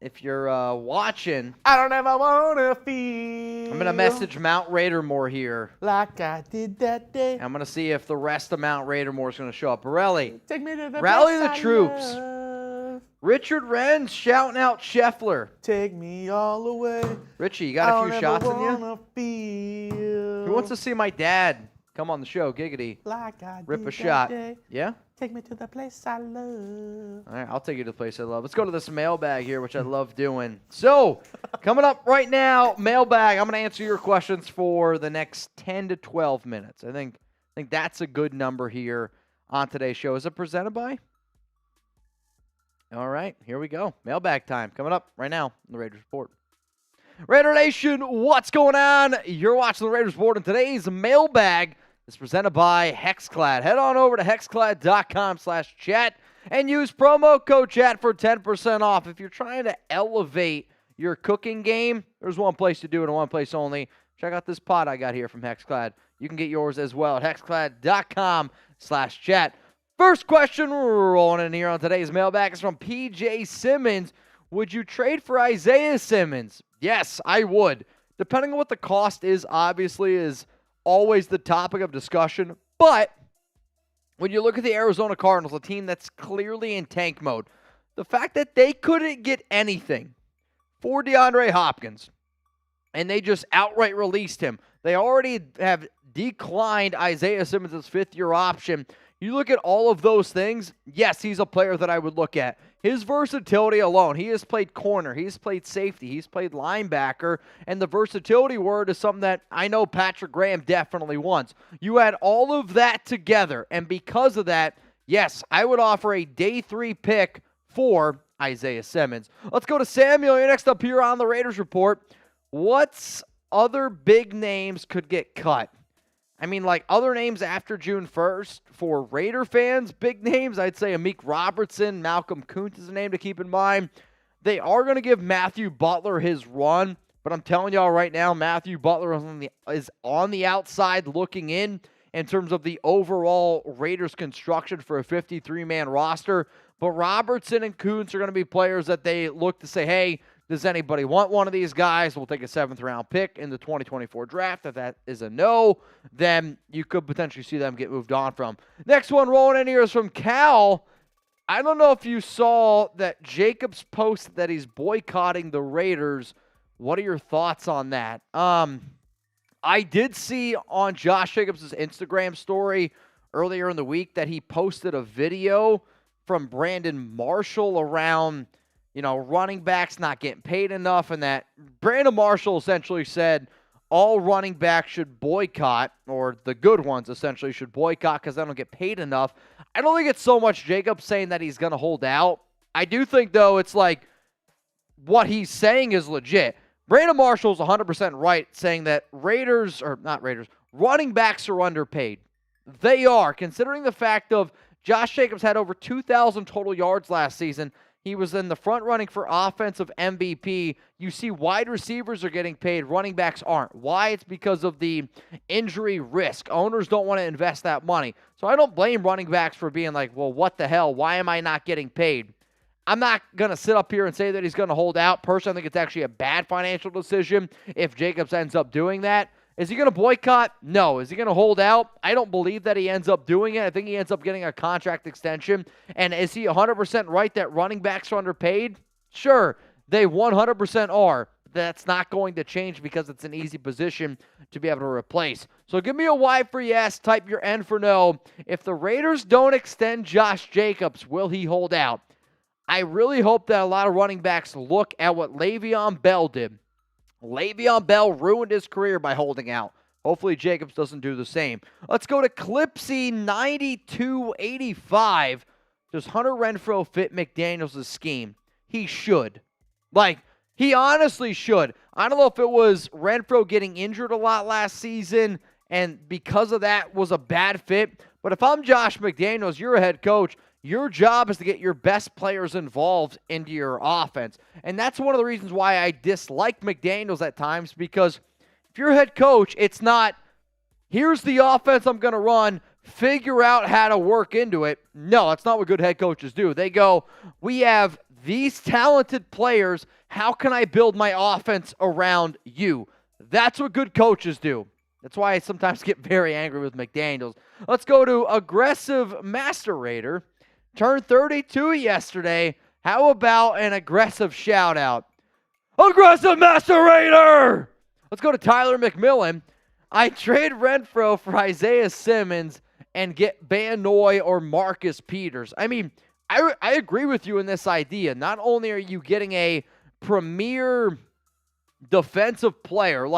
If you're watching, I don't ever want to feel. I'm going to message Mount Raider more here. like I did that day. I'm going to see if the rest of Mount Raider more is going to show up. Borelli, Take me to the Rally place the I troops. love. Richard Renz shouting out Scheffler. Take me all the way. Richie, you got a few shots in you? Feel Who wants to see my dad come on the show? Giggity. like I Rip did a shot. That day. Yeah? Take me to the place I love. All right, I'll take you to the place I love. Let's go to this mailbag here, which I love doing. So, coming up right now, mailbag. I'm going to answer your questions for the next 10 to 12 minutes. I think that's a good number here on today's show. Is it presented by? All right, here we go. Mailbag time coming up right now on the Raiders Report. Raider Nation, what's going on? You're watching the Raiders Report, and today's mailbag is presented by Hexclad. Head on over to hexclad.com/chat and use promo code chat for 10% off. If you're trying to elevate your cooking game, there's one place to do it and one place only. Check out this pot I got here from Hexclad. You can get yours as well at hexclad.com/chat. First question we're rolling in here on today's mailbag is from PJ Simmons. Would you trade for Isaiah Simmons? Yes, I would. Depending on what the cost is, obviously, is always the topic of discussion. But when you look at the Arizona Cardinals, a team that's clearly in tank mode, the fact that they couldn't get anything for DeAndre Hopkins, and they just outright released him. They already have declined Isaiah Simmons' fifth-year option. You look at all of those things, yes, he's a player that I would look at. His versatility alone, he has played corner, he's played safety, he's played linebacker, and the versatility word is something that I know Patrick Graham definitely wants. You add all of that together, and because of that, yes, I would offer a day 3 pick for Isaiah Simmons. Let's go to Samuel. You're next up here on the Raiders Report. What's other big names could get cut? I mean, like other names after June 1st for Raider fans, big names, I'd say Amik Robertson, Malcolm Kuntz is a name to keep in mind. They are going to give Matthew Butler his run, but I'm telling y'all right now, Matthew Butler is on the outside looking in terms of the overall Raiders construction for a 53-man roster. But Robertson and Kuntz are going to be players that they look to say, hey, does anybody want one of these guys? We'll take a 7th-round pick in the 2024 draft. If that is a no, then you could potentially see them get moved on from. Next one rolling in here is from Cal. I don't know if you saw that Jacobs posted that he's boycotting the Raiders. What are your thoughts on that? I did see on Josh Jacobs' Instagram story earlier in the week that he posted a video from Brandon Marshall around running backs not getting paid enough, and that Brandon Marshall essentially said all running backs should boycott, or the good ones essentially should boycott because they don't get paid enough. I don't think it's so much Jacobs saying that he's going to hold out. I do think, though, it's like what he's saying is legit. Brandon Marshall's 100% right saying that running backs are underpaid. They are, considering the fact of Josh Jacobs had over 2,000 total yards last season. He was in the front running for offensive MVP. You see wide receivers are getting paid. Running backs aren't. Why? It's because of the injury risk. Owners don't want to invest that money. So I don't blame running backs for being like, well, what the hell? Why am I not getting paid? I'm not going to sit up here and say that he's going to hold out. Personally, I think it's actually a bad financial decision if Jacobs ends up doing that. Is he going to boycott? No. Is he going to hold out? I don't believe that he ends up doing it. I think he ends up getting a contract extension. And is he 100% right that running backs are underpaid? Sure, they 100% are. That's not going to change because it's an easy position to be able to replace. So give me a Y for yes, type your N for no. If the Raiders don't extend Josh Jacobs, will he hold out? I really hope that a lot of running backs look at what Le'Veon Bell did. Le'Veon Bell ruined his career by holding out. Hopefully Jacobs doesn't do the same. Let's go to Clipsy 9285. Does Hunter Renfrow fit McDaniels' scheme? He should. He honestly should. I don't know if it was Renfrow getting injured a lot last season and because of that was a bad fit. But if I'm Josh McDaniels, you're a head coach. Your job is to get your best players involved into your offense. And that's one of the reasons why I dislike McDaniels at times, because if you're a head coach, it's not, here's the offense I'm going to run, figure out how to work into it. No, that's not what good head coaches do. They go, we have these talented players. How can I build my offense around you? That's what good coaches do. That's why I sometimes get very angry with McDaniels. Let's go to Aggressive Master Raider. Turned 32 yesterday. How about an aggressive shout-out? Aggressive Master Raider! Let's go to Tyler McMillan. I trade Renfrow for Isaiah Simmons and get Van Noy or Marcus Peters. I mean, I agree with you in this idea. Not only are you getting a premier defensive player,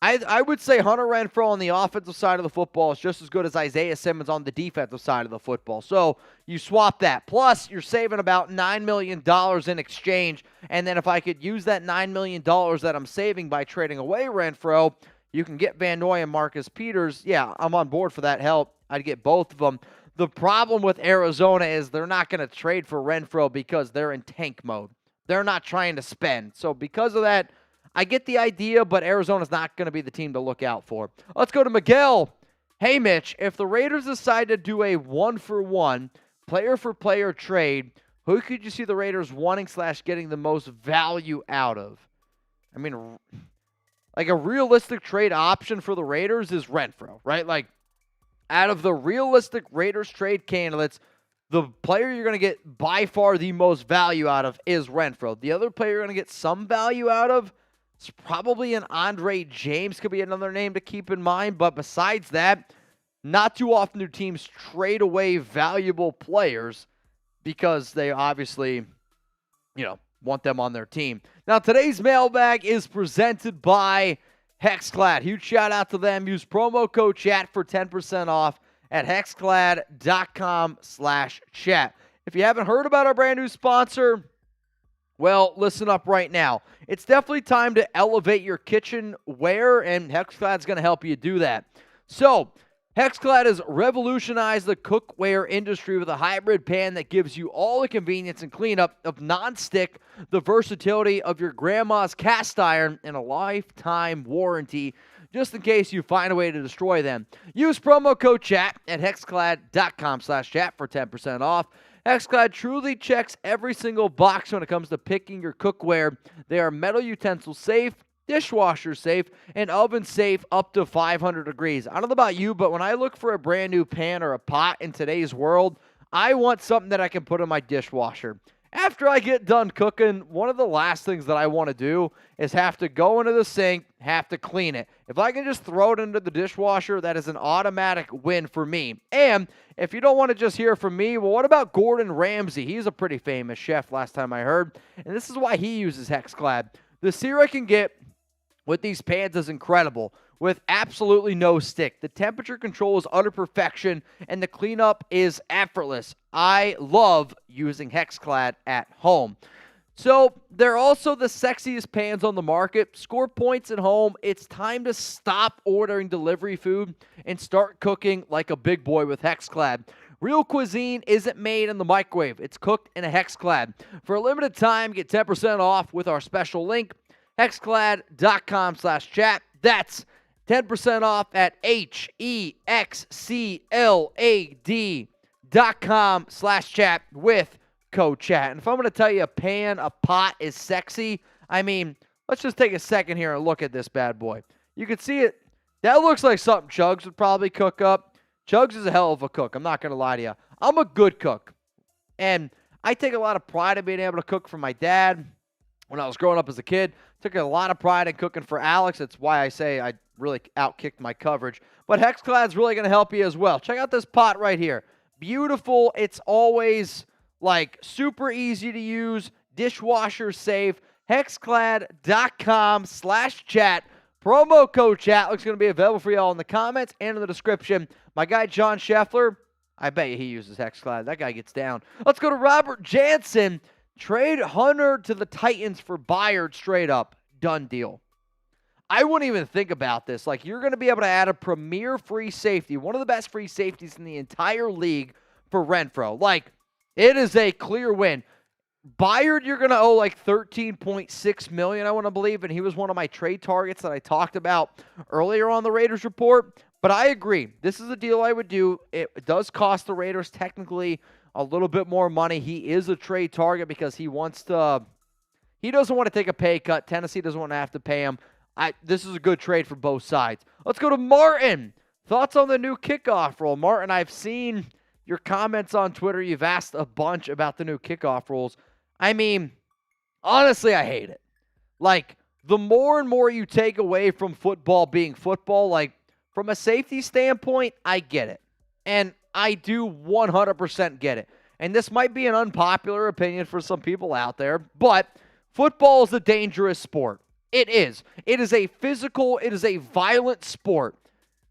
I would say Hunter Renfrow on the offensive side of the football is just as good as Isaiah Simmons on the defensive side of the football. So you swap that. Plus, you're saving about $9 million in exchange. And then if I could use that $9 million that I'm saving by trading away Renfrow, you can get Van Noy and Marcus Peters. Yeah, I'm on board for that help. I'd get both of them. The problem with Arizona is they're not going to trade for Renfrow because they're in tank mode. They're not trying to spend. So because of that, I get the idea, but Arizona's not going to be the team to look out for. Let's go to Miguel. Hey, Mitch, if the Raiders decide to do a one-for-one, player-for-player trade, who could you see the Raiders wanting/getting the most value out of? I mean, a realistic trade option for the Raiders is Renfrow, right? Out of the realistic Raiders trade candidates, the player you're going to get by far the most value out of is Renfrow. The other player you're going to get some value out of, it's probably an Andre James, could be another name to keep in mind. But besides that, not too often do teams trade away valuable players because they obviously, want them on their team. Now, today's mailbag is presented by Hexclad. Huge shout out to them. Use promo code chat for 10% off at hexclad.com/chat. If you haven't heard about our brand new sponsor, well, listen up right now. It's definitely time to elevate your kitchenware, and Hexclad's going to help you do that. So, Hexclad has revolutionized the cookware industry with a hybrid pan that gives you all the convenience and cleanup of non-stick, the versatility of your grandma's cast iron, and a lifetime warranty just in case you find a way to destroy them. Use promo code chat at hexclad.com/chat for 10% off. Hexclad truly checks every single box when it comes to picking your cookware. They are metal utensil safe, dishwasher safe, and oven safe up to 500 degrees. I don't know about you, but when I look for a brand new pan or a pot in today's world, I want something that I can put in my dishwasher. After I get done cooking, one of the last things that I want to do is have to go into the sink, have to clean it. If I can just throw it into the dishwasher, that is an automatic win for me. And if you don't want to just hear from me, well, what about Gordon Ramsay? He's a pretty famous chef last time I heard, and this is why he uses Hexclad. The sear I can get with these pans is incredible, with absolutely no stick. The temperature control is utter perfection, and the cleanup is effortless. I love using Hexclad at home. So they're also the sexiest pans on the market. Score points at home. It's time to stop ordering delivery food and start cooking like a big boy with Hexclad. Real cuisine isn't made in the microwave. It's cooked in a Hexclad. For a limited time, get 10% off with our special link, hexclad.com/chat. That's 10% off at hexclad.com/chat with code chat. And if I'm going to tell you a pan, a pot is sexy, I mean, let's just take a second here and look at this bad boy. You can see it. That looks like something Chugs would probably cook up. Chugs is a hell of a cook. I'm not going to lie to you. I'm a good cook. And I take a lot of pride in being able to cook for my dad. When I was growing up as a kid, took a lot of pride in cooking for Alex. That's why I say I really outkicked my coverage. But Hexclad's really going to help you as well. Check out this pot right here. Beautiful. It's always like super easy to use, dishwasher safe. Hexclad.com/chat. Promo code chat looks going to be available for y'all in the comments and in the description. My guy John Scheffler, I bet you he uses Hexclad. That guy gets down. Let's go to Robert Jansen. Trade Hunter to the Titans for Byard straight up. Done deal. I wouldn't even think about this. Like, you're going to be able to add a premier free safety, one of the best free safeties in the entire league for Renfrow. Like, it is a clear win. Byard, you're going to owe like $13.6 million, I want to believe, and he was one of my trade targets that I talked about earlier on the Raiders report. But I agree. This is a deal I would do. It does cost the Raiders technically a little bit more money. He is a trade target because he doesn't want to take a pay cut. Tennessee doesn't want to have to pay him. This is a good trade for both sides. Let's go to Martin. Thoughts on the new kickoff rule? Martin, I've seen your comments on Twitter. You've asked a bunch about the new kickoff rules. I mean, honestly, I hate it. Like, the more and more you take away from football being football, like, from a safety standpoint, I get it. And I do 100% get it. And this might be an unpopular opinion for some people out there, but football is a dangerous sport. It is. It is a physical, it is a violent sport.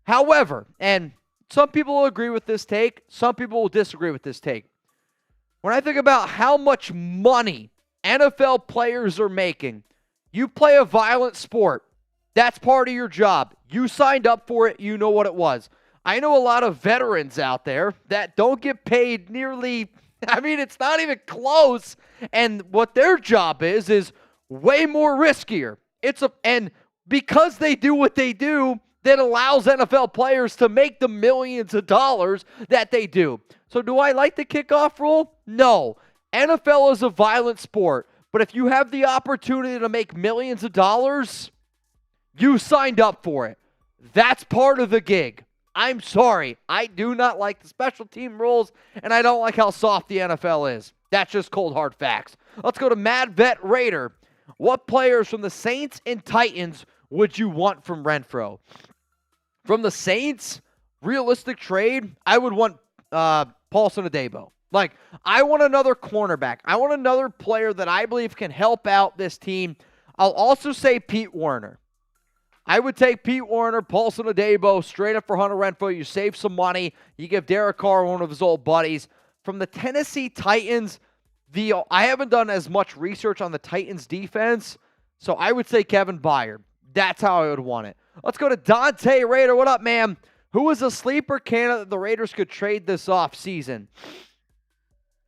However, and some people will agree with this take, some people will disagree with this take. When I think about how much money NFL players are making, you play a violent sport. That's part of your job. You signed up for it. You know what it was. I know a lot of veterans out there that don't get paid nearly, I mean, it's not even close. And what their job is way more riskier. And because they do what they do, that allows NFL players to make the millions of dollars that they do. So do I like the kickoff rule? No. NFL is a violent sport. But if you have the opportunity to make millions of dollars, you signed up for it. That's part of the gig. I'm sorry. I do not like the special team rules, and I don't like how soft the NFL is. That's just cold, hard facts. Let's go to Mad Vet Raider. What players from the Saints and Titans would you want from Renfrow? From the Saints, realistic trade, I would want Paulson Adebo. Like, I want another cornerback. I want another player that I believe can help out this team. I'll also say Pete Werner. I would take Pete Werner, Paulson Adebo, straight up for Hunter Renfrow. You save some money. You give Derek Carr one of his old buddies. From the Tennessee Titans, I haven't done as much research on the Titans defense, so I would say Kevin Byard. That's how I would want it. Let's go to Dante Raider. What up, man? Who is a sleeper candidate the Raiders could trade this offseason?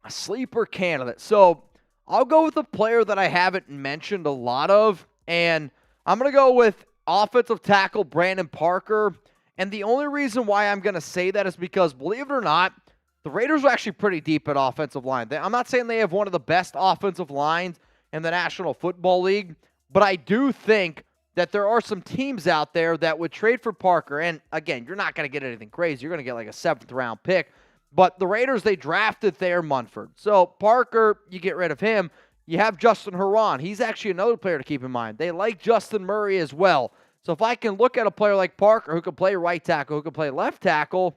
A sleeper candidate. So I'll go with a player that I haven't mentioned a lot of, and I'm going to go with offensive tackle Brandon Parker. And the only reason why I'm going to say that is because, believe it or not, the Raiders are actually pretty deep at offensive line. I'm not saying they have one of the best offensive lines in the National Football League, but I do think that there are some teams out there that would trade for Parker. And again, you're not going to get anything crazy. You're going to get like a 7th-round pick. But the Raiders, they drafted Thayer Munford. So Parker, you get rid of him. You have Justin Herron. He's actually another player to keep in mind. They like Justin Murray as well. So if I can look at a player like Parker who can play right tackle, who can play left tackle,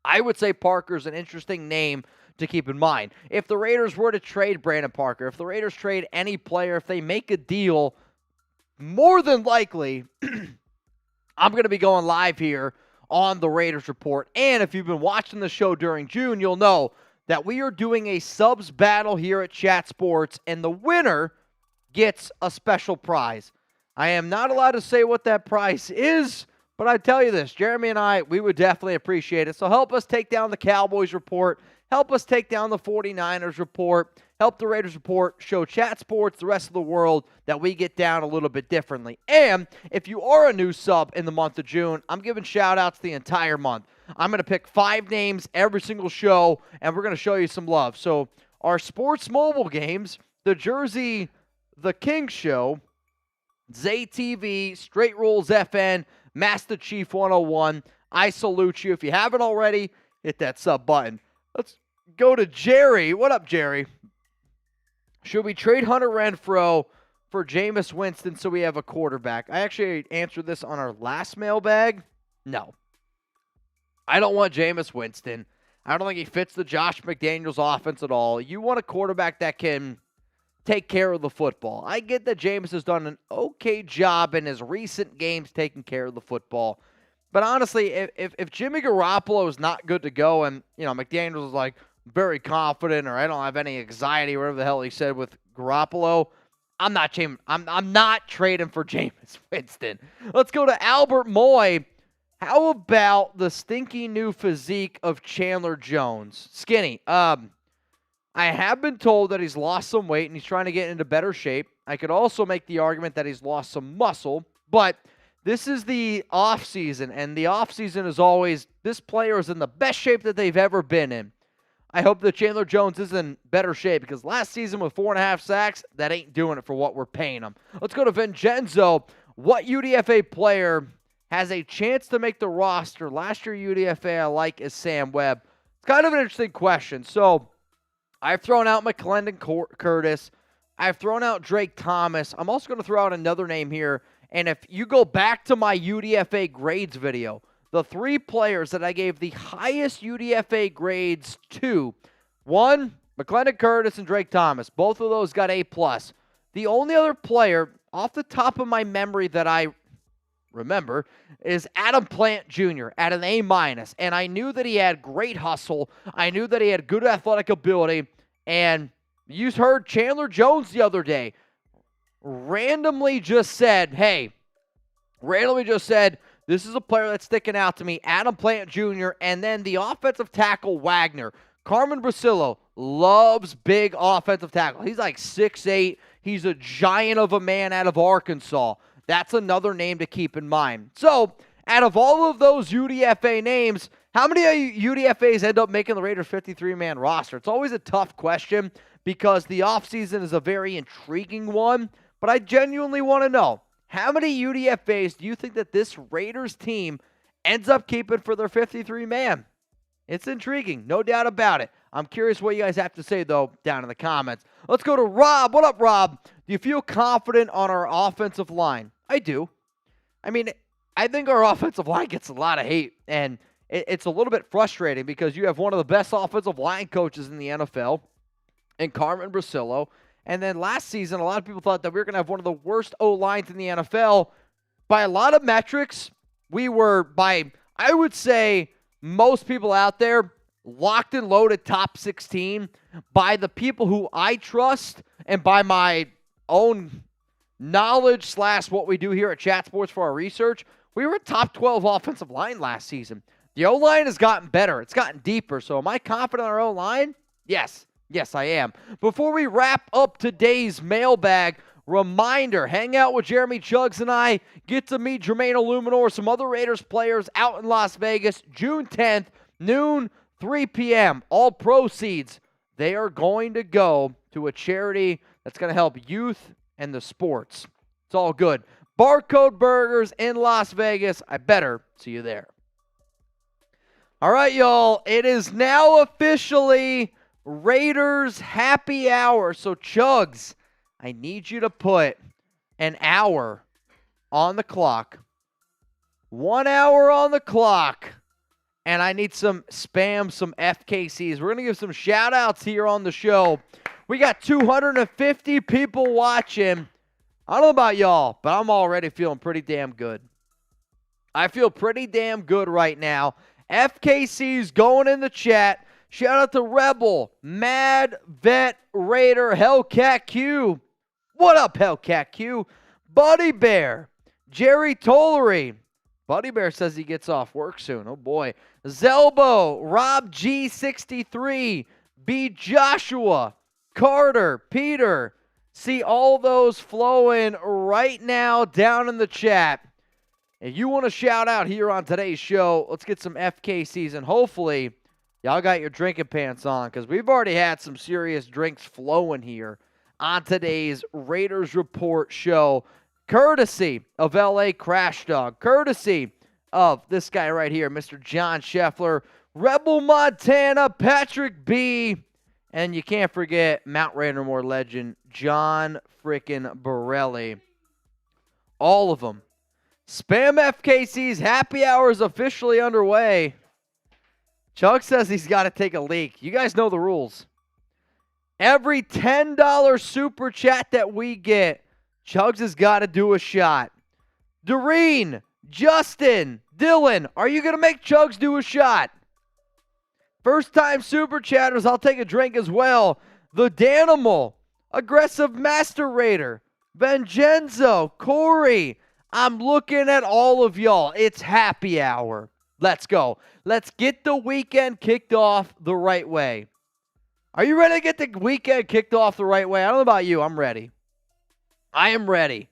I would say Parker's an interesting name to keep in mind. If the Raiders were to trade Brandon Parker, if the Raiders trade any player, if they make a deal, more than likely, I'm going to be going live here on the Raiders Report. And if you've been watching the show during June, you'll know that we are doing a subs battle here at Chat Sports, and the winner gets a special prize. I am not allowed to say what that prize is, but I tell you this, Jeremy and I, we would definitely appreciate it. So help us take down the Cowboys Report. Help us take down the 49ers Report. Help the Raiders Report show Chat Sports, the rest of the world, that we get down a little bit differently. And if you are a new sub in the month of June, I'm giving shout-outs the entire month. I'm going to pick 5 names every single show, and we're going to show you some love. So our sports mobile games, the Jersey The King Show, ZayTV, Straight Rules FN, Master Chief 101, I salute you. If you haven't already, hit that sub button. Let's go to Jerry. What up, Jerry? Should we trade Hunter Renfrow for Jameis Winston so we have a quarterback? I actually answered this on our last mailbag. No. I don't want Jameis Winston. I don't think he fits the Josh McDaniels offense at all. You want a quarterback that can take care of the football. I get that Jameis has done an okay job in his recent games taking care of the football. But honestly, if Jimmy Garoppolo is not good to go and, McDaniels is like, very confident, or I don't have any anxiety, whatever the hell he said with Garoppolo, I'm not trading for Jameis Winston. Let's go to Albert Moy. How about the stinky new physique of Chandler Jones? Skinny. I have been told that he's lost some weight and he's trying to get into better shape. I could also make the argument that he's lost some muscle, but this is the offseason, and the offseason is always, this player is in the best shape that they've ever been in. I hope that Chandler Jones is in better shape, because last season with 4.5 sacks, that ain't doing it for what we're paying him. Let's go to Vincenzo. What UDFA player has a chance to make the roster? Last year UDFA I like is Sam Webb. It's kind of an interesting question. So I've thrown out McClendon Curtis. I've thrown out Drake Thomas. I'm also going to throw out another name here. And if you go back to my UDFA grades video, the 3 players that I gave the highest UDFA grades to, 1, McClendon Curtis and Drake Thomas. Both of those got A+. The only other player off the top of my memory that I remember is Adam Plant Jr. at an A-. And I knew that he had great hustle. I knew that he had good athletic ability. And you heard Chandler Jones the other day randomly just said, this is a player that's sticking out to me, Adam Plant Jr., and then the offensive tackle Wagner. Carmen Brasillo loves big offensive tackle. He's like 6'8". He's a giant of a man out of Arkansas. That's another name to keep in mind. So, out of all of those UDFA names, how many UDFAs end up making the Raiders 53-man roster? It's always a tough question because the offseason is a very intriguing one, but I genuinely want to know, how many UDFAs do you think that this Raiders team ends up keeping for their 53-man? It's intriguing, no doubt about it. I'm curious what you guys have to say, though, down in the comments. Let's go to Rob. What up, Rob? Do you feel confident on our offensive line? I do. I mean, I think our offensive line gets a lot of hate, and it's a little bit frustrating because you have one of the best offensive line coaches in the NFL and Carmen Brasillo. And then last season, a lot of people thought that we were going to have one of the worst O-lines in the NFL. By a lot of metrics, we were, by, I would say, most people out there, locked and loaded top 16. By the people who I trust and by my own knowledge / what we do here at Chat Sports for our research, we were a top 12 offensive line last season. The O-line has gotten better. It's gotten deeper. So am I confident in our O-line? Yes. Yes, I am. Before we wrap up today's mailbag, reminder, hang out with Jeremy Chuggs and I. Get to meet Jermaine Illuminor, some other Raiders players out in Las Vegas, June 10th, noon, 3 p.m. All proceeds, they are going to go to a charity that's going to help youth and the sports. It's all good. Barcode Burgers in Las Vegas. I better see you there. All right, y'all. It is now officially Raiders happy hour. So, Chuggs, I need you to put an hour on the clock. 1 hour on the clock. And I need some spam, some FKCs. We're going to give some shout-outs here on the show. We got 250 people watching. I don't know about y'all, but I'm already feeling pretty damn good. I feel pretty damn good right now. FKC's going in the chat. Shout out to Rebel, Mad Vet Raider, Hellcat Q. What up, Hellcat Q? Buddy Bear, Jerry Tollery. Buddy Bear says he gets off work soon. Oh, boy. Zelbo, Rob G63, B. Joshua, Carter, Peter. See all those flowing right now down in the chat. If you want to shout out here on today's show, let's get some FKCs. And hopefully, y'all got your drinking pants on because we've already had some serious drinks flowing here on today's Raiders Report show. Courtesy of LA Crash Dog. Courtesy of this guy right here, Mr. John Scheffler. Rebel Montana, Patrick B. And you can't forget Mount Rainier legend, John frickin' Borelli. All of them. Spam FKC's happy hour is officially underway. Chuck says he's got to take a leak. You guys know the rules. Every $10 super chat that we get, Chugs has got to do a shot. Doreen, Justin, Dylan, are you going to make Chugs do a shot? First time super chatters, I'll take a drink as well. The Danimal, Aggressive Master Raider, Vincenzo, Corey. I'm looking at all of y'all. It's happy hour. Let's go. Let's get the weekend kicked off the right way. Are you ready to get the weekend kicked off the right way? I don't know about you. I'm ready. I am ready.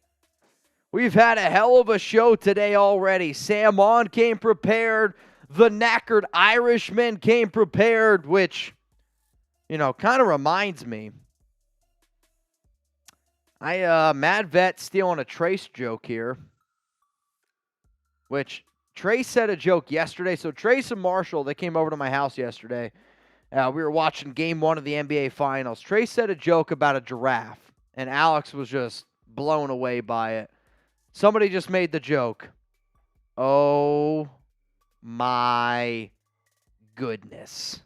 We've had a hell of a show today already. Samon came prepared. The knackered Irishman came prepared, which, kind of reminds me. Mad Vet stealing a Trace joke here, which Trace said a joke yesterday. So Trace and Marshall, they came over to my house yesterday. We were watching game 1 of the NBA Finals. Trace said a joke about a giraffe, and Alex was just blown away by it. Somebody just made the joke. Oh my goodness.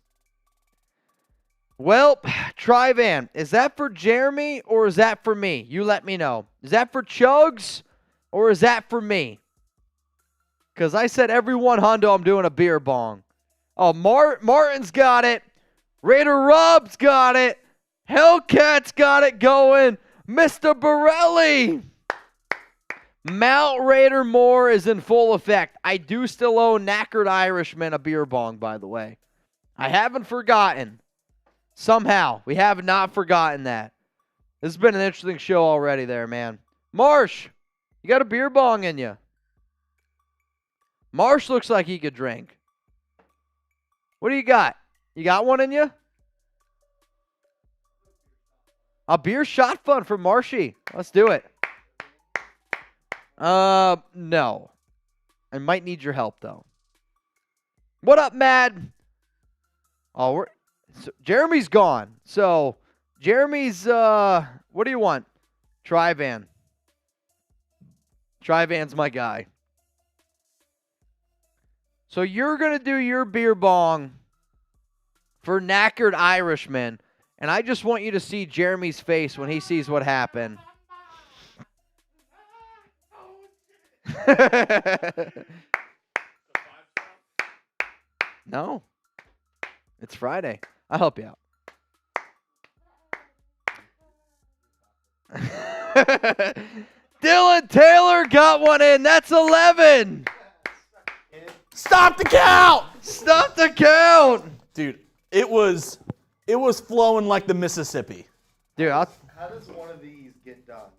Well, Trivan, is that for Jeremy or is that for me? You let me know. Is that for Chugs or is that for me? Because I said every one hundo I'm doing a beer bong. Oh, Martin's got it. Raider Rob's got it. Hellcat's got it going. Mr. Borelli. Mount Raider Moore is in full effect. I do still owe knackered Irishman a beer bong, by the way. I haven't forgotten. Somehow, we have not forgotten that. This has been an interesting show already there, man. Marsh, you got a beer bong in you. Marsh looks like he could drink. What do you got? You got one in you? A beer shot fun for Marshy. Let's do it. No. I might need your help, though. What up, Mad? Oh, Jeremy's gone. So, Jeremy's, what do you want? Trivan. Trivan's my guy. So you're going to do your beer bong for Knackered Irishman. And I just want you to see Jeremy's face when he sees what happened. No. It's Friday. I'll help you out. Dylan Taylor got one in. That's 11. Stop the count! Stop the count. Dude, it was flowing like the Mississippi. Dude, How does one of these get done?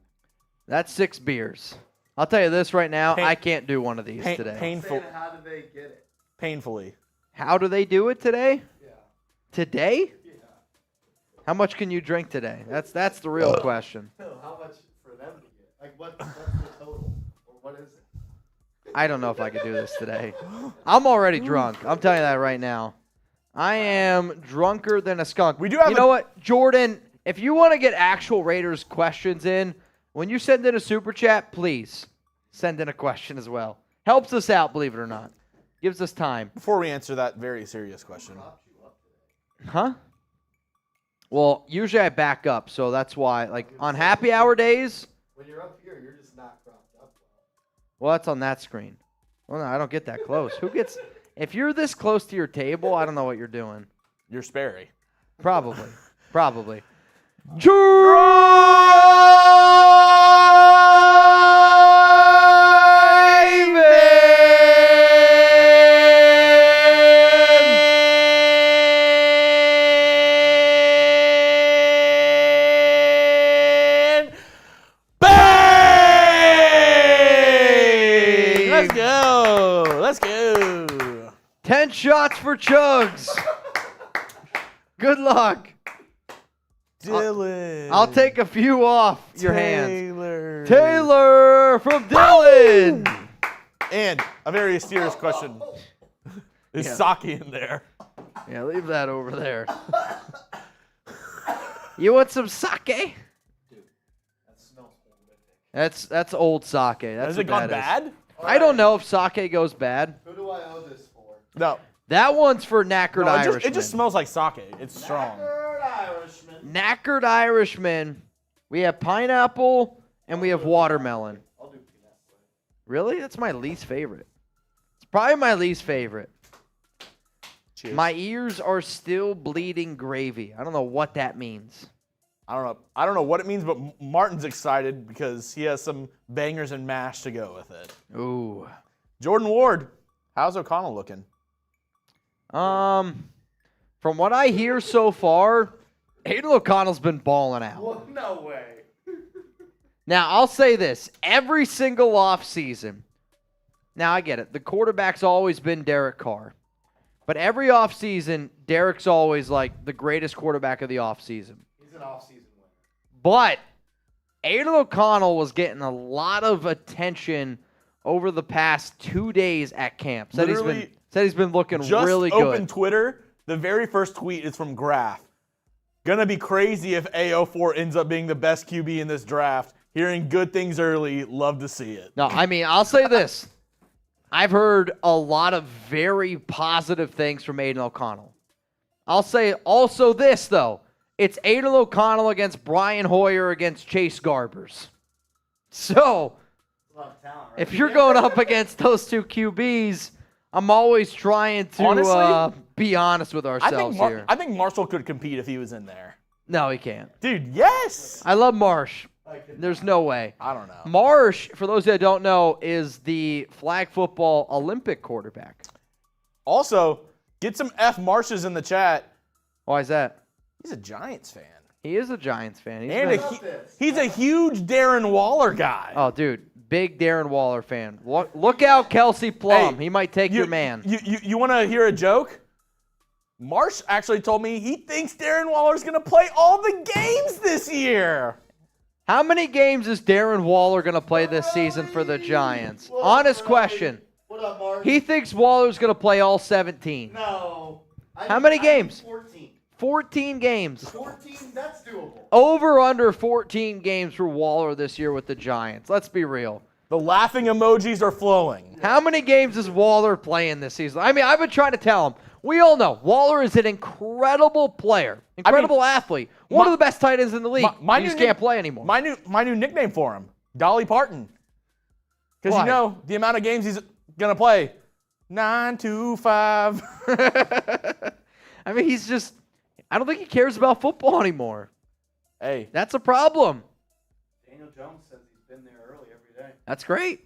that's 6 beers. I'll tell you this right now. Pain- I can't do one of these today. Painful, Saying, how do they get it? painfully. How do they do it today? Yeah. Today? Yeah. How much can you drink today? That's the real question. No, how much for them to get? Like, what's the total? Or what is it? I don't know if I could do this today. I'm already drunk. I'm telling you that right now. I am drunker than a skunk. We do have You know what, Jordan? If you want to get actual Raiders questions in, when you send in a super chat, please send in a question as well. Helps us out, believe it or not. Gives us time. Before we answer that very serious question, Huh? Well, usually I back up, so that's why. Like, on happy hour days, When you're up here, you're just not cropped up. well, that's on that screen. Well, no, I don't get that close. Who gets... If you're this close to your table, I don't know what you're doing. you're Sperry. Probably. Probably. Bang! Let's go. Let's go. 10 shots for Chugs. Good luck. Dylan. I'll take a few off your hands. Taylor. Taylor from Dylan. And a very serious question. Is Yeah. sake in there? Yeah, leave that over there. You want some sake? That's old sake. That's Has what it gone that is. bad? I don't know if sake goes bad. Who do I owe this for? No. That one's for Knackered No, Irishman. it just smells like sake. It's strong. Third Irishman. Knackered Irishman. We have pineapple and we have watermelon. I'll do peanut butter. Really? That's my least favorite. It's probably my least favorite. Cheers. My ears are still bleeding gravy. I don't know what that means. I don't know what it means, but Martin's excited because he has some bangers and mash to go with it. Ooh. Jordan Ward, how's O'Connell looking? From what I hear so far, Aiden O'Connell's been balling out. Well, no way. Now, I'll say this. Every single offseason, now I get it. The quarterback's always been Derek Carr. But every offseason, Derek's always like the greatest quarterback of the offseason. He's an off-season winner. But Aiden O'Connell was getting a lot of attention over the past 2 days at camp. Said Literally, he's been looking Just really open good. Twitter. The very first tweet is from Graf. Gonna be crazy if AO4 ends up being the best QB in this draft. Hearing good things early. Love to see it. No, I mean, I'll say this. I've heard a lot of very positive things from Aiden O'Connell. I'll say also this, though. It's Aiden O'Connell against Brian Hoyer against Chase Garbers. So, A lot of talent, right? if you're going up against those two QBs, I'm always trying to Honestly, be honest with ourselves here. I think Marshall could compete if he was in there. No, he can't. Dude, yes. I love Marsh. I could There's no way. I don't know. Marsh, for those that don't know, is the flag football Olympic quarterback. Also, get some F Marshes in the chat. Why is that? He's a Giants fan. He is a Giants fan. He's And been- he's a huge Darren Waller guy. oh, dude, big Darren Waller fan. Look out, Kelsey Plum. Hey, He might take your man. You want to hear a joke? Marsh actually told me he thinks Darren Waller's going to play all the games this year. How many games is Darren Waller going to play this season for the Giants? Honest question. What up, Mark? He thinks Waller's going to play all 17. No. How many games? 14. 14 games. 14? That's doable. Over under 14 games for Waller this year with the Giants. Let's be real. The laughing emojis are flowing. How many games is Waller playing this season? I mean, I've been trying to tell him. We all know Waller is an incredible player, incredible athlete, one of the best tight ends in the league. He just can't play anymore. My new nickname for him, Dolly Parton. Because you know the amount of games he's gonna play, 9 to 5. I mean, he's just. I don't think he cares about football anymore. Hey, That's a problem. Daniel Jones says he's been there early every day. That's great.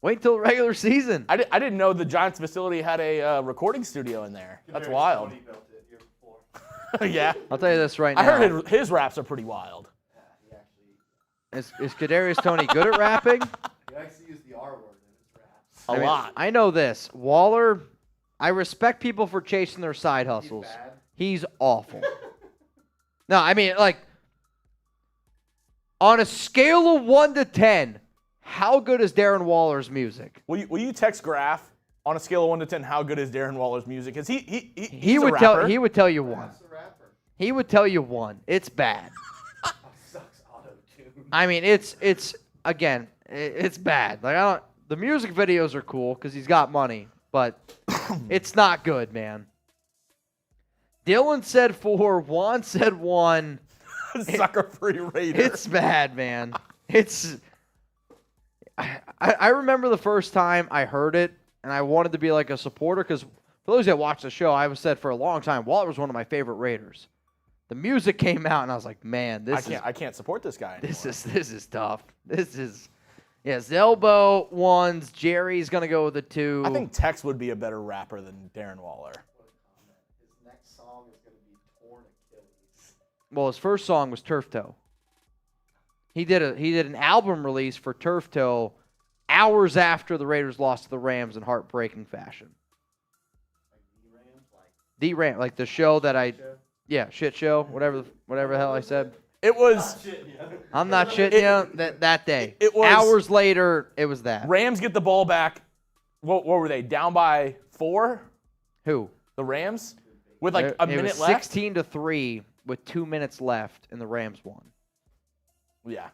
Wait until the regular season. I didn't know the Giants facility had a recording studio in there. That's wild. Tony built it year before. Yeah. I'll tell you this right now. I heard his raps are pretty wild. Yeah, he actually Is Kadarius Toney good at rapping? he likes to use the R word in his raps. A lot. I know this. Waller, I respect people for chasing their side hustles. He's bad. He's awful. No, I mean, like, on a scale of 1 to 10, how good is Darren Waller's music? Will you text Graf on a scale of 1 to 10 how good is Darren Waller's music? Because he's He a would rapper. he would tell you 1. That's the rapper. He would tell you 1. It's bad. Sucks auto-tune. I mean, it's again, it's bad. Like the music videos are cool because he's got money, but it's not good, man. Dylan said 4. Juan said 1. Sucker-free Raider. It's bad, man. It's. I remember the first time I heard it, and I wanted to be like a supporter because for those that watch the show, I've said for a long time, Waller was one of my favorite Raiders. The music came out, and I was like, man, I can't support this guy anymore. this is tough. This is. Yeah, Zelbo 1s. Jerry's gonna go with a 2. I think Tex would be a better rapper than Darren Waller. His next song is going to be Torn Achilles. Well, his first song was Turf Toe. He did an album release for Turf Toe hours after the Raiders lost to the Rams in heartbreaking fashion. Like D-Ram, like the show that shit show, whatever the hell I said. It was I'm not shitting you that day. It was hours later, it was that. Rams get the ball back. What were they, down by 4? Who? The Rams? With like a It minute was left? 16-3 with 2 minutes left, and the Rams won. Yeah.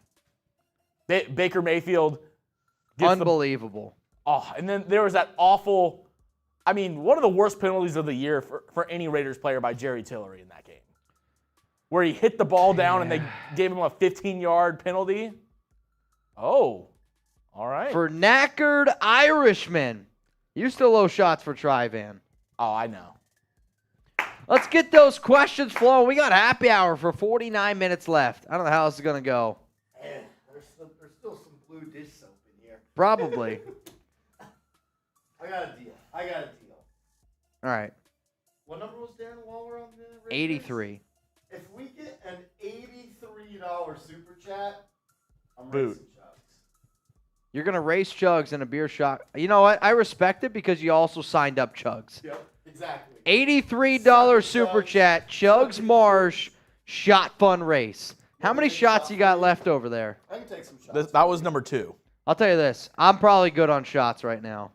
Baker Mayfield gets Unbelievable. and then there was that awful, I mean, one of the worst penalties of the year for any Raiders player by Jerry Tillery in that game. Where he hit the ball down and they gave him a 15-yard penalty. Oh, all right. For knackered Irishmen, you still owe shots for Trivan. Oh, I know. Let's get those questions flowing. We got happy hour for 49 minutes left. I don't know how this is going to go. Man, there's still some blue dish soap in here. Probably. I got a deal. All right. What number was Darren Waller on the Raiders? 83. If we get an $83 super chat, I'm Boot. racing chugs. You're going to race Chugs in a beer shot. You know what? I respect it because you also signed up Chugs. Yep, exactly. $83 super chat. Chugs Marsh shot fun race. How many shots you got left over there? I can take some shots. That was number 2. I'll tell you this. I'm probably good on shots right now.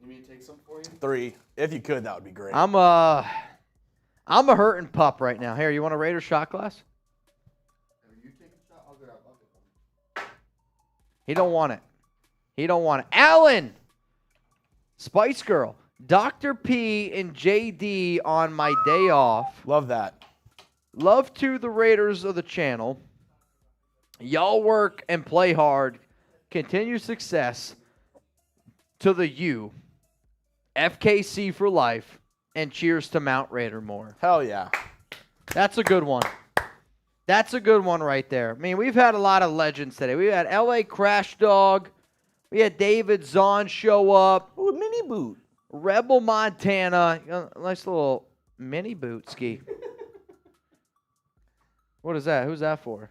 You need me to take some for you? 3. If you could, that would be great. I'm a hurting pup right now. Here, you want a Raider shot glass? Are you taking a shot? I'll get one. He don't want it. He don't want it. Alan! Spice Girl. Dr. P and JD on my day off. Love that. Love to the Raiders of the channel. Y'all work and play hard. Continue success to the U. FKC for life. And cheers to Mount Raider more. Hell yeah. That's a good one. That's a good one right there. I mean, we've had a lot of legends today. We had LA Crash Dog. We had David Zahn show up. Ooh, mini boot. Rebel Montana. Nice little mini boot ski. What is that? Who's that for?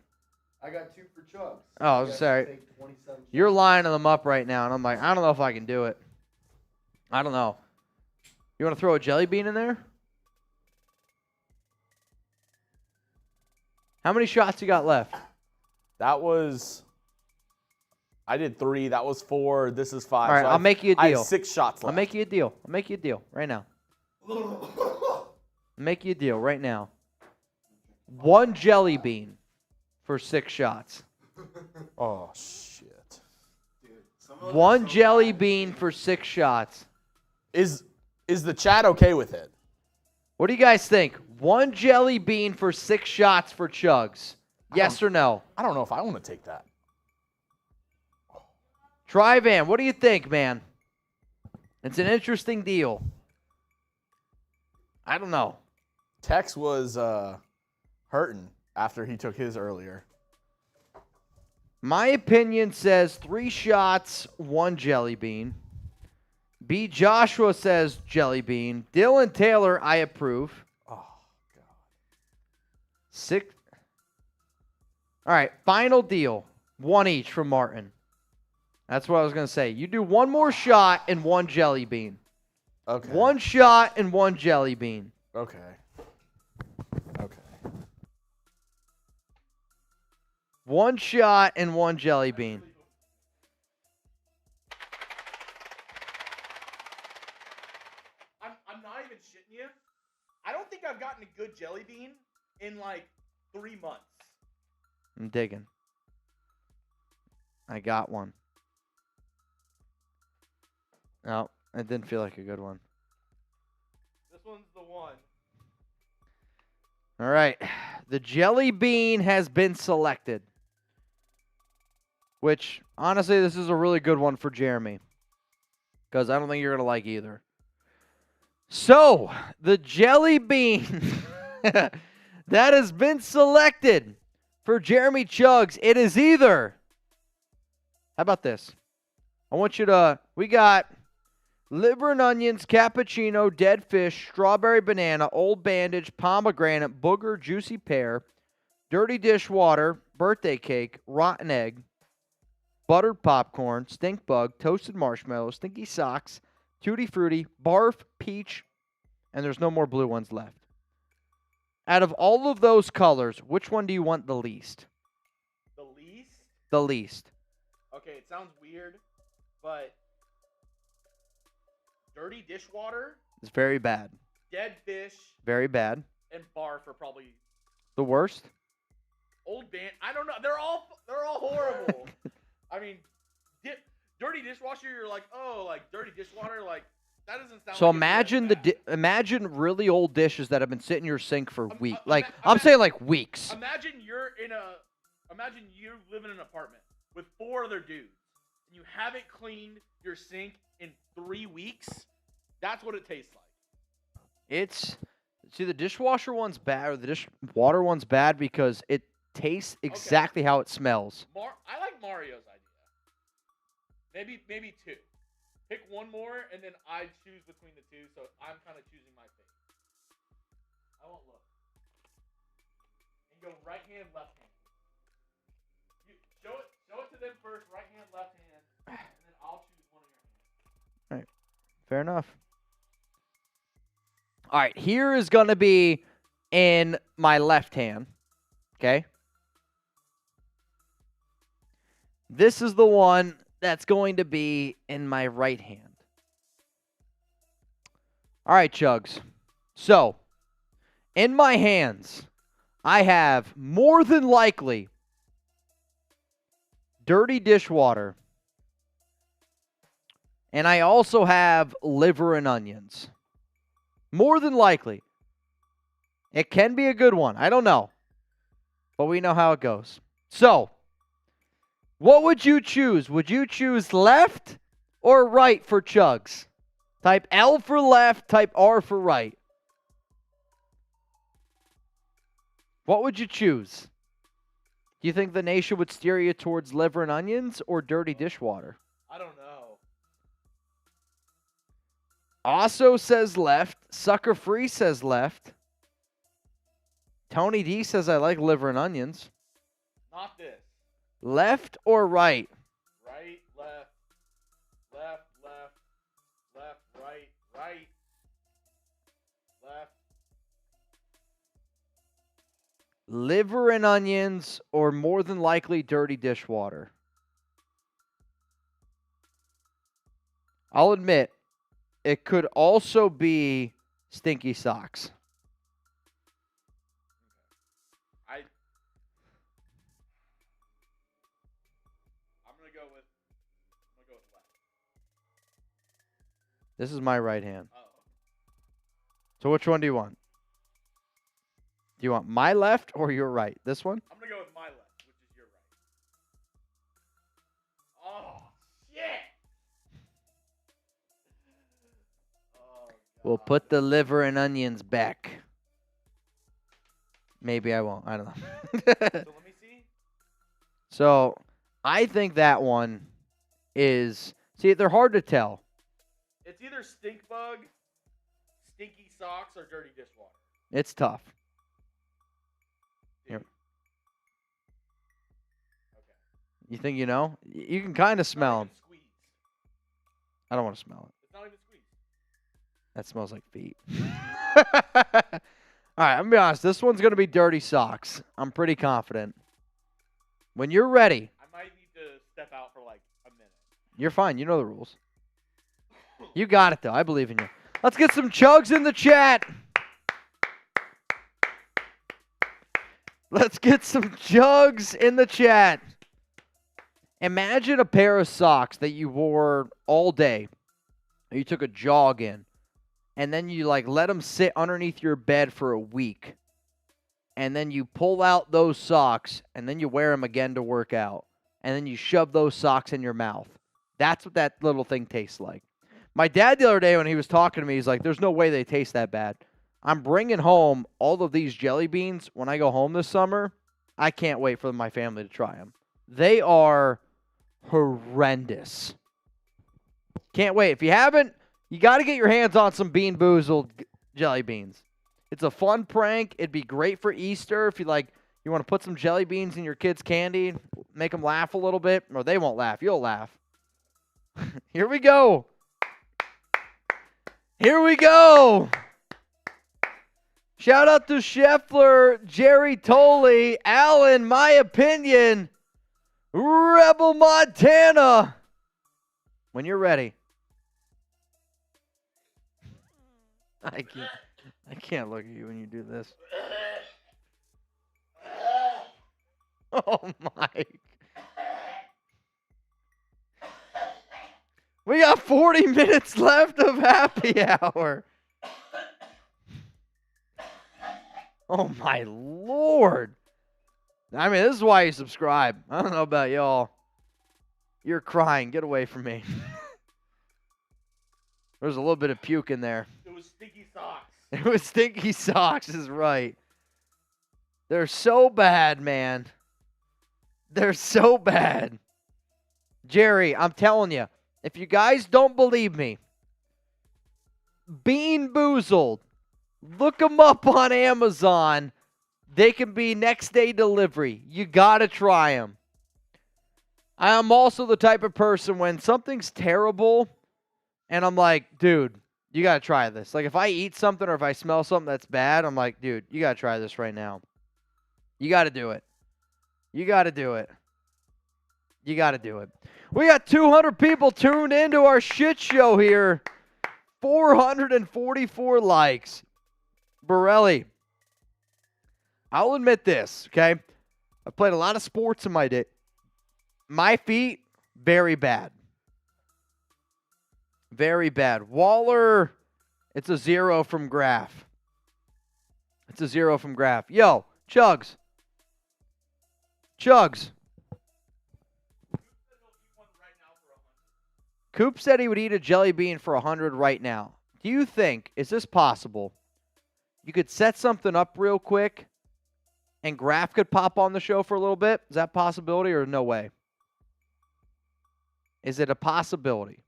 I got 2 for chugs. Oh, You guys sorry. can take 27 You're shots. lining them up right now, and I'm like, I don't know if I can do it. I don't know. You want to throw a jelly bean in there? How many shots you got left? That was, I did 3. That was 4. This is 5. All right, So I'll make you a I deal. have 6 shots left. I'll make you a deal. I'll make you a deal right now. I'll make you a deal right now. 1 jelly bean for 6 shots. Oh, shit. Dude, 1 jelly bean for 6 shots. Is the chat okay with it? What do you guys think? 1 jelly bean for 6 shots for Chugs. Yes or no? I don't know if I want to take that. Tryvan, what do you think, man? It's an interesting deal. I don't know. Tex was hurting after he took his earlier. My opinion says 3 shots, 1 jelly bean. B. Joshua says jelly bean. Dylan Taylor, I approve. Oh, God. 6. All right, final deal. 1 each from Martin. That's what I was going to say. You do 1 more shot and 1 jelly bean. Okay. 1 shot and 1 jelly bean. Okay. Okay. 1 shot and 1 jelly bean. I'm not even shitting you. I don't think I've gotten a good jelly bean in like 3 months. I'm digging. I got one. No, it didn't feel like a good one. This one's the one. All right. The jelly bean has been selected. Which, honestly, this is a really good one for Jeremy. Because I don't think you're going to like either. So, the jelly bean that has been selected for Jeremy Chugs, it is either. How about this? I want you to, we got liver and onions, cappuccino, dead fish, strawberry banana, old bandage, pomegranate, booger, juicy pear, dirty dishwater, birthday cake, rotten egg, buttered popcorn, stink bug, toasted marshmallow, stinky socks, tutti frutti, barf, peach, and there's no more blue ones left. Out of all of those colors, which one do you want the least? The least? The least. Okay, it sounds weird, but dirty dishwater, It's very bad. dead fish, Very bad. and barf are probably The worst? old band. I don't know. They're all horrible. I mean, dirty dishwasher. You're like, oh, like dirty dishwater. Like that doesn't sound. So like imagine imagine really old dishes that have been sitting in your sink for weeks. Like ima- I'm saying like weeks. Imagine you live in an apartment with 4 other dudes, and you haven't cleaned your sink in 3 weeks. That's what it tastes like. See, the dishwasher one's bad, or the dishwater one's bad because it tastes exactly how it smells. I like Mario's idea. Maybe 2. Pick one more, and then I choose between the 2. So I'm kind of choosing my fate. I won't look. And go right hand, left hand. You show it to them first. Right hand, left hand, and then I'll choose one of your hands. Fair enough. All right, here is going to be in my left hand. Okay? This is the one that's going to be in my right hand. All right, Chugs. So, in my hands, I have more than likely dirty dishwater. And I also have liver and onions. More than likely. It can be a good one. I don't know. But we know how it goes. So, what would you choose? Would you choose left or right for Chugs? Type L for left, type R for right. What would you choose? Do you think the nation would steer you towards liver and onions or dirty dishwater? I don't know. Also says left. Sucker Free says left. Tony D says I like liver and onions. Not this. Left or right? Right, left, left, left, left, right, right, left. Liver and onions or more than likely dirty dishwater? I'll admit, it could also be stinky socks. I'm gonna go with This is my right hand. Oh. So which one do you want? Do you want my left or your right? This one? I'm gonna go with my left, which is your right. Oh shit! Oh, We'll put the liver and onions back. Maybe I won't. I don't know. So let me see. So I think that one is. See, they're hard to tell. It's either stink bug, stinky socks, or dirty dishwater. It's tough. Dude. Here. You think you know? You can kind of smell them. Squeeze. I don't want to smell it. It's not even squeeze. That smells like feet. All right, I'm going to be honest. This one's going to be dirty socks. I'm pretty confident. When you're ready, I might need to step out for like a minute. you're fine. You know the rules. You got it, though. I believe in you. Let's get some chugs in the chat. Let's get some chugs in the chat. Imagine a pair of socks that you wore all day. You took a jog in. And then you like let them sit underneath your bed for a week. And then you pull out those socks and then you wear them again to work out. And then you shove those socks in your mouth. That's what that little thing tastes like. My dad the other day when he was talking to me, he's like, there's no way they taste that bad. I'm bringing home all of these jelly beans when I go home this summer. I can't wait for my family to try them. They are horrendous. Can't wait. If you haven't, you got to get your hands on some Bean Boozled jelly beans. It's a fun prank. It'd be great for Easter if you want to put some jelly beans in your kids' candy, make them laugh a little bit, or they won't laugh. You'll laugh. Here we go. Here we go. Shout out to Scheffler, Jerry Tolley, Allen, my opinion, Rebel Montana. When you're ready. I can't look at you when you do this. Oh, Mike. We got 40 minutes left of happy hour. Oh, my Lord. I mean, this is why you subscribe. I don't know about y'all. You're crying. Get away from me. There's a little bit of puke in there. It was stinky socks. It was stinky socks, is right. They're so bad, man. They're so bad. Jerry, I'm telling you, if you guys don't believe me, Bean Boozled, look them up on Amazon. They can be next day delivery. You got to try them. I am also the type of person when something's terrible and I'm like, dude, you got to try this. Like if I eat something or if I smell something that's bad, I'm like, dude, you got to try this right now. You got to do it. You got to do it. You got to do it. We got 200 people tuned into our shit show here. 444 likes. Borelli, I'll admit this, okay? I've played a lot of sports in my day. My feet, very bad. Very bad. Waller, it's a 0 from Graph. It's a 0 from Graph. Yo, Chugs. Chugs. Coop said he would eat a jelly bean for 100 right now. Do you think, is this possible? You could set something up real quick and Graph could pop on the show for a little bit? Is that a possibility or no way? Is it a possibility?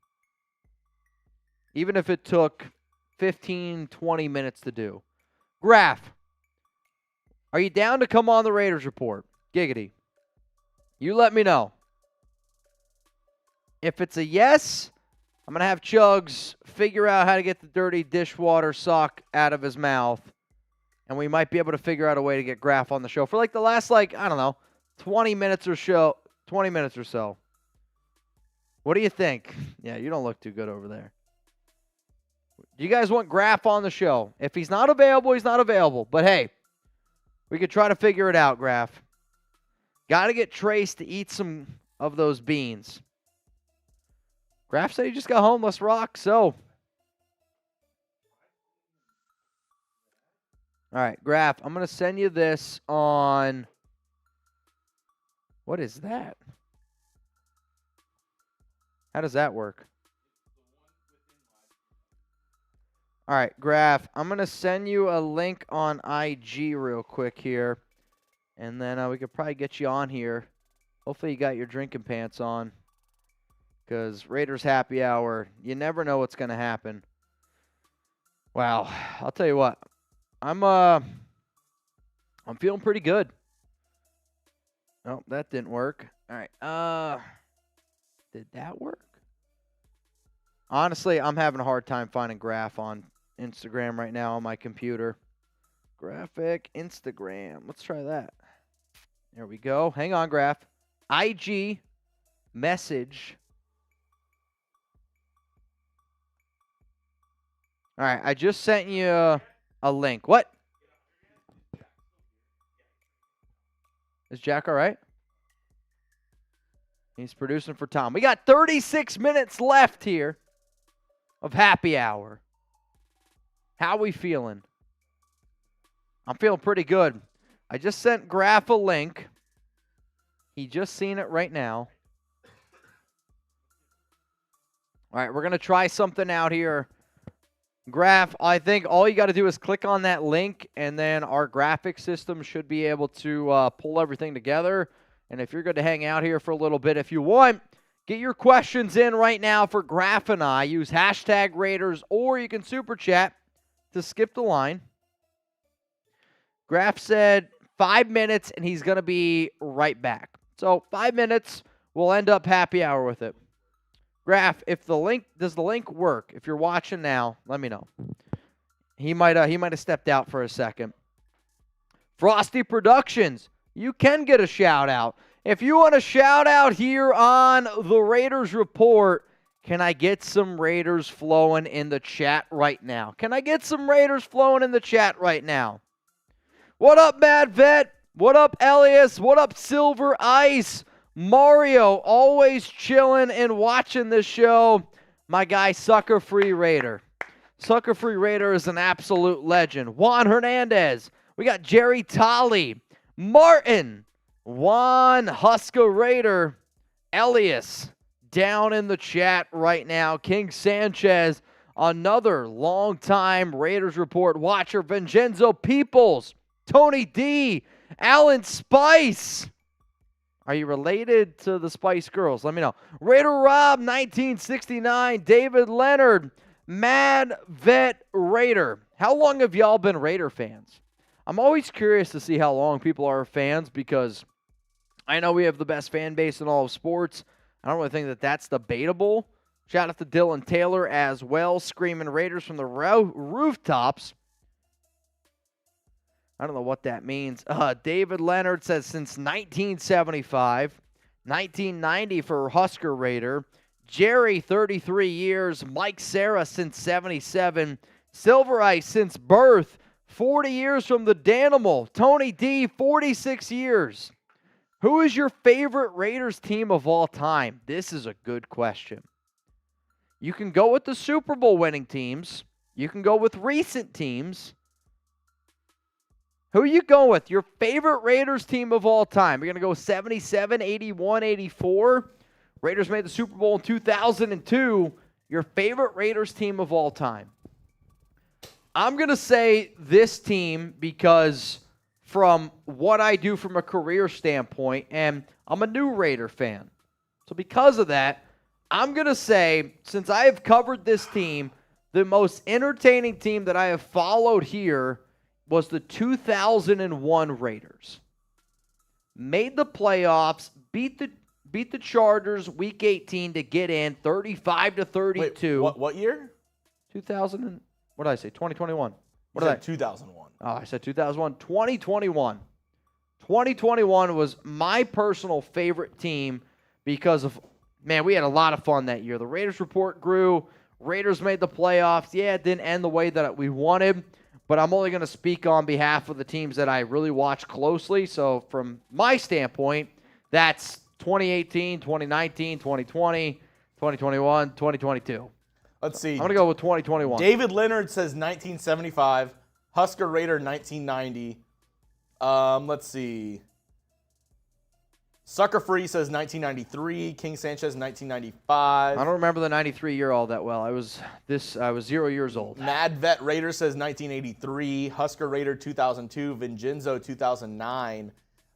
Even if it took 15, 20 minutes to do. Graph, are you down to come on the Raiders Report? Giggity. You let me know. If it's a yes, I'm going to have Chugs figure out how to get the dirty dishwater sock out of his mouth. And we might be able to figure out a way to get Graph on the show for like the last, I don't know, 20 minutes or so. What do you think? Yeah, you don't look too good over there. Do you guys want Graph on the show? If he's not available, he's not available. But hey, we could try to figure it out, Graph. Got to get Trace to eat some of those beans. Graph said he just got home. Let's rock. So, All right, Graph, I'm going to send you this on... What is that? How does that work? All right, Graph, I'm going to send you a link on IG real quick here. And then we could probably get you on here. Hopefully you got your drinking pants on. Because Raiders Happy Hour, you never know what's going to happen. Wow, I'll tell you what. I'm feeling pretty good. Oh, that didn't work. All right. Did that work? Honestly, I'm having a hard time finding Graph on Instagram right now on my computer. Graphic Instagram. Let's try that. There we go. Hang on, Graph. IG message. All right, I just sent you a link. What? Is Jack all right? He's producing for Tom. We got 36 minutes left here of happy hour. How we feeling? I'm feeling pretty good. I just sent Graph a link. He just seen it right now. All right, we're going to try something out here. Graph, I think all you got to do is click on that link, and then our graphic system should be able to pull everything together. And if you're going to hang out here for a little bit, if you want, get your questions in right now for Graph and I. Use hashtag Raiders, or you can super chat to skip the line. Graph said 5 minutes, and he's going to be right back. So 5 minutes, we'll end up happy hour with it. Graph, if the link does the link work? If you're watching now, let me know. He might have stepped out for a second. Frosty Productions, you can get a shout out. If you want a shout out here on the Raiders Report, can I get some Raiders flowing in the chat right now? Can I get some Raiders flowing in the chat right now? What up, Mad Vet? What up, Elias? What up, Silver Ice? Mario, always chilling and watching this show. My guy, Sucker Free Raider. Sucker Free Raider is an absolute legend. Juan Hernandez. We got Jerry Tolley. Martin. Juan Husker Raider. Elias down in the chat right now. King Sanchez, another longtime Raiders Report watcher. Vincenzo Peoples. Tony D. Alan Spice. Are you related to the Spice Girls? Let me know. Raider Rob, 1969. David Leonard, Mad Vet Raider. How long have y'all been Raider fans? I'm always curious to see how long people are fans because I know we have the best fan base in all of sports. I don't really think that that's debatable. Shout out to Dylan Taylor as well, screaming Raiders from the rooftops. I don't know what that means. David Leonard says since 1975, 1990 for Husker Raider. Jerry, 33 years. Mike Sarah since 77. Silver Ice since birth. 40 years from the Danimal. Tony D, 46 years. Who is your favorite Raiders team of all time? This is a good question. You can go with the Super Bowl winning teams. You can go with recent teams. Who you going with? Your favorite Raiders team of all time. You're going to go 77, 81, 84. Raiders made the Super Bowl in 2002. Your favorite Raiders team of all time. I'm going to say this team because from what I do from a career standpoint, and I'm a new Raider fan. So because of that, I'm going to say, since I have covered this team, the most entertaining team that I have followed here was the 2001 Raiders. Made the playoffs, beat the Chargers week 18 to get in, 35-32. Wait, what year? 2000. What did I say? 2021. What You did I? said 2001. Oh, I said 2001. 2021. 2021 was my personal favorite team because of, man, we had a lot of fun that year. The Raiders Report grew. Raiders made the playoffs. Yeah, it didn't end the way that we wanted. But I'm only going to speak on behalf of the teams that I really watch closely. So from my standpoint, that's 2018, 2019, 2020, 2021, 2022. Let's see. I'm going to go with 2021. David Leonard says 1975. Husker Raider 1990. Let's see. Sucker Free says 1993. King Sanchez 1995. I don't remember the 93 year all that well. I was 0 years old. Mad Vet Raider says 1983. Husker Raider 2002. Vincenzo 2009.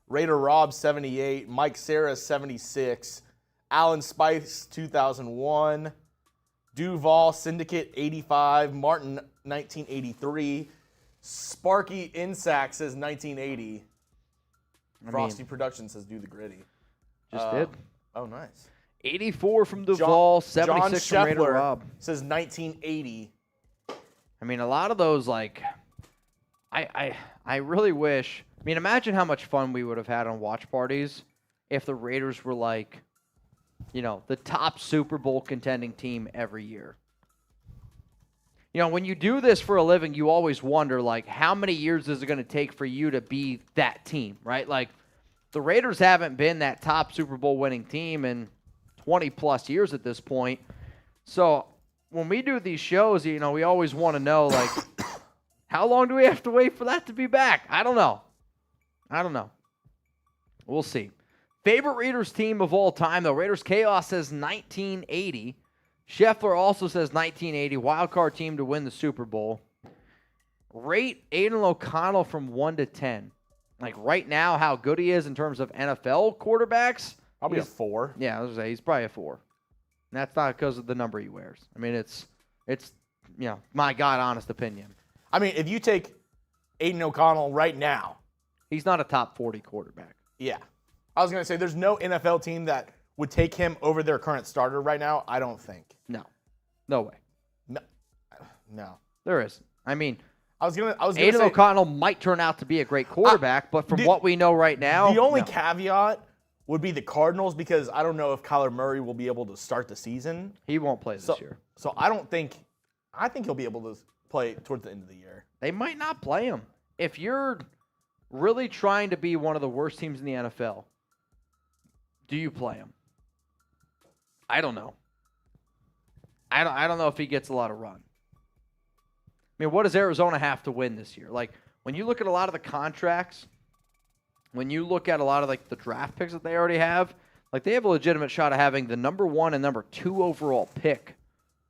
Raider Rob 78. Mike Sarah 76. Alan Spice 2001. Duval Syndicate 85. Martin 1983. Sparky Insack says 1980. Frosty Productions says do the gritty. Just did. Oh, nice. 84 from Duval, John 76 from Raider Scheffler Rob. says 1980. I mean, a lot of those, like, I really wish. I mean, imagine how much fun we would have had on watch parties if the Raiders were like, the top Super Bowl contending team every year. When you do this for a living, you always wonder, like, how many years is it going to take for you to be that team, right? Like, the Raiders haven't been that top Super Bowl winning team in 20-plus years at this point. So when we do these shows, we always want to know, like, how long do we have to wait for that to be back? I don't know. We'll see. Favorite Raiders team of all time, though. Raiders Chaos says 1980. Scheffler also says 1980, wildcard team to win the Super Bowl. Rate Aiden O'Connell from 1 to 10. Like right now, how good he is in terms of NFL quarterbacks. Probably a 4. Yeah, I was gonna say he's probably a 4. And that's not because of the number he wears. I mean, it's my God, honest opinion. I mean, if you take Aiden O'Connell right now, he's not a top 40 quarterback. Yeah, I was gonna say there's no NFL team that would take him over their current starter right now. I don't think. No way. No. There isn't. I mean, I was gonna Aiden say O'Connell might turn out to be a great quarterback, but from what we know right now, the only caveat would be the Cardinals because I don't know if Kyler Murray will be able to start the season. He won't play this year. So I think he'll be able to play towards the end of the year. They might not play him. If you're really trying to be one of the worst teams in the NFL, do you play him? I don't know. I don't know if he gets a lot of run. I mean, what does Arizona have to win this year? Like, when you look at a lot of the contracts, when you look at a lot of, like, the draft picks that they already have, like, they have a legitimate shot of having the number 1 and number 2 overall pick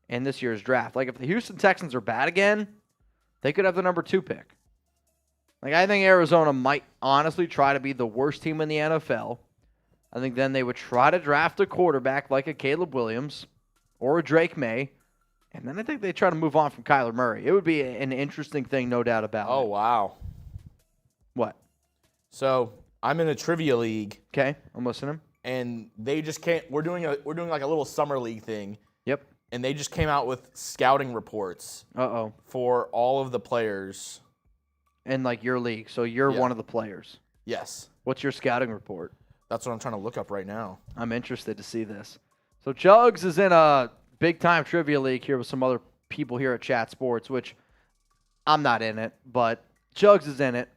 in this year's draft. Like, if the Houston Texans are bad again, they could have the number 2 pick. Like, I think Arizona might honestly try to be the worst team in the NFL. I think then they would try to draft a quarterback like a Caleb Williams or a Drake May, and then I think they try to move on from Kyler Murray. It would be an interesting thing, no doubt about it. Oh, wow. What? So I'm in a trivia league. Okay, I'm listening. And they just can't. We're doing like a little summer league thing. Yep. And they just came out with scouting reports. For all of the players. In like your league, so you're one of the players. Yes. What's your scouting report? That's what I'm trying to look up right now. I'm interested to see this. So Jugs is in a big-time trivia league here with some other people here at Chat Sports, which I'm not in it, but Jugs is in it.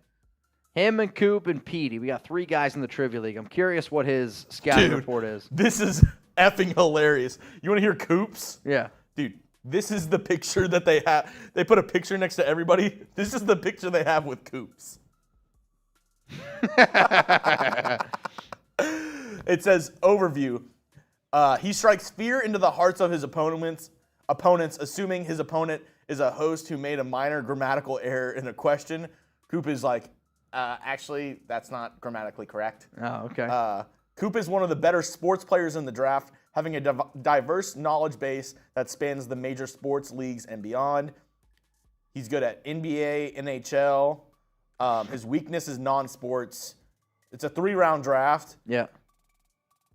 Him and Coop and Petey. We got 3 guys in the trivia league. I'm curious what his scouting report is. This is effing hilarious. You want to hear Coop's? Yeah. Dude, this is the picture that they have. They put a picture next to everybody. This is the picture they have with Coop's. It says, overview. He strikes fear into the hearts of his opponents, assuming his opponent is a host who made a minor grammatical error in a question. Coop is like, actually, that's not grammatically correct. Oh, okay. Coop is one of the better sports players in the draft, having a diverse knowledge base that spans the major sports leagues and beyond. He's good at NBA, NHL. His weakness is non-sports. It's a 3-round draft. Yeah.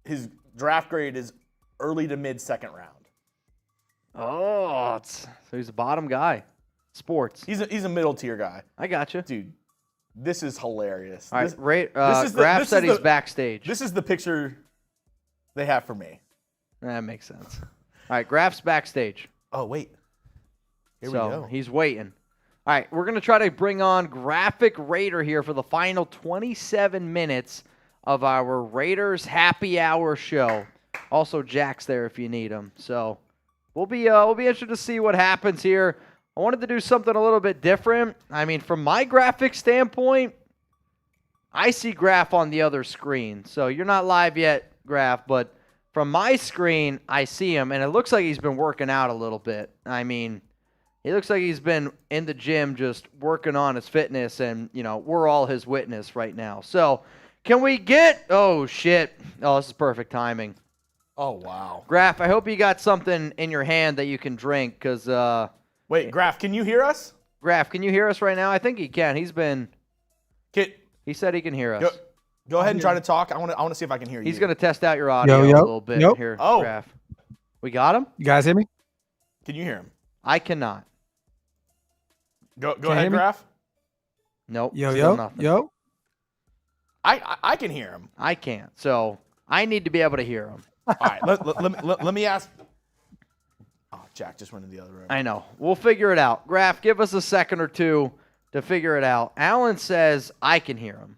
His draft grade is early to mid-second round. Oh, so he's a bottom guy. Sports. He's a middle-tier guy. I got you. Dude, this is hilarious. All right, Graf said he's backstage. This is the picture they have for me. That makes sense. All right, Graf's backstage. Oh, wait. Here we go. He's waiting. All right, we're going to try to bring on Graphic Raider here for the final 27 minutes of our Raiders Happy Hour show. Also, Jack's there if you need him. So we'll be interested to see what happens here. I wanted to do something a little bit different. I mean, from my graphic standpoint, I see Graf on the other screen. So you're not live yet, Graf, but from my screen, I see him, and it looks like he's been working out a little bit. I mean, he looks like he's been in the gym just working on his fitness, and, you know, we're all his witness right now. So can we get – oh, shit. Oh, this is perfect timing. Oh, wow. Graf, I hope you got something in your hand that you can drink because Wait, Graf, can you hear us? Graf, can you hear us right now? I think he can. He said he can hear us. Go ahead and try to talk. I want to see if I can hear you. He's going to test out your audio a little bit here, Graf. We got him? You guys hear me? Can you hear him? I cannot. Go ahead, Graf. Nope. Yo. I can hear him. I can't. So I need to be able to hear him. All right, let me ask. Oh, Jack just went in the other room. I know. We'll figure it out. Graf, give us a second or two to figure it out. Alan says I can hear him.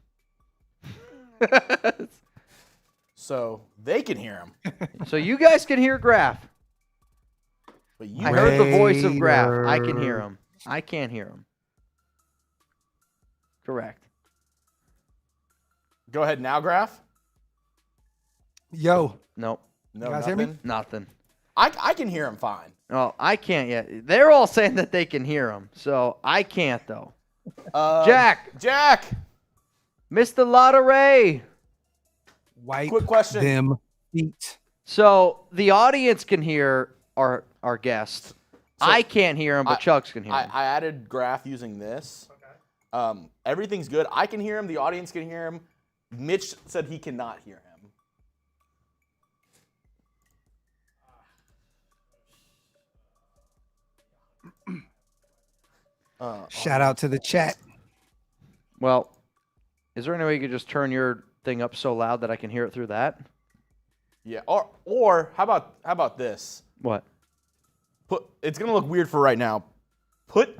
So they can hear him. So you guys can hear Graf. But you I heard the voice of Graf. I can hear him. I can't hear him. Correct. Go ahead now, Graf. Yo. Nope. No, You guys nothing. hear me? Nothing. I can hear him fine. Oh, I can't yet. They're all saying that they can hear him. So I can't, though. Jack. Mr. Lottery. Wipe Quick question. them feet. So the audience can hear our guest. I can't hear him, but Chucks can hear him. I added Graf using this. Everything's good. I can hear him. The audience can hear him. Mitch said he cannot hear him. Shout out to the chat. Well, is there any way you could just turn your thing up so loud that I can hear it through that? Yeah. Or how about this? What? It's gonna look weird for right now. Put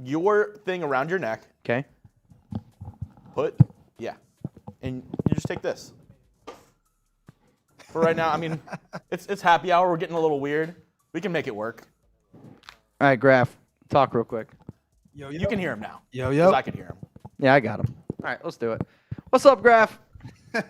your thing around your neck. Okay. And you just take this. For right now, I mean, it's happy hour. We're getting a little weird. We can make it work. All right, Graf, talk real quick. Yo. You can hear him now. Yo. 'Cause I can hear him. Yeah, I got him. All right, let's do it. What's up, Graf? My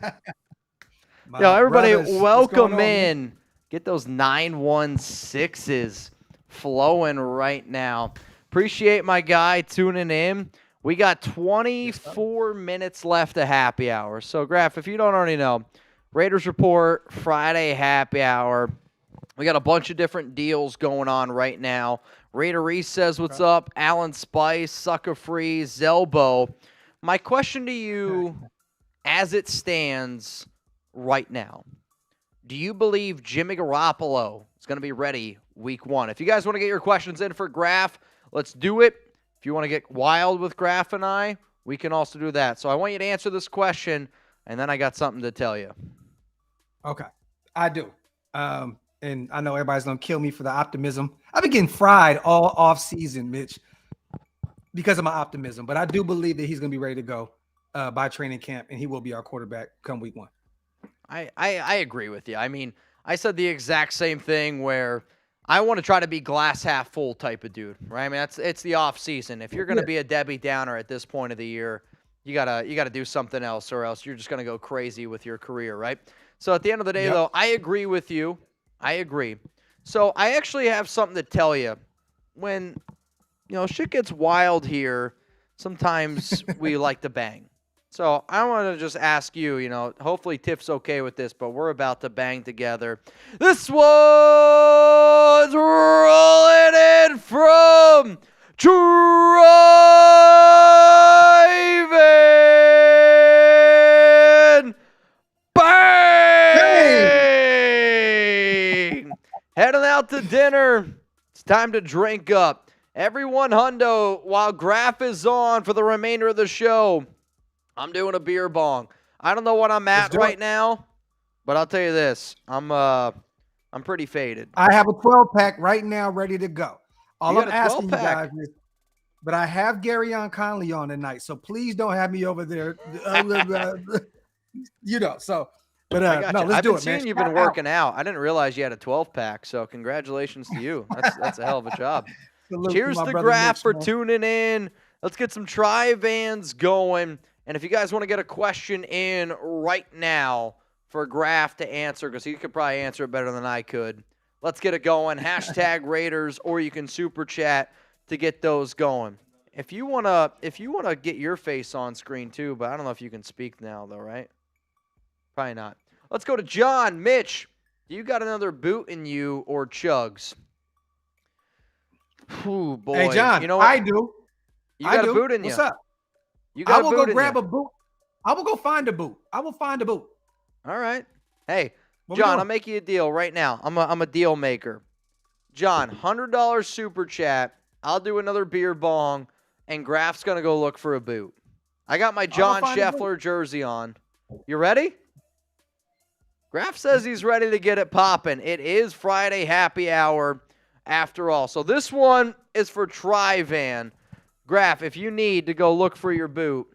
Yo, everybody, brothers, what's welcome going on, man? in. Get those 916s flowing right now. Appreciate my guy tuning in. We got 24 minutes left of happy hour. So, Graf, if you don't already know, Raiders Report, Friday happy hour. We got a bunch of different deals going on right now. Raider Reese says what's up. Alan Spice, Sucker Free, Zelbo. My question to you, as it stands right now, do you believe Jimmy Garoppolo is going to be ready week 1? If you guys want to get your questions in for Graf, let's do it. If you want to get wild with Graf and I, we can also do that. So I want you to answer this question, and then I got something to tell you. Okay, I do. And I know everybody's going to kill me for the optimism. I've been getting fried all off season, Mitch, because of my optimism. But I do believe that he's going to be ready to go by training camp, and he will be our quarterback come week 1. I agree with you. I mean, I said the exact same thing where I want to try to be glass half full type of dude, right? I mean, it's the off season. If you're going to be a Debbie Downer at this point of the year, you gotta do something else, or else you're just going to go crazy with your career, right? So at the end of the day, though, I agree with you. I agree. So I actually have something to tell you. When shit gets wild here, sometimes we like to bang. So I want to just ask you, hopefully Tiff's okay with this, but we're about to bang together. This one's rolling in from driving bang! Heading out to dinner. It's time to drink up. Everyone, hundo, while Graf is on for the remainder of the show, I'm doing a beer bong. I don't know what I'm at right now, but I'll tell you this. I'm pretty faded. I have a 12-pack right now ready to go. All You I'm got a asking you 12-pack? guys is, but I have Garyon Conley on tonight, so please don't have me over there. But I got no, you. let's I've do been it, seeing man. you've been Shout out. working out. I didn't realize you had a 12-pack, so congratulations to you. That's a hell of a job. Salute Cheers my to brother Graf Mitch, for man. tuning in. Let's get some tri-vans going. And if you guys want to get a question in right now for Graf to answer, because he could probably answer it better than I could, let's get it going. Hashtag Raiders, or you can super chat to get those going. If you wanna get your face on screen too, but I don't know if you can speak now though, right? Probably not. Let's go to John. Mitch, you got another boot in you or Chugs? Ooh, boy. Hey, John, you know what? I do. You got a boot in you. What's up? You I got will a go boot in grab you. a boot. I will go find a boot. I will find a boot. All right. Hey, What we John, doing? I'll make you a deal right now. I'm a deal maker. John, $100 super chat. I'll do another beer bong, and Graf's going to go look for a boot. I got my John find a boot. Scheffler jersey on. You ready? Graf says he's ready to get it popping. It is Friday happy hour after all. So this one is for Tri-Van. Graf, if you need to go look for your boot,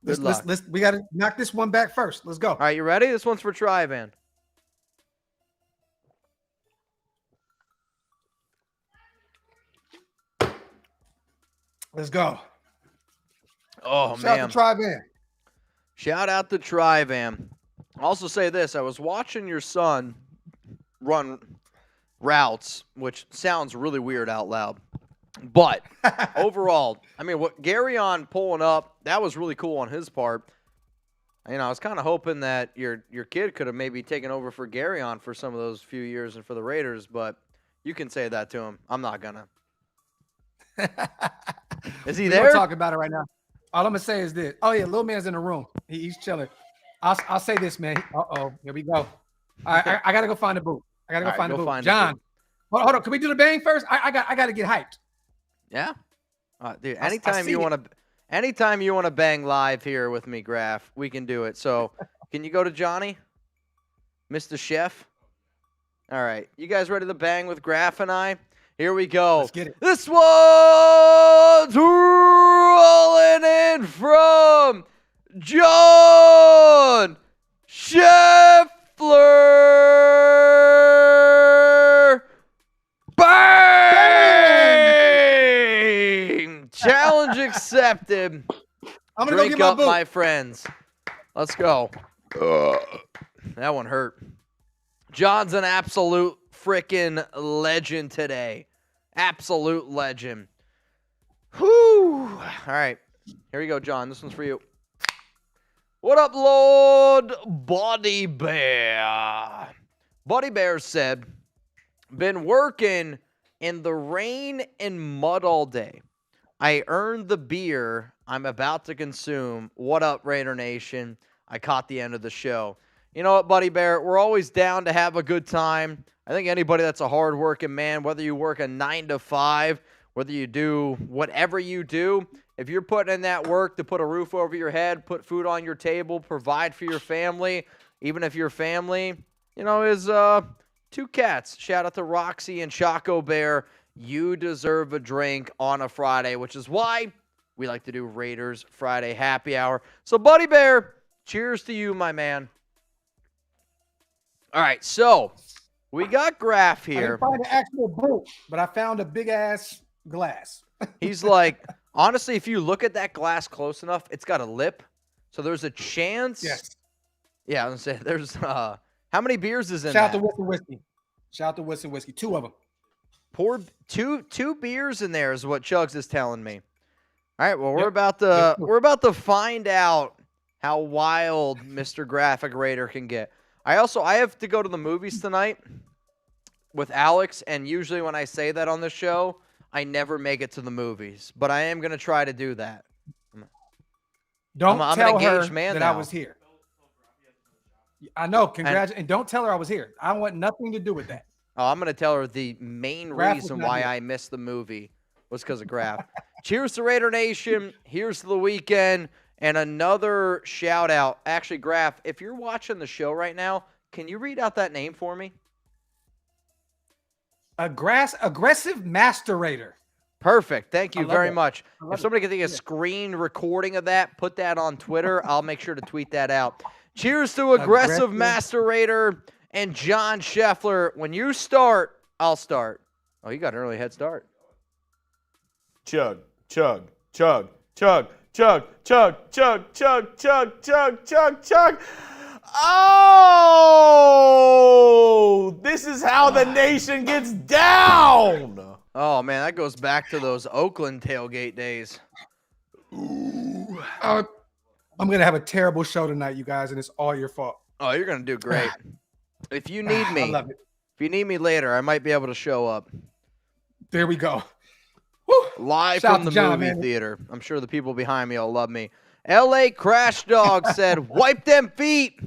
good luck. We got to knock this one back first. Let's go. All right, you ready? This one's for Tri-Van. Let's go. Oh, Shout man. out to Tri-Van. Shout out to Tri-Van. I'll also say this. I was watching your son run routes, which sounds really weird out loud. But overall, I mean, what Gary on pulling up, that was really cool on his part. You know, I was kind of hoping that your kid could have maybe taken over for Gary on for some of those few years and for the Raiders, but you can say that to him. I'm not going to. Is he there? We're talking about it right now. All I'm gonna say is this. Oh yeah, little man's in the room. He's chilling. I'll say this, man. Here we go. All right, I gotta go find a boot. I gotta go All right, find go a boot. find a John, boot. hold on. Can we do the bang first? I gotta get hyped. Yeah. Dude, I anytime see you it. want to bang live here with me, Graf, we can do it. So, can you go to Johnny? Mr. Chef? All right. You guys ready to bang with Graf and I? Here we go. Let's get it. This one's rolling in from John Scheffler. Bang! Challenge accepted. I'm gonna go Drink get my up, boot. my friends. Let's go. That one hurt. John's an absolute freaking legend today. Absolute legend. Whew. All right. Here we go, John. This one's for you. What up, Lord Buddy Bear? Buddy Bear said, been working in the rain and mud all day. I earned the beer I'm about to consume. What up, Raider Nation? I caught the end of the show. You know what, Buddy Bear? We're always down to have a good time. I think anybody that's a hard-working man, whether you work a 9 to 5, whether you do whatever you do, if you're putting in that work to put a roof over your head, put food on your table, provide for your family, even if your family, you know, is 2 cats. Shout out to Roxy and Choco Bear. You deserve a drink on a Friday, which is why we like to do Raiders Friday happy hour. So, Buddy Bear, cheers to you, my man. All right, so we got Graf I here. didn't find an actual boot, but I found a big ass glass. He's like, honestly, if you look at that glass close enough, it's got a lip. So there's a chance. Yes. Yeah, I was going to say, there's, how many beers is in Shout out that? to Wilson Whiskey. Shout out to Wilson Whiskey. 2 of them. Pour two beers in there is what Chugs is telling me. All right, well, we're about to find out how wild Mr. Graphic Raider can get. I have to go to the movies tonight with Alex, and usually when I say that on the show, I never make it to the movies. But I am going to try to do that. Don't I'm an tell her engaged man that now. I was here. I know. Congratulations. And don't tell her I was here. I want nothing to do with that. Oh, I'm going to tell her the main Graf was reason not why here. I missed the movie was because of Graf. Cheers to Raider Nation. Here's to the weekend. And another shout out. Actually, Graf, if you're watching the show right now, can you read out that name for me? Aggressive Masterator. Perfect. Thank you love very it. much. I love If somebody it. can take a Yeah. screen recording of that, put that on Twitter, I'll make sure to tweet that out. Cheers to Aggressive Aggressive. Master Raider and John Scheffler. When you start, I'll start. Oh, you got an early head start. chug, chug, chug, chug, chug, chug, chug, chug, chug, chug, chug, chug. Oh, this is how the nation gets down. Oh man, that goes back to those Oakland tailgate days. I'm gonna have a terrible show tonight, you guys, and it's all your fault. Oh, you're gonna do great. If you need I me, love it. if you need me later, I might be able to show up There we go. Woo. live Shout from out the to John, movie man. theater. I'm sure the people behind me will love me. L.A. Crash Dog said, "Wipe them feet.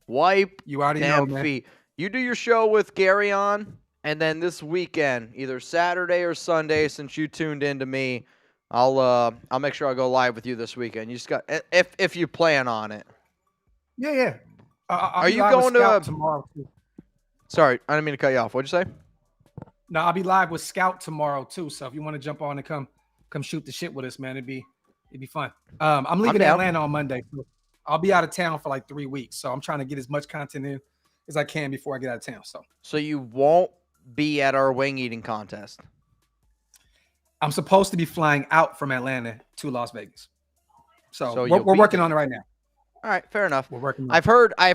Wipe You already know, them man. feet." You do your show with Gary on, and then this weekend, either Saturday or Sunday, since you tuned in to me, I'll make sure I'll go live with you this weekend. You just got if you plan on it. Yeah. I'll Are be you live with going to, Scout tomorrow? Too. Sorry, I didn't mean to cut you off. What'd you say? No, I'll be live with Scout tomorrow too. So if you want to jump on and come shoot the shit with us, man, it'd be fun. I'm leaving down. Atlanta on Monday. So I'll be out of town for like 3 weeks. So I'm trying to get as much content in as I can before I get out of town. So you won't be at our wing eating contest. I'm supposed to be flying out from Atlanta to Las Vegas. So you'll we're be working there. on it right now. All right, fair enough. We're working on I've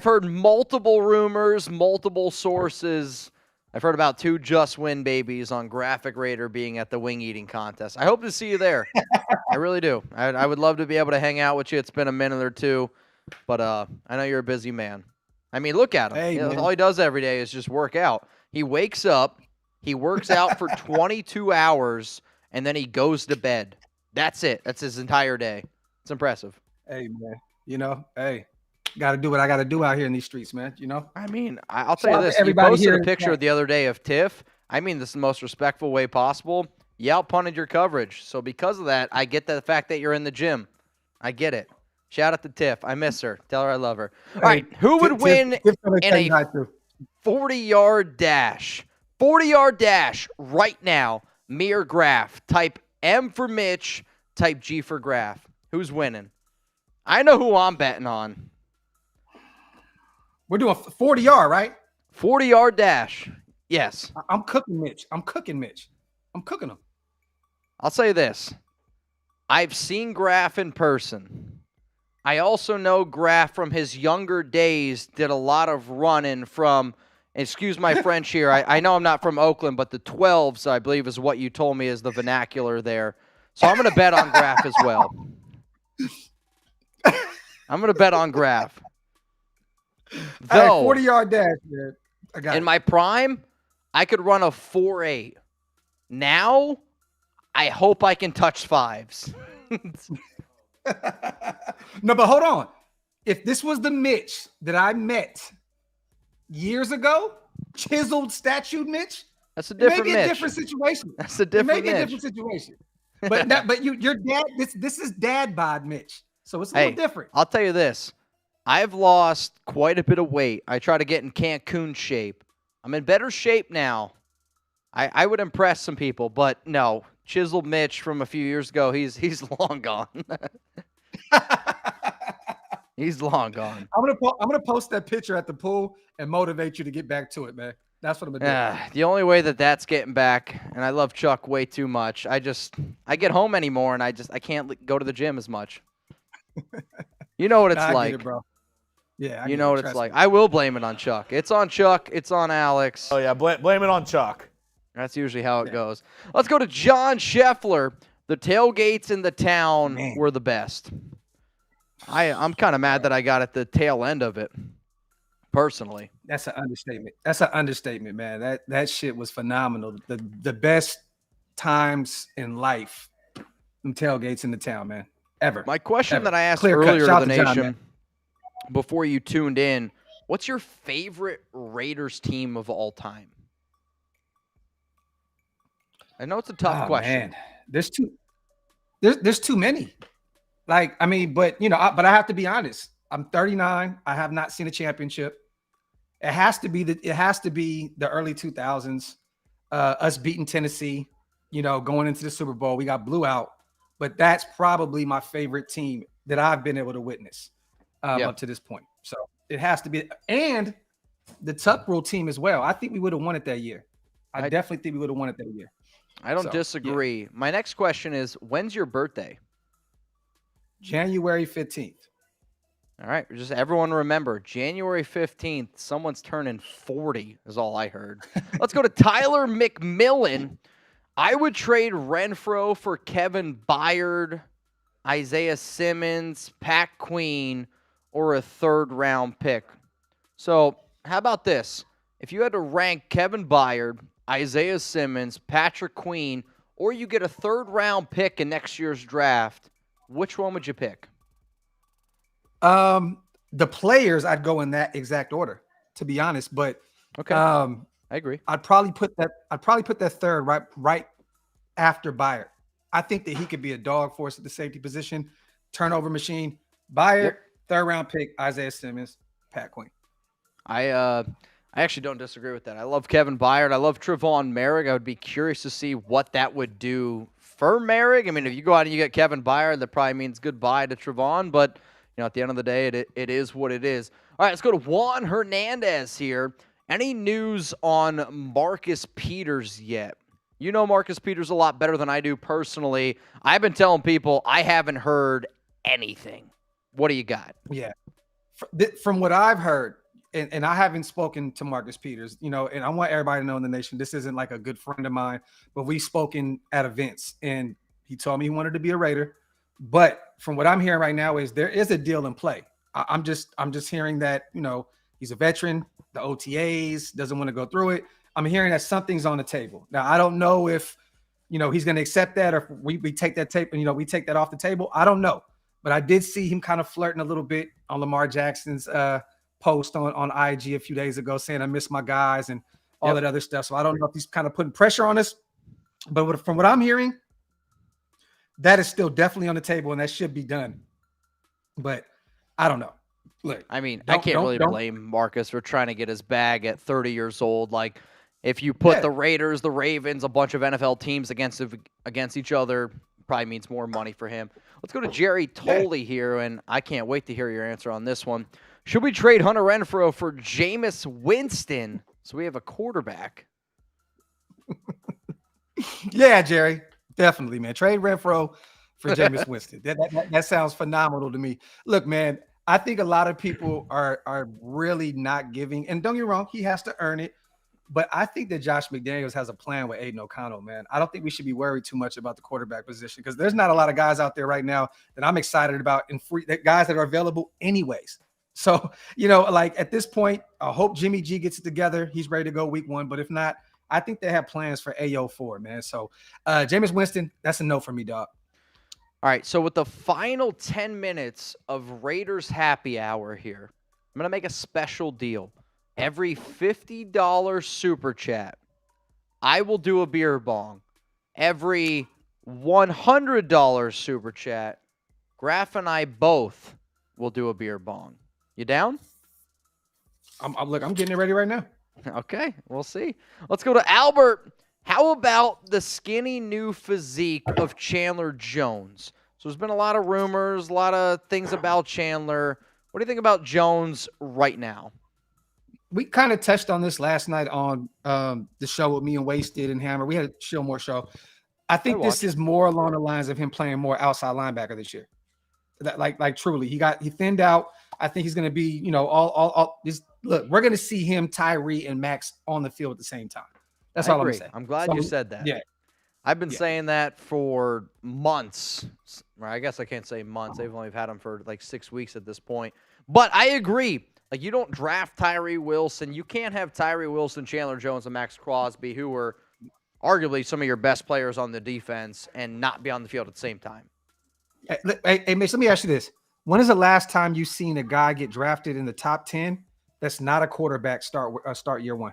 heard multiple rumors, multiple sources. I've heard about 2 Just Win babies on Graphic Raider being at the wing eating contest. I hope to see you there. I really do. I would love to be able to hang out with you. It's been a minute or two, but I know you're a busy man. I mean, look at him. Hey, man. All he does every day is just work out. He wakes up, he works out for 22 hours, and then he goes to bed. That's it. That's his entire day. It's impressive. Hey, man. Got to do what I got to do out here in these streets, man. I mean, I'll tell you Shout out to this. You everybody posted here a in picture chat. the other day of Tiff. I mean this in the most respectful way possible. You outpunted your coverage. So because of that, I get the fact that you're in the gym. I get it. Shout out to Tiff. I miss her. Tell her I love her. All right. Who would win in a 40-yard dash? 40-yard dash right now. Me or Graf. Type M for Mitch. Type G for Graf. Who's winning? I know who I'm betting on. We're doing 40-yard, right? 40-yard dash. Yes. I'm cooking Mitch. I'm cooking him. I'll say this. I've seen Graf in person. I also know Graf from his younger days did a lot of running from, excuse my French here, I know I'm not from Oakland, but the 12s, I believe, is what you told me is the vernacular there. So I'm going to bet on Graf as well. I'm going to bet on Graf. Though, 40-yard dash, man. I got in my prime, I could run a 4.8. Now, I hope I can touch 5s. No, but hold on. If this was the Mitch that I met years ago, chiseled, statued Mitch, That's a it may different be a Mitch. different situation. That's a It may different be a Mitch. different situation. But your dad, this is dad bod Mitch. So it's a Hey, little different. I'll tell you this. I've lost quite a bit of weight. I try to get in Cancun shape. I'm in better shape now. I would impress some people, but no. Chiseled Mitch from a few years ago, he's long gone. He's long gone. I'm gonna post that picture at the pool and motivate you to get back to it, man. That's what I'm gonna do. The only way that's getting back, and I love Chuck way too much. I get home anymore, and I can't go to the gym as much. You know what it's Nah, I like. get it, bro. Yeah, You know what it's like. I will blame it on Chuck. It's on Chuck. It's on Alex. Oh yeah, blame it on Chuck. That's usually how it goes. Let's go to John Scheffler. The tailgates in the town were the best. I'm kind of mad that I got at the tail end of it, personally. That's an understatement. Man. That shit was phenomenal. The best times in life, them tailgates in the town, man. Ever. My question Ever. that I asked Clear cut. earlier to Shout the out to John, nation man. before you tuned in, what's your favorite Raiders team of all time? I know it's a tough question. Man. There's too many. Like, I mean, but but I have to be honest. I'm 39. I have not seen a championship. It has to be the early 2000s. Us beating Tennessee, going into the Super Bowl. We got blew out. But that's probably my favorite team that I've been able to witness up to this point. So it has to be. And the Tuck Rule team as well. I think we would have won it that year. I definitely think we would have won it that year. I don't So, disagree. My next question is, when's your birthday? January 15th. All right, just everyone remember, January 15th, someone's turning 40 is all I heard. Let's go to Tyler McMillan. I would trade Renfrow for Kevin Byard, Isaiah Simmons, Pat Queen, or a third-round pick. So how about this? If you had to rank Kevin Byard, Isaiah Simmons, Patrick Queen, or you get a third-round pick in next year's draft, which one would you pick? The players, I'd go in that exact order, to be honest. But Okay, I agree. I'd probably put that third right after Byard. I think that he could be a dog force at the safety position, turnover machine. Byard, third round pick, Isaiah Simmons, Pat Queen. I actually don't disagree with that. I love Kevin Byard. I love Trevon Merrick. I would be curious to see what that would do for Merrick. I mean, if you go out and you get Kevin Byard, that probably means goodbye to Trevon. But at the end of the day, it is what it is. All right, let's go to Juan Hernandez here. Any news on Marcus Peters yet? You know Marcus Peters a lot better than I do personally. I've been telling people I haven't heard anything. What do you got? Yeah. From what I've heard, and I haven't spoken to Marcus Peters, and I want everybody to know in the nation, this isn't like a good friend of mine, but we've spoken at events, and he told me he wanted to be a Raider. But from what I'm hearing right now is there is a deal in play. I'm just hearing that, he's a veteran, the OTAs, doesn't want to go through it. I'm hearing that something's on the table. Now, I don't know if, he's going to accept that or if we take that tape and, we take that off the table. I don't know. But I did see him kind of flirting a little bit on Lamar Jackson's post on IG a few days ago saying, I miss my guys and all that other stuff. So I don't know if he's kind of putting pressure on us. But from what I'm hearing, that is still definitely on the table and that should be done. But I don't know. Look, I mean, I can't really blame Marcus for trying to get his bag at 30 years old. Like, if you put the Raiders, the Ravens, a bunch of NFL teams against each other, probably means more money for him. Let's go to Jerry Tolley here, and I can't wait to hear your answer on this one. Should we trade Hunter Renfrow for Jameis Winston so we have a quarterback? Yeah, Jerry, definitely, man. Trade Renfrow for Jameis Winston. That sounds phenomenal to me. Look, man, I think a lot of people are really not giving, and don't get me wrong, he has to earn it. But I think that Josh McDaniels has a plan with Aiden O'Connell, man. I don't think we should be worried too much about the quarterback position because there's not a lot of guys out there right now that I'm excited about and guys that are available anyways. So, like at this point, I hope Jimmy G gets it together. He's ready to go week 1. But if not, I think they have plans for AO4, man. So Jameis Winston, that's a no for me, dog. All right, so with the final 10 minutes of Raiders happy hour here, I'm going to make a special deal. Every $50 super chat, I will do a beer bong. Every $100 super chat, Graf and I both will do a beer bong. You down? I'm getting it ready right now. Okay, we'll see. Let's go to Albert. How about the skinny new physique of Chandler Jones? So there's been a lot of rumors, a lot of things about Chandler. What do you think about Jones right now? We kind of touched on this last night on the show with me and Wasted and Hammer. We had a Shillmore show. I think this is more along the lines of him playing more outside linebacker this year. Like truly, he thinned out. I think he's going to be, all this. Look, we're going to see him, Tyree, and Max on the field at the same time. That's all I'm saying. I'm glad you said that. Yeah. I've been saying that for months. I guess I can't say months. They've only had him for like 6 weeks at this point. But I agree. Like, you don't draft Tyree Wilson. You can't have Tyree Wilson, Chandler Jones, and Max Crosby, who were arguably some of your best players on the defense, and not be on the field at the same time. Hey, Mitch, let me ask you this. When is the last time you seen a guy get drafted in the top 10 that's not a quarterback start year 1?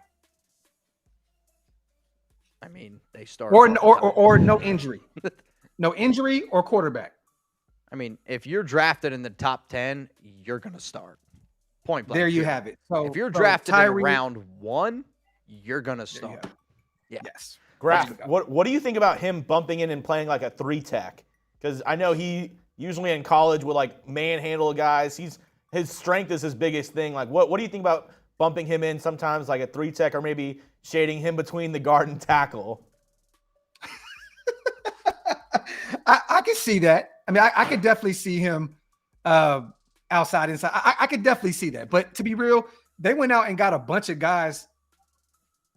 I mean, they start or no injury. No injury or quarterback. I mean, if you're drafted in the top 10, you're going to start. Point blank. There you have it. So if you're drafted in round 1, you're going to start. Yeah. Yes. Graf, what do you think about him bumping in and playing like a 3-tech? Because I know he usually in college would like manhandle guys. His strength is his biggest thing. Like, what do you think about bumping him in sometimes like a 3-tech or maybe shading him between the guard and tackle? I can see that. I mean, I could definitely see him outside, inside. I could definitely see that. But to be real, they went out and got a bunch of guys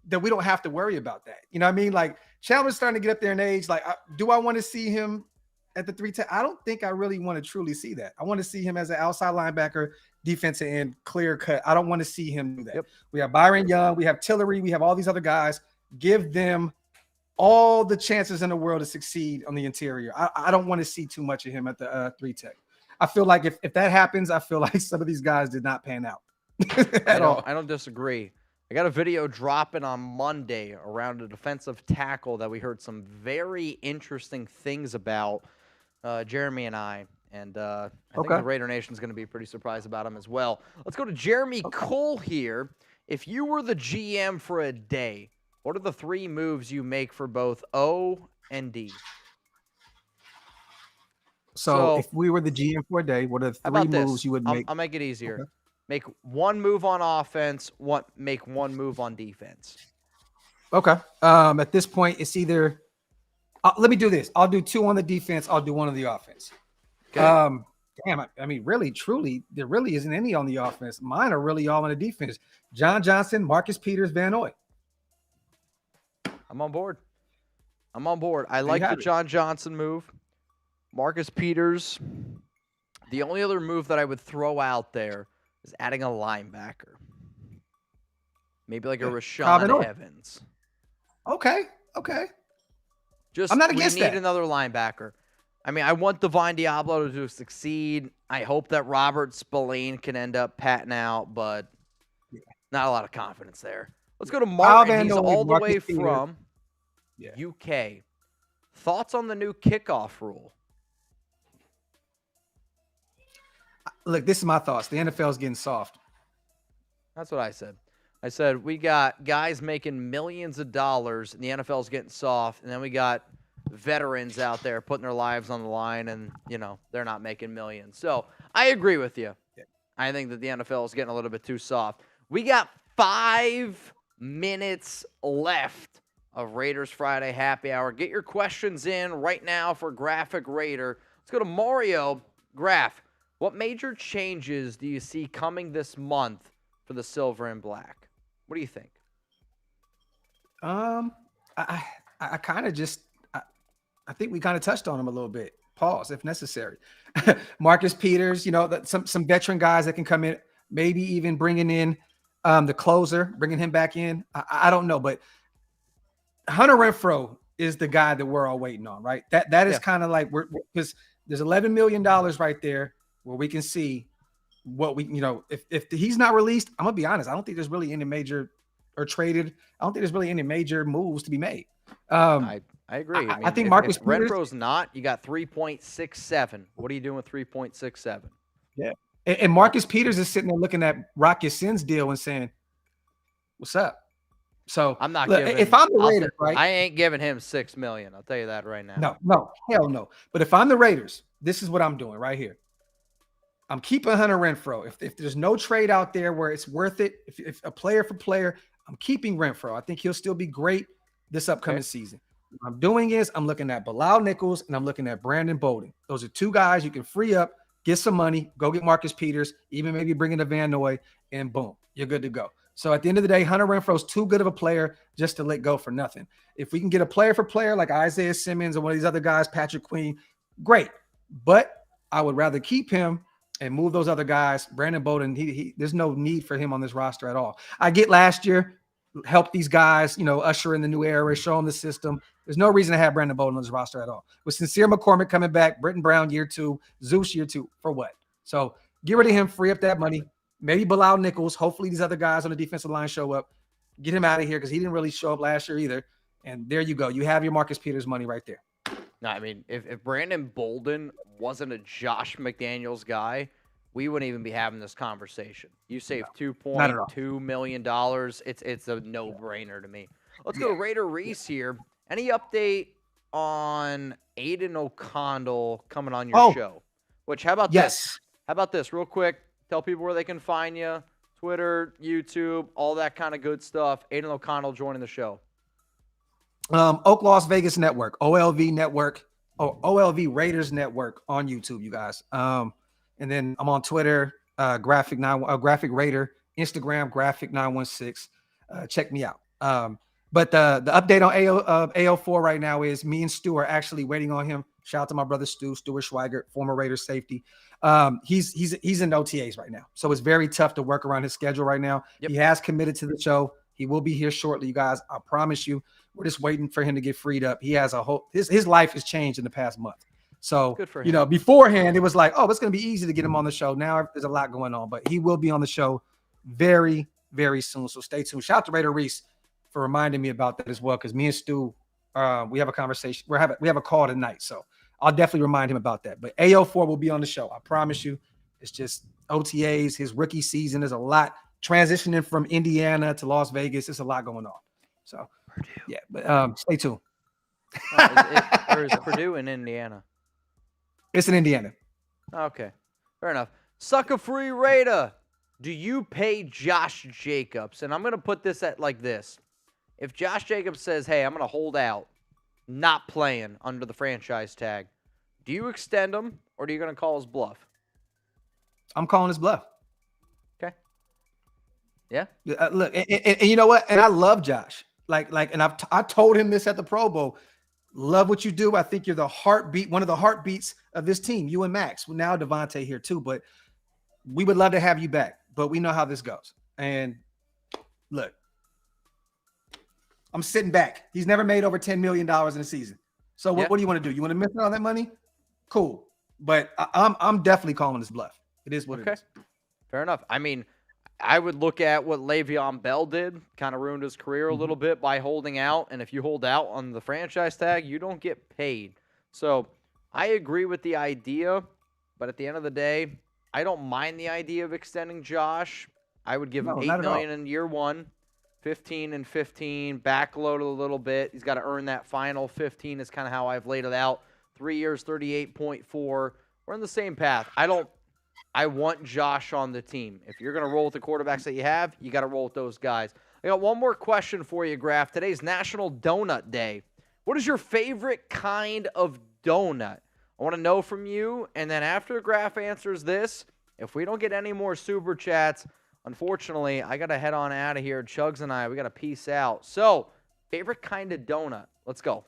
that we don't have to worry about that. You know what I mean? Like Chandler's starting to get up there in age. Like, do I want to see him at the 3-10? I don't think I really want to truly see that. I want to see him as an outside linebacker, defensive end, clear cut. I don't want to see him do that. Yep. We have Byron Young, we have Tillery, we have all these other guys. Give them all the chances in the world to succeed on the interior. I don't want to see too much of him at the 3-tech. I feel like if that happens, I feel like some of these guys did not pan out at all. I don't disagree. I got a video dropping on Monday around a defensive tackle that we heard some very interesting things about, Jeremy and I. And I think the Raider Nation is going to be pretty surprised about him as well. Let's go to Jeremy Cole here. If you were the GM for a day, what are the 3 moves you make for both O and D? So if we were the GM for a day, what are the 3 moves you would make? I'll make it easier. Okay. Make 1 move on offense, make 1 move on defense. Okay. At this point, it's either let me do this. I'll do 2 on the defense. I'll do 1 on the offense. Okay. Damn, I mean, really, truly, there really isn't any on the offense. Mine are really all on the defense. John Johnson, Marcus Peters, Van Noy. I'm on board. I like the John Johnson move. Marcus Peters. The only other move that I would throw out there is adding a linebacker. Maybe like a Rashawn Evans. Okay. Just I'm not against we need that. another linebacker. I mean, I want Divine Diablo to succeed. I hope that Robert Spillane can end up patting out, but not a lot of confidence there. Let's go to Martin. He's all the way from UK. Thoughts on the new kickoff rule? Look, this is my thoughts. The NFL is getting soft. That's what I said. I said we got guys making millions of dollars, and the NFL is getting soft, and then we got veterans out there putting their lives on the line, and, you know, they're not making millions. So I agree with you. I think that the NFL is getting a little bit too soft. We got 5 minutes left of Raiders Friday Happy Hour. Get your questions in right now for Graphic Raider. Let's go to Mario. Graph, what major changes do you see coming this month for the silver and black? What do you think? I kind of just I think we kind of touched on him a little bit. Pause if necessary. Marcus Peters, you know, some veteran guys that can come in, maybe even bringing in the closer, bringing him back in. I don't know, but Hunter Renfrow is the guy that we're all waiting on, right? That is kind of like because there's $11 million right there where we can see what we, you know, if he's not released, I'm gonna be honest. I don't think there's really any major or traded. I don't think there's really any major moves to be made. I agree. I think Marcus Peters, Renfrow's not. You got 3.67. What are you doing with 3.67? Yeah, and Marcus Peters is sitting there looking at Rock Ya-Sin's deal and saying, "What's up?" So I'm not giving. If I'm the Raiders, right? I ain't giving him $6 million. I'll tell you that right now. No, hell no. But if I'm the Raiders, this is what I'm doing right here. I'm keeping Hunter Renfrow. If there's no trade out there where it's worth it, if a player for player, I'm keeping Renfrow. I think he'll still be great this upcoming season. What I'm doing is I'm looking at Bilal Nichols and I'm looking at Brandon Bolden. Those are 2 guys you can free up, get some money, go get Marcus Peters, even maybe bring in a Van Noy, and boom, you're good to go. So at the end of the day, Hunter Renfrow's too good of a player just to let go for nothing. If we can get a player for player like Isaiah Simmons or one of these other guys, Patrick Queen, great. But I would rather keep him and move those other guys. Brandon Bolden, there's no need for him on this roster at all. I get last year, help these guys, you know, usher in the new era, show them the system. There's no reason to have Brandon Bolden on this roster at all. With Sincere McCormick coming back, Britton Brown year 2, Zeus year 2, for what? So get rid of him, free up that money. Maybe Bilal Nichols. Hopefully these other guys on the defensive line show up. Get him out of here because he didn't really show up last year either. And there you go. You have your Marcus Peters money right there. No, I mean, if Brandon Bolden wasn't a Josh McDaniels guy, we wouldn't even be having this conversation. You saved $2.2 million. It's a no-brainer to me. Let's go to Raider Reese here. Any update on Aiden O'Connell coming on your show? Which, how about this? How about this, real quick? Tell people where they can find you. Twitter, YouTube, all that kind of good stuff. Aiden O'Connell joining the show. OakLosVegas Network, OLV Network. OLV Raiders Network on YouTube, you guys. And then I'm on Twitter, Graphic Raider, Instagram, Graphic 916. Check me out. But the update on AO4 right now is me and Stu are actually waiting on him. Shout out to my brother Stuart Schweigert, former Raiders safety. He's in OTAs right now, so it's very tough to work around his schedule right now. Yep. He has committed to the show. He will be here shortly, you guys. I promise you. We're just waiting for him to get freed up. He has his life has changed in the past month. So, Good for him. Beforehand, it was like, oh, it's going to be easy to get him on the show. Now there's a lot going on, but he will be on the show very, very soon. So stay tuned. Shout out to Raider Reese for reminding me about that as well, because me and Stu, we have a conversation. We have a call tonight, so I'll definitely remind him about that. But AO4 will be on the show. I promise you. It's just OTAs, his rookie season. There's a lot transitioning from Indiana to Las Vegas. There's a lot going on. So, yeah, but stay tuned. Or is Purdue in Indiana? It's in Indiana. Okay, fair enough. Sucker Free Raider, do you pay Josh Jacobs? And I'm going to put this at like this. If Josh Jacobs says, hey, I'm going to hold out, not playing under the franchise tag, do you extend him or are you going to call his bluff? I'm calling his bluff. Okay. Yeah. Look, and you know what? And I love Josh. And I told him this at the Pro Bowl. Love what you do. I think you're the heartbeat, one of the heartbeats of this team. You and Max. Well, now Devontae here too, but we would love to have you back. But we know how this goes. And look, I'm sitting back. He's never made over $10 million in a season. So what do you want to do? You want to miss out on that money? Cool. But I'm definitely calling this bluff. It is what it is. Fair enough. I mean, I would look at what Le'Veon Bell did, kind of ruined his career a little bit by holding out. And if you hold out on the franchise tag, you don't get paid. So I agree with the idea, but at the end of the day, I don't mind the idea of extending Josh. I would give him $8 million in year one, 15 and 15, backloaded a little bit. He's got to earn that final 15 is kind of how I've laid it out. 3 years, 38.4. We're on the same path. I want Josh on the team. If you're going to roll with the quarterbacks that you have, you got to roll with those guys. I got one more question for you, Graf. Today's National Donut Day. What is your favorite kind of donut? I want to know from you. And then after Graf answers this, if we don't get any more super chats, unfortunately, I got to head on out of here. Chugs and I, we got to peace out. So, favorite kind of donut. Let's go.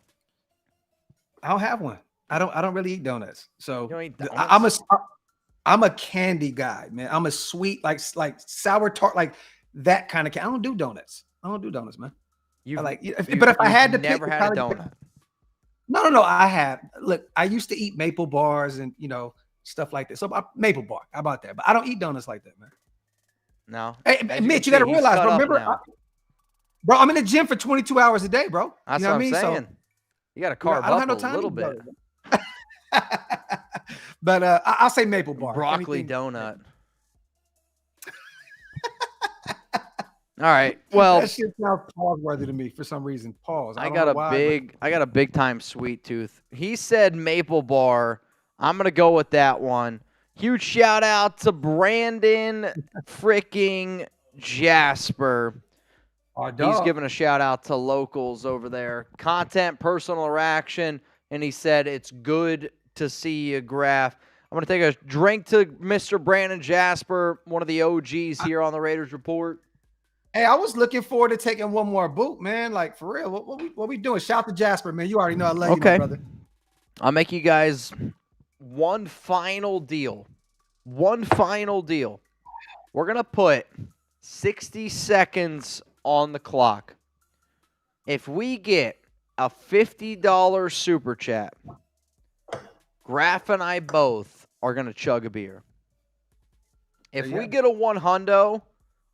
I don't have one. I don't really eat donuts. So You don't eat donuts? I'm a candy guy, man. I'm a sweet, like sour tart, like that kind of candy. I don't do donuts. I don't do donuts, man. But if I had to pick, never had a donut. No. I have. Look, I used to eat maple bars and stuff like that. So maple bar, how about that? But I don't eat donuts like that, man. No. Hey, Mitch, you got to realize, bro. Remember, bro, I'm in the gym for 22 hours a day, bro. That's what I'm saying. So, you got to carve I don't up have no time a little bit. But I'll say maple bar. Broccoli donut. All right. Well, that shit sounds pause-worthy to me for some reason. Pause. I got a big time sweet tooth. He said maple bar. I'm gonna go with that one. Huge shout out to Brandon freaking Jasper. He's giving a shout out to locals over there. Content, personal interaction, and he said it's good to see you, Graf. I'm going to take a drink to Mr. Brandon Jasper, one of the OGs here on the Raiders Report. Hey, I was looking forward to taking one more boot, man. Like, for real, what we doing? Shout out to Jasper, man. You already know I love you, my brother. I'll make you guys one final deal. One final deal. We're going to put 60 seconds on the clock. If we get a $50 super chat, Graf and I both are going to chug a beer. If we get a $100,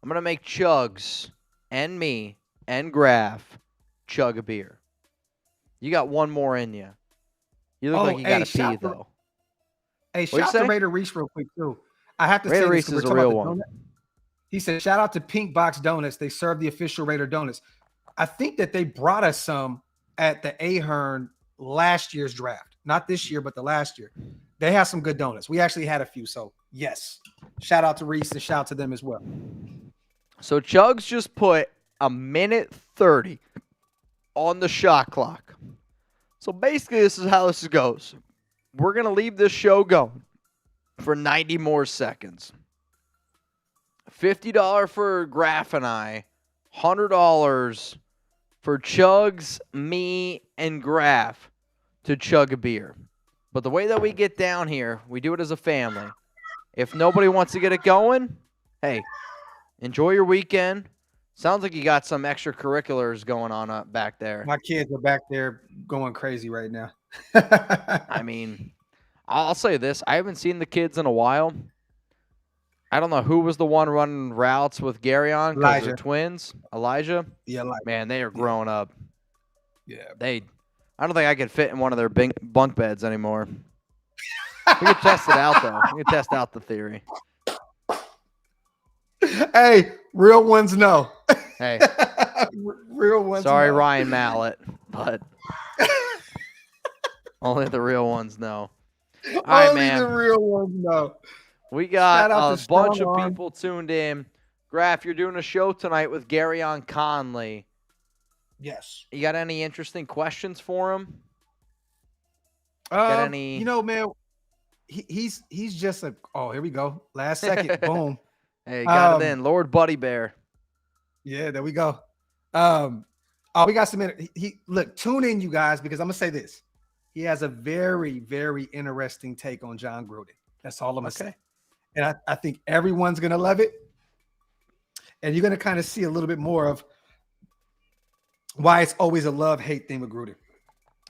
I'm going to make Chugs and me and Graf chug a beer. You got one more in you. You look like you got to pee, though. Hey, shout out to Raider Reese real quick, too. I have to Raider say Reese this. is a real one. He said, shout out to Pink Box Donuts. They serve the official Raider donuts. I think that they brought us some at the Ahern last year's draft. Not this year, but the last year. They have some good donuts. We actually had a few. So, yes. Shout out to Reese and shout out to them as well. So, Chugs just put a minute 30 on the shot clock. So basically, this is how this goes. We're going to leave this show going for 90 more seconds. $50 for Graf and I, $100 for Chugs, me, and Graf to chug a beer. But the way that we get down here, we do it as a family. If nobody wants to get it going, hey, enjoy your weekend. Sounds like you got some extracurriculars going on up back there. My kids are back there going crazy right now. I mean, I'll say this. I haven't seen the kids in a while. I don't know who was the one running routes with Gary on because they're twins. Elijah? Yeah, like Man, they are growing up. yeah. I don't think I could fit in one of their bunk beds anymore. We could test it out, though. We could test out the theory. Hey, real ones know. Hey, Real ones. sorry, know. Ryan Mallett, but only the real ones know. All right, Only man. the real ones know. We got Shout out a to bunch Strong of Arm. people tuned in. Graf, you're doing a show tonight with Gary on Conley. Yes. You got any interesting questions for him? Got any? You know, man, he's just a. Oh, here we go. Last second, boom. Hey, got it in. Lord Buddy Bear. Yeah, there we go. Oh, we got some. Look, tune in, you guys, because I'm gonna say this. He has a very, very interesting take on John Gruden. That's all I'm gonna say. And I think everyone's gonna love it. And you're gonna kind of see a little bit more of why it's always a love-hate thing with Gruden.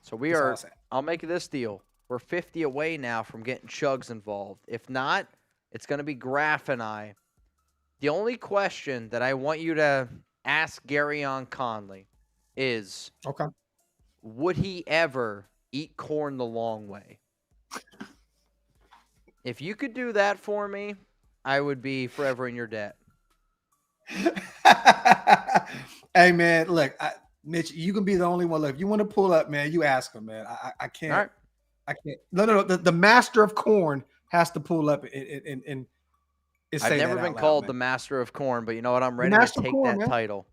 So we That's all are. I'll say. I'll make this deal. We're 50 away now from getting Chugs involved. If not, it's going to be Graf and I. The only question that I want you to ask Gary on Conley is, Okay. would he ever eat corn the long way? If you could do that for me, I would be forever in your debt. Hey, man, look, Mitch, you can be the only one. Look, if you want to pull up, man, you ask him, man. I can't. All right. I can't. No. The master of corn has to pull up and say I've never that been out loud, called man. the master of corn, but you know what? I'm ready to master of take corn, that man. title.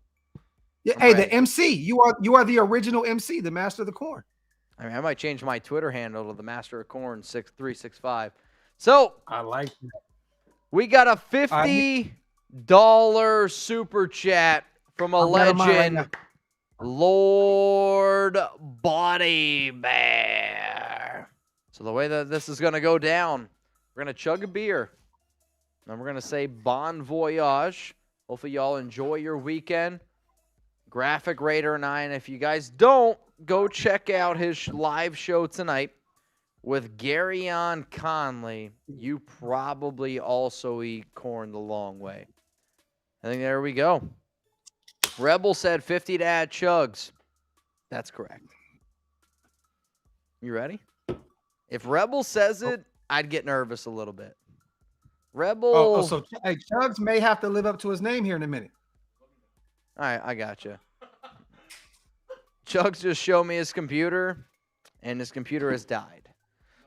Yeah, I'm hey, ready. the MC. You are the original MC, the master of the corn. I mean, I might change my Twitter handle to the master of corn 6365. So I like that. we got a $50 super chat from a I've got it on mine right legend, now. Lord Body Bear. So the way that this is going to go down, we're going to chug a beer. And we're going to say bon voyage. Hopefully y'all enjoy your weekend. Graphic Raider 9. If you guys don't, go check out his live show tonight with Gary on Conley. You probably also eat corn the long way. I think there we go. Rebel said 50 to add Chugs. That's correct. You ready? If Rebel says it, I'd get nervous a little bit. Rebel. So hey, Chugs may have to live up to his name here in a minute. All right, I got you. Chugs just showed me his computer, and his computer has died.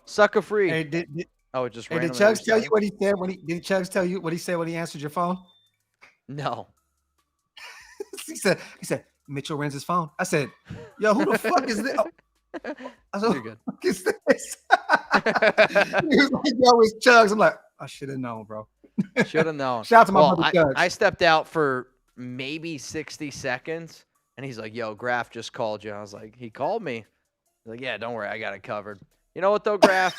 Sucker free. Hey, did Oh, it just Hey, did randomly Chugs tell you restarted? what he said when did Chugs tell you what he said when he answered your phone? No. he said, Mitchell Renz's phone. I said, yo, who the fuck is this? I said, You're good. who is this? He was like, yo, it's Chugs. I'm like, I should have known, bro. Should have known. Shout out to my Well, brother Chugs. I stepped out for maybe 60 seconds, and he's like, yo, Graf just called you. I was like, he called me. He's like, yeah, don't worry. I got it covered. You know what, though, Graf?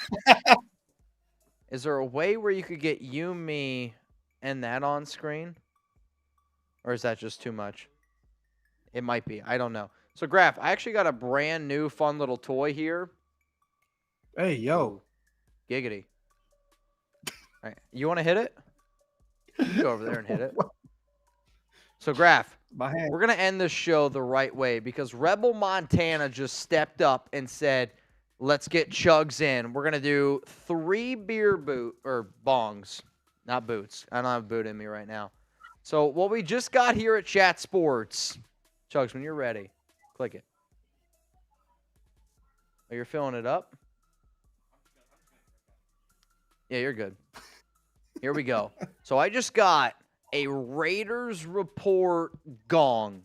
Is there a way where you could get you, me, and that on screen? Or is that just too much? It might be. I don't know. So, Graf, I actually got a brand new fun little toy here. Hey, yo. Giggity. All right. You want to hit it? You can go over there and hit it. So, Graf, My hand. we're going to end this show the right way because Rebel Montana just stepped up and said, let's get Chugs in. We're going to do 3 beer bongs, not boots. I don't have a boot in me right now. So what we just got here at Chat Sports, Chugs, when you're ready, click it. Oh, you're filling it up? Yeah, you're good. Here we go. So I just got a Raiders Report gong.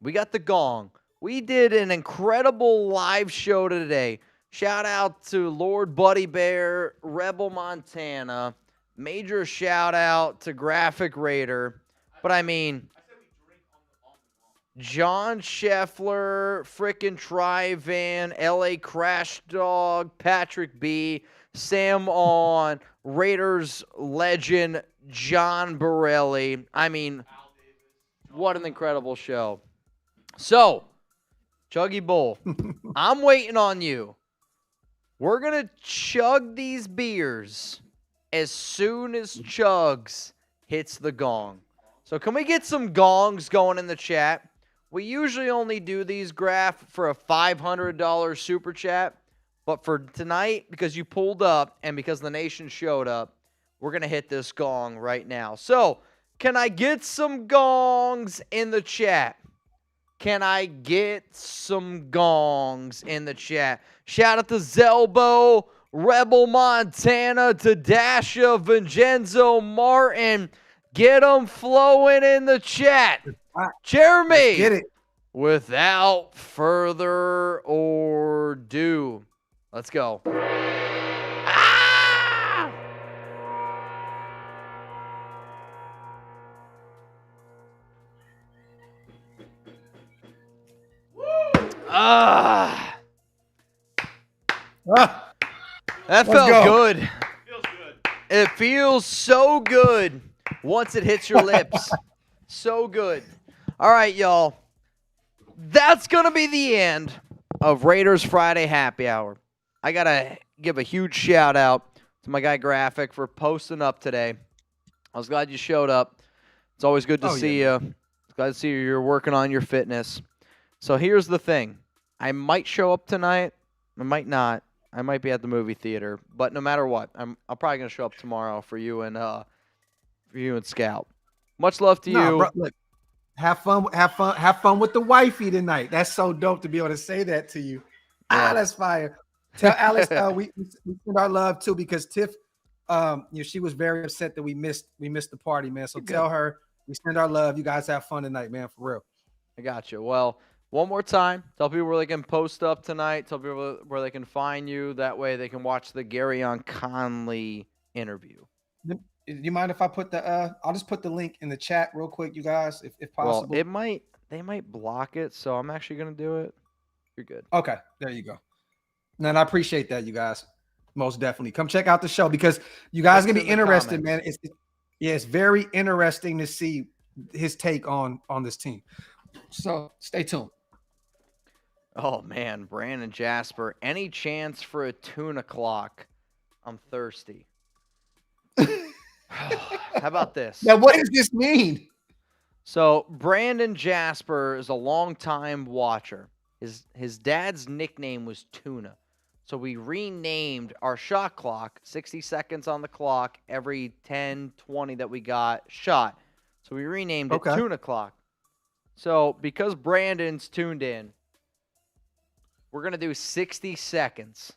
We got the gong. We did an incredible live show today. Shout out to Lord Buddy Bear, Rebel Montana. Major shout out to Graphic Raider. But I mean, John Scheffler, frickin' Trivan, LA Crash Dog, Patrick B, Sam On, Raiders legend John Borelli. I mean, what an incredible show. So, Chuggy Bull, I'm waiting on you. We're going to chug these beers as soon as Chugs hits the gong. So can we get some gongs going in the chat? We usually only do these, Graph, for a $500 super chat. But for tonight, because you pulled up and because the nation showed up, we're going to hit this gong right now. So can I get some gongs in the chat? Can I get some gongs in the chat? Shout out to Zelbo, Rebel Montana, to Dasha, Vincenzo, Martin. Get them flowing in the chat. Jeremy, Get it. without further ado, let's go. Ah! Ah! Ah, That Let's felt go. good. Feels good. It feels so good once it hits your lips. So good. All right, y'all. That's going to be the end of Raiders Friday Happy Hour. I got to give a huge shout out to my guy Graphic for posting up today. I was glad you showed up. It's always good to see you. Glad to see you're working on your fitness. So here's the thing. I might show up tonight. I might not. I might be at the movie theater. But no matter what, I'm probably going to show up tomorrow for you and Scout. Much love to you. Bro, look, have fun with the wifey tonight. That's so dope to be able to say that to you. Yeah. That's fire. Tell Alex we send our love too, because Tiff, she was very upset that we missed the party, man. So tell her we send our love. You guys have fun tonight, man, for real. I got you. Well, one more time, tell people where they can post up tonight. Tell people where they can find you. That way they can watch the Garyon Conley interview. Do you mind if I put I'll just put the link in the chat real quick, you guys, if possible. Well, they might block it, so I'm actually going to do it. You're good. Okay, there you go. And I appreciate that, you guys. Most definitely. Come check out the show because you guys are going to be interested, man. It's very interesting to see his take on this team. So stay tuned. Oh, man. Brandon Jasper. Any chance for a tune o'clock? I'm thirsty. How about this? Now, what does this mean? So Brandon Jasper is a longtime watcher. His dad's nickname was Tuna. So we renamed our shot clock, 60 seconds on the clock, every 10, 20 that we got shot. So we renamed it Tuna Clock. So because Brandon's tuned in, we're going to do 60 seconds.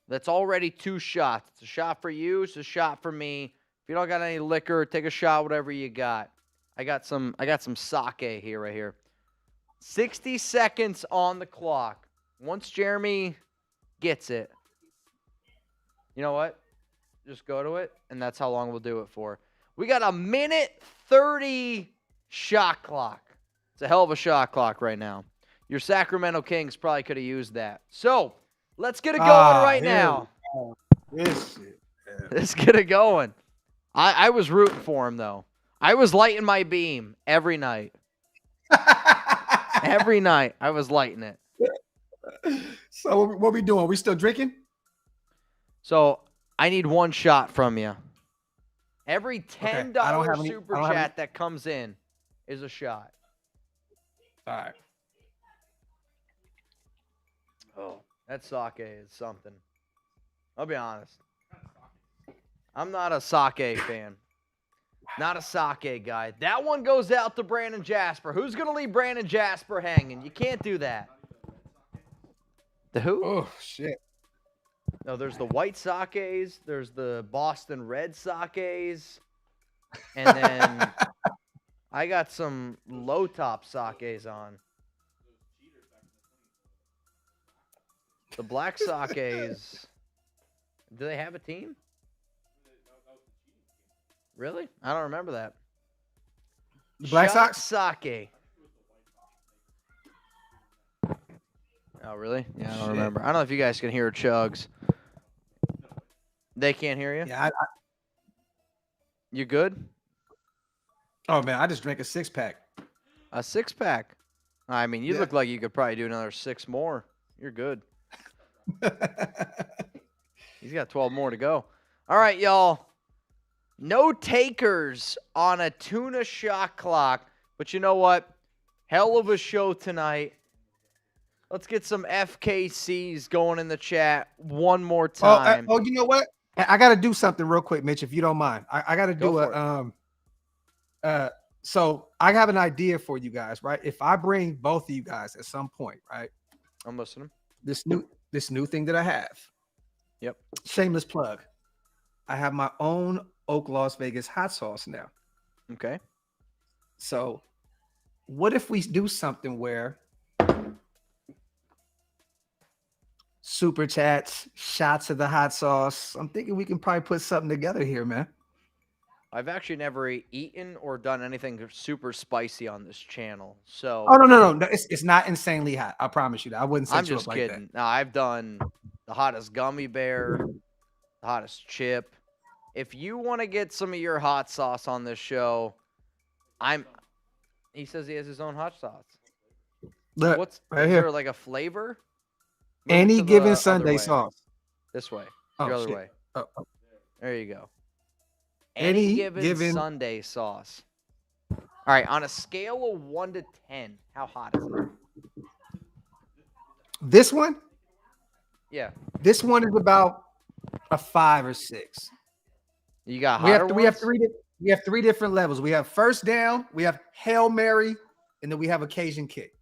That's already 2 shots. It's a shot for you. It's a shot for me. If you don't got any liquor, take a shot, whatever you got. I got some sake here, right here. 60 seconds on the clock. Once Jeremy gets it, you know what? Just go to it, and that's how long we'll do it for. We got a minute 30 shot clock. It's a hell of a shot clock right now. Your Sacramento Kings probably could have used that. So let's get it going right now. This shit. Let's get it going. I was rooting for him, though. I was lighting my beam every night. Every night, I was lighting it. So what we doing? We still drinking? So I need one shot from you. Every $10 super chat that comes in is a shot. All right. Oh, that sake is something. I'll be honest. I'm not a sake fan. Not a sake guy. That one goes out to Brandon Jasper. Who's going to leave Brandon Jasper hanging? You can't do that. The who? Oh, shit. No, there's the white sakes. There's the Boston red sakes. And then I got some low top sakes on. The Black Sockets. Do they have a team? Really? I don't remember that. The Black Shot Sox? Sake. Oh, really? Yeah, I don't Shit. remember. I don't know if you guys can hear Chugs. They can't hear you? Yeah. You good? Oh man, I just drank a 6-pack. A 6-pack. I mean, you Yeah. look like you could probably do another 6 more. You're good. He's got 12 more to go. All right, y'all. No takers on a tuna shot clock. But you know what? Hell of a show tonight. Let's get some FKCs going in the chat one more time. Oh, you know what? I got to do something real quick, Mitch, if you don't mind. I got to Go do for so I have an idea for you guys, right? If I bring both of you guys at some point, right? I'm listening. This new thing that I have. Yep. Shameless plug. I have my own OakLosVegas hot sauce now. Okay. So what if we do something where super chats, shots of the hot sauce? I'm thinking we can probably put something together here, man. I've actually never eaten or done anything super spicy on this channel. So Oh no. It's not insanely hot. I promise you that. I wouldn't set I'm you just up kidding. like that. No, I've done the hottest gummy bear, the hottest chip. If you want to get some of your hot sauce on this show, he says he has his own hot sauce. Look, What's right is here. there like a flavor? Move it Any to the given other Sunday way. sauce. This way. Oh, the other shit. way. Oh. There you go. Any given given- Sunday sauce. All right, on a scale of 1 to 10, how hot is it? This one? Yeah. This one is about a 5 or 6. You got We hotter have ones? we have 3 different levels. We have first down, we have Hail Mary, and then we have occasion kick.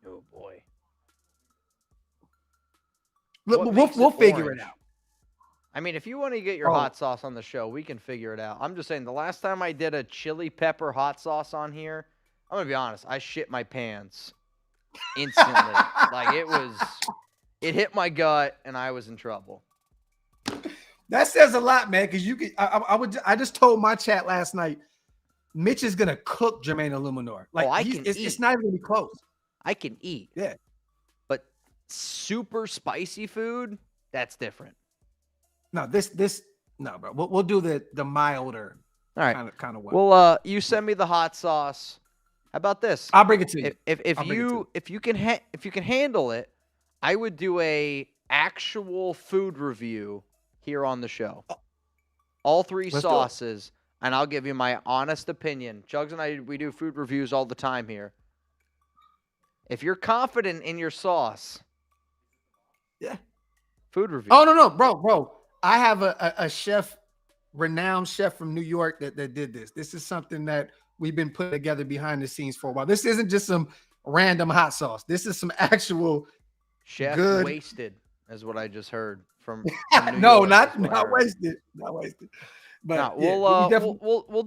Oh boy. Look, What we'll makes it figure orange? it out. I mean, if you want to get your Oh. hot sauce on the show, we can figure it out. I'm just saying, the last time I did a chili pepper hot sauce on here, I'm going to be honest, I shit my pants instantly. Like, it hit my gut, and I was in trouble. That says a lot, man. Because you could, I just told my chat last night, Mitch is gonna cook Jermaine Illuminor. Like, I he's- can it's eat. not even gonna be close. I can eat. Yeah. But super spicy food, that's different. No, no, bro. We'll do the milder All right. kind of way. Well, you send me the hot sauce. How about this? I'll bring it to you. If I'll bring it to you can handle it, I would do a actual food review here on the show. All 3 Let's do it. sauces, and I'll give you my honest opinion. Jugs and I, we do food reviews all the time here. If you're confident in your sauce, Yeah. food review. Oh no, bro. I have a chef, renowned chef from New York that did this. This is something that we've been putting together behind the scenes for a while. This isn't just some random hot sauce. This is some actual Chef good. wasted, is what I just heard from New no, York, not is what I heard. wasted. Not wasted. But No, yeah, we definitely- we'll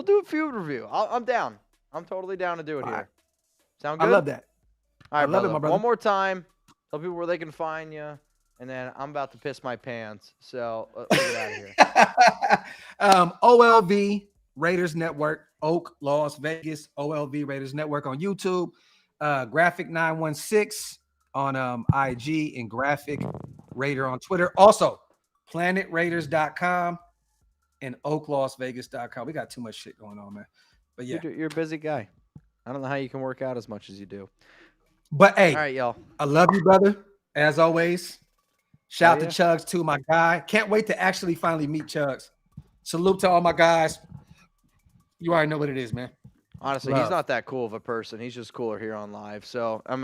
do a food review. I'm down. I'm totally down to do it All here. right. Sound good? I love that. All right, I love it, my brother. One more time. Tell people where they can find you, and then I'm about to piss my pants. So let's get out of here. OLV Raiders Network, Oak, Las Vegas, OLV Raiders Network on YouTube, Graphic 916 on IG, and Graphic Raider on Twitter. Also, PlanetRaiders.com and OakLosVegas.com. We got too much shit going on, man. But yeah, You're a busy guy. I don't know how you can work out as much as you do. but hey, All right, y'all. I love you, brother. As always, shout Oh, to Chugs too, my guy. Can't wait to actually finally meet Chugs. Salute to all my guys. You already know what it is, man. Honestly, Love. he's not that cool of a person. He's just cooler here on live. So I'm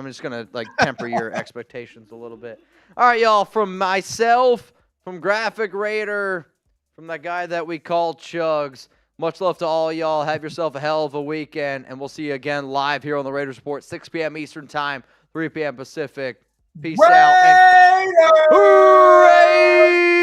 just gonna like temper your expectations a little bit. All right, y'all. From myself, from Graphic Raider, from that guy that we call Chugs. Much love to all y'all. Have yourself a hell of a weekend, and we'll see you again live here on the Raiders Report, 6 p.m. Eastern Time, 3 p.m. Pacific. Peace out. And hooray!